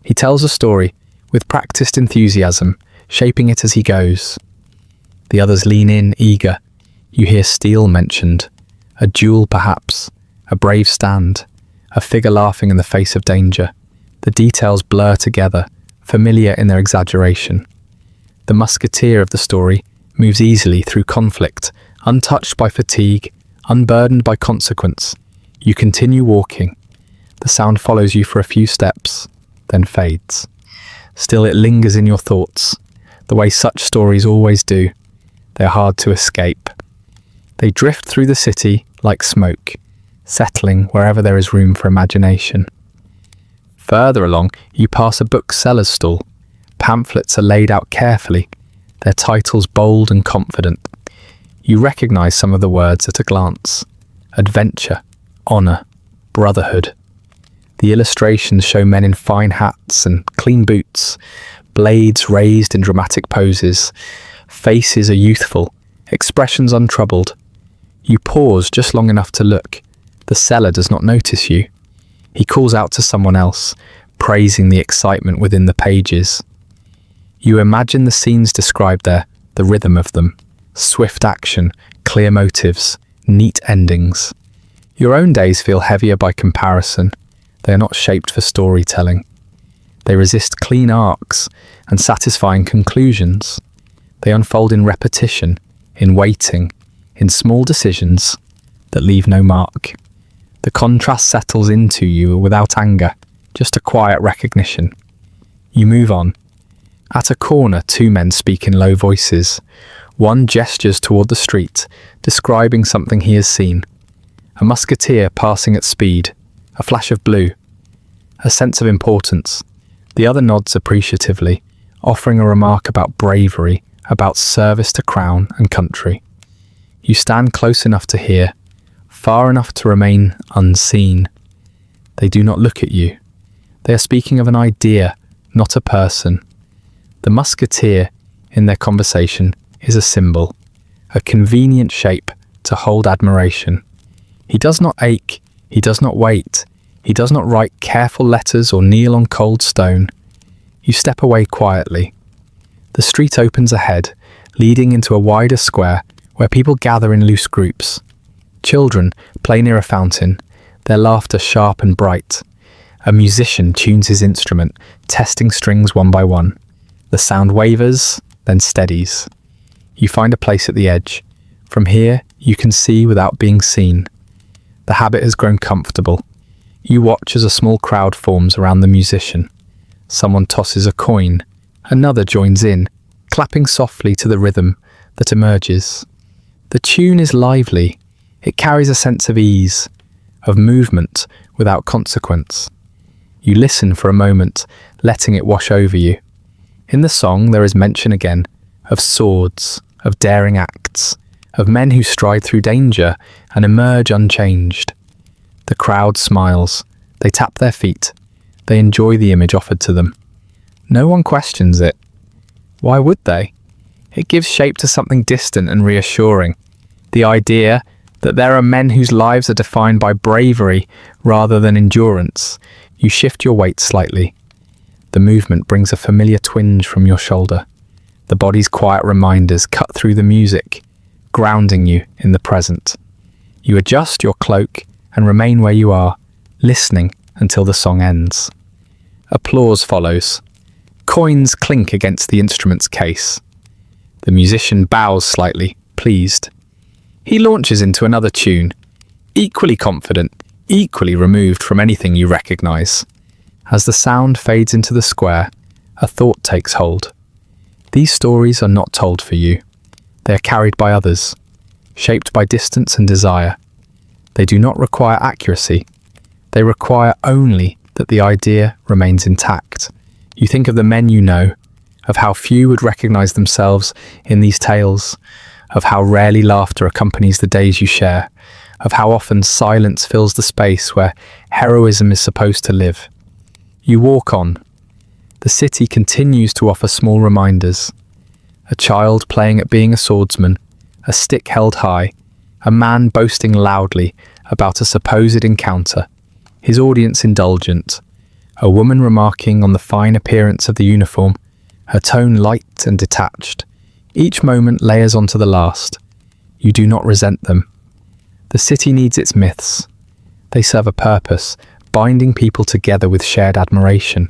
He tells a story, with practiced enthusiasm, shaping it as he goes. The others lean in, eager. You hear steel mentioned, a duel perhaps, a brave stand, a figure laughing in the face of danger. The details blur together, familiar in their exaggeration. The musketeer of the story moves easily through conflict, untouched by fatigue, unburdened by consequence. You continue walking. The sound follows you for a few steps, then fades. Still it lingers in your thoughts, the way such stories always do. They're hard to escape. They drift through the city like smoke, settling wherever there is room for imagination. Further along, you pass a bookseller's stall. Pamphlets are laid out carefully, their titles bold and confident. You recognize some of the words at a glance. Adventure, honor, brotherhood. The illustrations show men in fine hats and clean boots, blades raised in dramatic poses. Faces are youthful, expressions untroubled. You pause just long enough to look. The seller does not notice you. He calls out to someone else, praising the excitement within the pages. You imagine the scenes described there, the rhythm of them. Swift action, clear motives, neat endings. Your own days feel heavier by comparison. They are not shaped for storytelling. They resist clean arcs and satisfying conclusions. They unfold in repetition, in waiting, in small decisions that leave no mark. The contrast settles into you without anger, just a quiet recognition. You move on. At a corner, two men speak in low voices. One gestures toward the street, describing something he has seen. A musketeer passing at speed, a flash of blue, a sense of importance. The other nods appreciatively, offering a remark about bravery, about service to crown and country. You stand close enough to hear, far enough to remain unseen. They do not look at you. They are speaking of an idea, not a person. The musketeer, in their conversation, is a symbol, a convenient shape to hold admiration. He does not ache, he does not wait, he does not write careful letters or kneel on cold stone. You step away quietly. The street opens ahead, leading into a wider square where people gather in loose groups. Children play near a fountain, their laughter sharp and bright. A musician tunes his instrument, testing strings one by one. The sound wavers, then steadies. You find a place at the edge. From here, you can see without being seen. The habit has grown comfortable. You watch as a small crowd forms around the musician. Someone tosses a coin. Another joins in, clapping softly to the rhythm that emerges. The tune is lively. It carries a sense of ease, of movement without consequence. You listen for a moment, letting it wash over you. In the song, there is mention again of swords, of daring acts, of men who stride through danger and emerge unchanged. The crowd smiles. They tap their feet. They enjoy the image offered to them. No one questions it. Why would they? It gives shape to something distant and reassuring. The idea that there are men whose lives are defined by bravery rather than endurance. You shift your weight slightly. The movement brings a familiar twinge from your shoulder. The body's quiet reminders cut through the music, grounding you in the present. You adjust your cloak and remain where you are, listening until the song ends. Applause follows. Coins clink against the instrument's case. The musician bows slightly, pleased. He launches into another tune, equally confident, equally removed from anything you recognize. As the sound fades into the square, a thought takes hold. These stories are not told for you. They are carried by others, shaped by distance and desire. They do not require accuracy. They require only that the idea remains intact. You think of the men you know, of how few would recognize themselves in these tales, of how rarely laughter accompanies the days you share, of how often silence fills the space where heroism is supposed to live. You walk on. The city continues to offer small reminders. A child playing at being a swordsman, a stick held high, a man boasting loudly about a supposed encounter, his audience indulgent, a woman remarking on the fine appearance of the uniform, her tone light and detached. Each moment layers onto the last. You do not resent them. The city needs its myths. They serve a purpose, binding people together with shared admiration.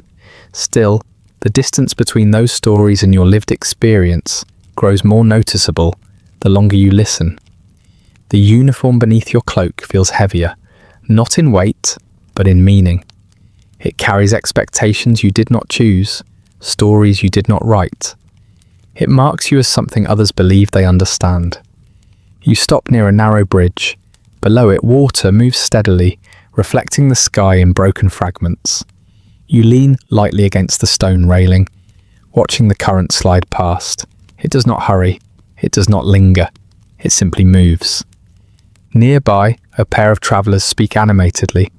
Still, the distance between those stories and your lived experience grows more noticeable the longer you listen. The uniform beneath your cloak feels heavier, not in weight, but in meaning. It carries expectations you did not choose, stories you did not write. It marks you as something others believe they understand. You stop near a narrow bridge. Below it, water moves steadily, reflecting the sky in broken fragments. You lean lightly against the stone railing, watching the current slide past. It does not hurry. It does not linger. It simply moves. Nearby, a pair of travellers speak animatedly.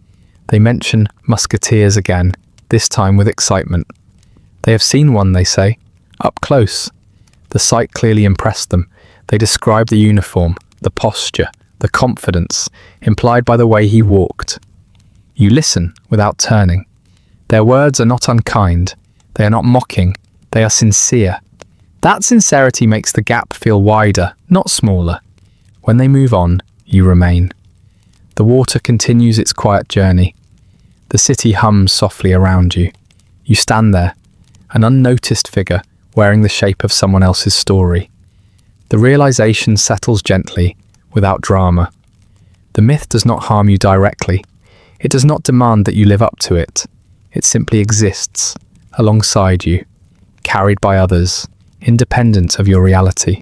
They mention musketeers again, this time with excitement. They have seen one, they say, up close. The sight clearly impressed them. They describe the uniform, the posture, the confidence implied by the way he walked. You listen without turning. Their words are not unkind. They are not mocking. They are sincere. That sincerity makes the gap feel wider, not smaller. When they move on, you remain. The water continues its quiet journey. The city hums softly around you. You stand there, an unnoticed figure wearing the shape of someone else's story. The realization settles gently, without drama. The myth does not harm you directly. It does not demand that you live up to it. It simply exists, alongside you, carried by others, independent of your reality.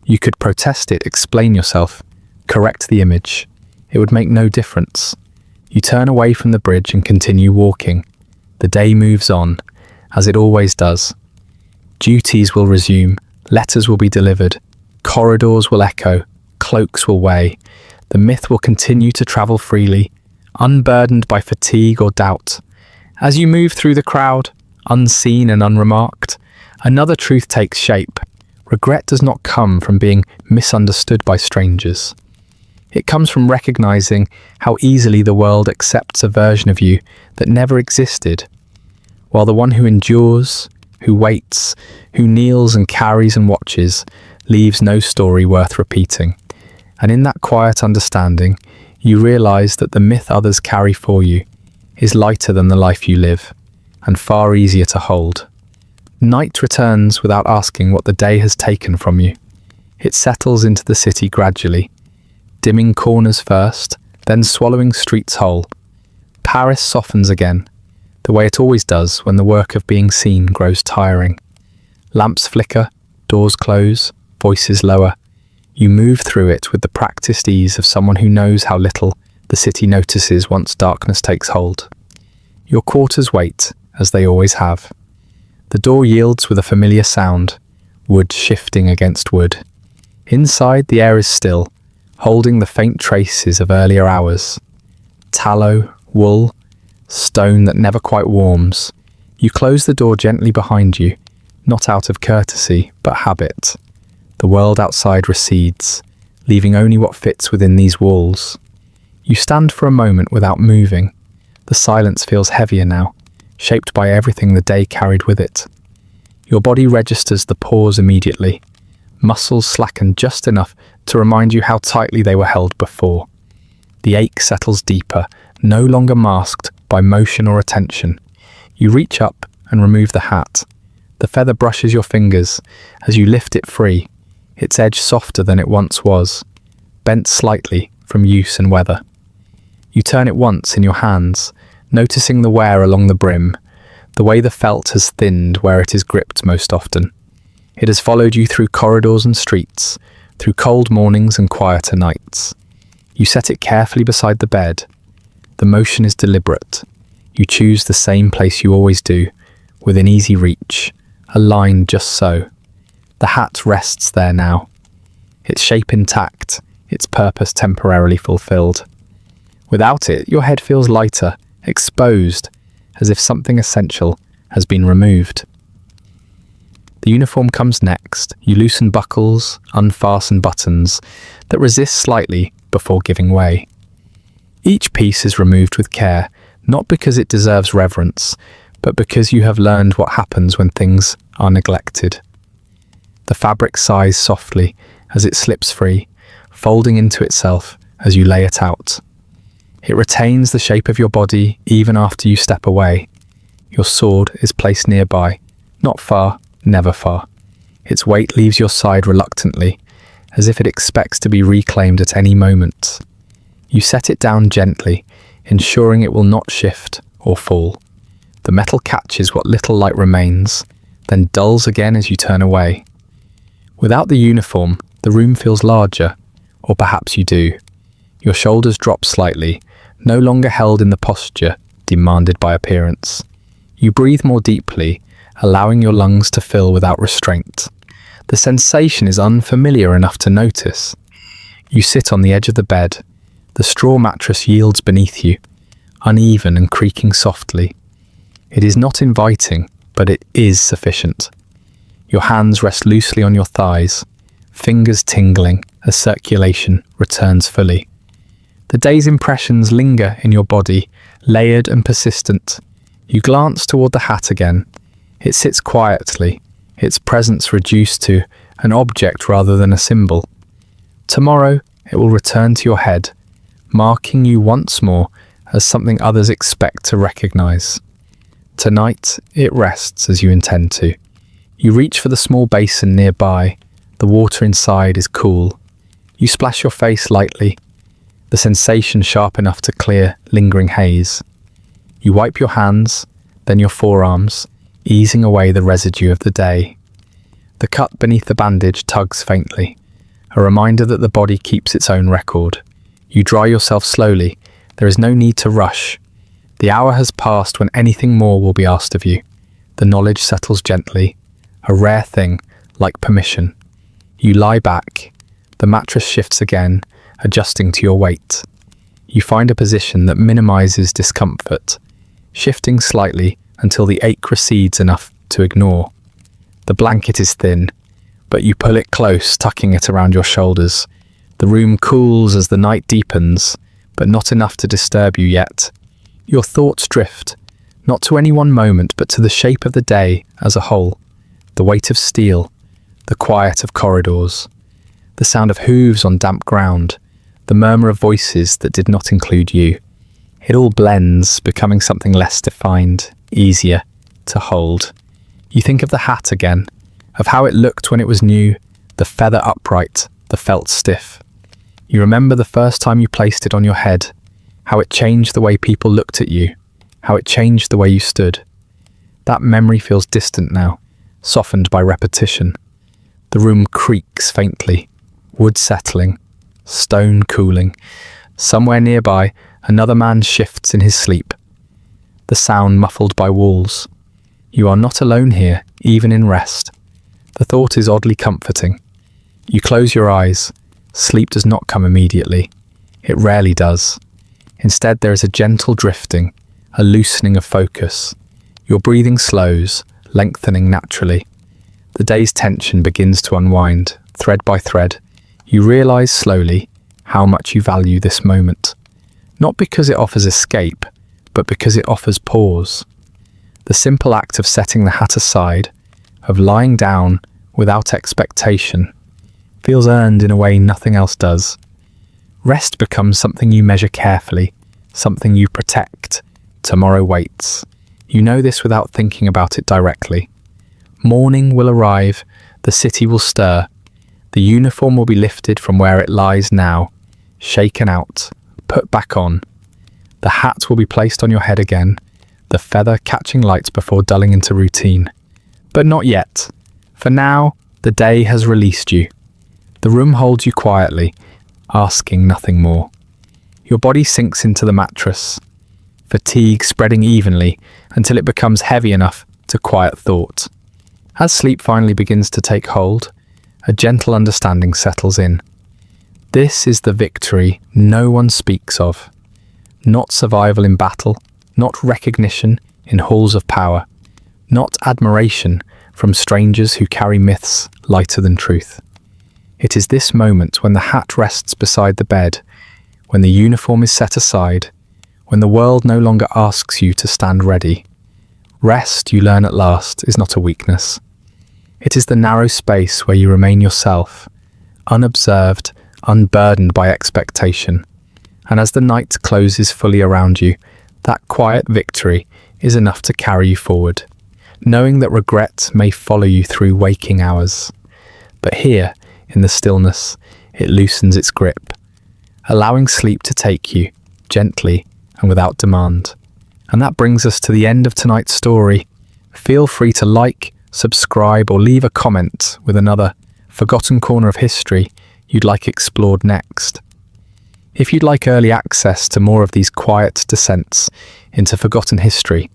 You could protest it, explain yourself, correct the image. It would make no difference. You turn away from the bridge and continue walking. The day moves on, as it always does. Duties will resume, letters will be delivered, corridors will echo, cloaks will weigh. The myth will continue to travel freely, unburdened by fatigue or doubt. As you move through the crowd, unseen and unremarked, another truth takes shape. Regret does not come from being misunderstood by strangers. It comes from recognizing how easily the world accepts a version of you that never existed, while the one who endures, who waits, who kneels and carries and watches, leaves no story worth repeating. And in that quiet understanding, you realize that the myth others carry for you is lighter than the life you live, and far easier to hold. Night returns without asking what the day has taken from you. It settles into the city gradually, dimming corners first, then swallowing streets whole. Paris softens again, the way it always does when the work of being seen grows tiring. Lamps flicker, doors close, voices lower. You move through it with the practiced ease of someone who knows how little the city notices once darkness takes hold. Your quarters wait, as they always have. The door yields with a familiar sound, wood shifting against wood. Inside, the air is still, holding the faint traces of earlier hours. Tallow, wool, stone that never quite warms. You close the door gently behind you, not out of courtesy, but habit. The world outside recedes, leaving only what fits within these walls. You stand for a moment without moving. The silence feels heavier now, shaped by everything the day carried with it. Your body registers the pause immediately. Muscles slacken just enough to remind you how tightly they were held before. The ache settles deeper, no longer masked by motion or attention. You reach up and remove the hat. The feather brushes your fingers as you lift it free, its edge softer than it once was, bent slightly from use and weather. You turn it once in your hands, noticing the wear along the brim, the way the felt has thinned where it is gripped most often. It has followed you through corridors and streets, through cold mornings and quieter nights. You set it carefully beside the bed. The motion is deliberate. You choose the same place you always do, within easy reach, aligned just so. The hat rests there now, its shape intact, its purpose temporarily fulfilled. Without it, your head feels lighter, exposed, as if something essential has been removed. The uniform comes next. You loosen buckles, unfasten buttons that resist slightly before giving way. Each piece is removed with care, not because it deserves reverence, but because you have learned what happens when things are neglected. The fabric sighs softly as it slips free, folding into itself as you lay it out. It retains the shape of your body even after you step away. Your sword is placed nearby, not far, never far. Its weight leaves your side reluctantly, as if it expects to be reclaimed at any moment. You set it down gently, ensuring it will not shift or fall. The metal catches what little light remains, then dulls again as you turn away. Without the uniform, the room feels larger, or perhaps you do. Your shoulders drop slightly, no longer held in the posture demanded by appearance. You breathe more deeply, allowing your lungs to fill without restraint. The sensation is unfamiliar enough to notice. You sit on the edge of the bed. The straw mattress yields beneath you, uneven and creaking softly. It is not inviting, but it is sufficient. Your hands rest loosely on your thighs, fingers tingling as circulation returns fully. The day's impressions linger in your body, layered and persistent. You glance toward the hat again. It sits quietly, its presence reduced to an object rather than a symbol. Tomorrow, it will return to your head, marking you once more as something others expect to recognize. Tonight, it rests as you intend to. You reach for the small basin nearby. The water inside is cool. You splash your face lightly, the sensation sharp enough to clear lingering haze. You wipe your hands, then your forearms, easing away the residue of the day. The cut beneath the bandage tugs faintly, a reminder that the body keeps its own record. You dry yourself slowly. There is no need to rush. The hour has passed when anything more will be asked of you. The knowledge settles gently, a rare thing, like permission. You lie back. The mattress shifts again, adjusting to your weight. You find a position that minimizes discomfort, shifting slightly until the ache recedes enough to ignore. The blanket is thin, but you pull it close, tucking it around your shoulders. The room cools as the night deepens, but not enough to disturb you yet. Your thoughts drift, not to any one moment, but to the shape of the day as a whole. The weight of steel, the quiet of corridors, the sound of hooves on damp ground, the murmur of voices that did not include you. It all blends, becoming something less defined, easier to hold. You think of the hat again, of how it looked when it was new, the feather upright, the felt stiff. You remember the first time you placed it on your head, how it changed the way people looked at you, how it changed the way you stood. That memory feels distant now, softened by repetition. The room creaks faintly, wood settling, stone cooling. Somewhere nearby, another man shifts in his sleep, the sound muffled by walls. You are not alone here, even in rest. The thought is oddly comforting. You close your eyes. Sleep does not come immediately. It rarely does. Instead, there is a gentle drifting, a loosening of focus. Your breathing slows, lengthening naturally. The day's tension begins to unwind, thread by thread. You realize slowly how much you value this moment. Not because it offers escape, but because it offers pause. The simple act of setting the hat aside, of lying down without expectation, feels earned in a way nothing else does. Rest becomes something you measure carefully, something you protect. Tomorrow waits. You know this without thinking about it directly. Morning will arrive, the city will stir. The uniform will be lifted from where it lies now, shaken out, put back on. The hat will be placed on your head again, the feather catching light before dulling into routine. But not yet. For now, the day has released you. The room holds you quietly, asking nothing more. Your body sinks into the mattress, fatigue spreading evenly until it becomes heavy enough to quiet thought. As sleep finally begins to take hold, a gentle understanding settles in. This is the victory no one speaks of. Not survival in battle, not recognition in halls of power, not admiration from strangers who carry myths lighter than truth. It is this moment when the hat rests beside the bed, when the uniform is set aside, when the world no longer asks you to stand ready. Rest, you learn at last, is not a weakness. It is the narrow space where you remain yourself, unobserved, unburdened by expectation. And as the night closes fully around you, that quiet victory is enough to carry you forward, knowing that regret may follow you through waking hours. But here, in the stillness, it loosens its grip, allowing sleep to take you, gently and without demand. And that brings us to the end of tonight's story. Feel free to like, subscribe, or leave a comment with another forgotten corner of history you'd like explored next. If you'd like early access to more of these quiet descents into forgotten history,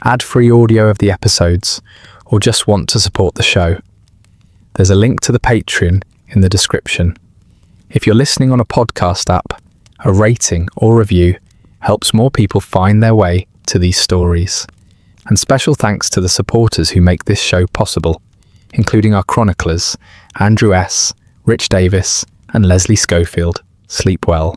ad-free audio of the episodes, or just want to support the show, there's a link to the Patreon in the description. If you're listening on a podcast app, a rating or review helps more people find their way to these stories. And special thanks to the supporters who make this show possible, including our chroniclers, Andrew S., Rich Davis, and Leslie Schofield. Sleep well.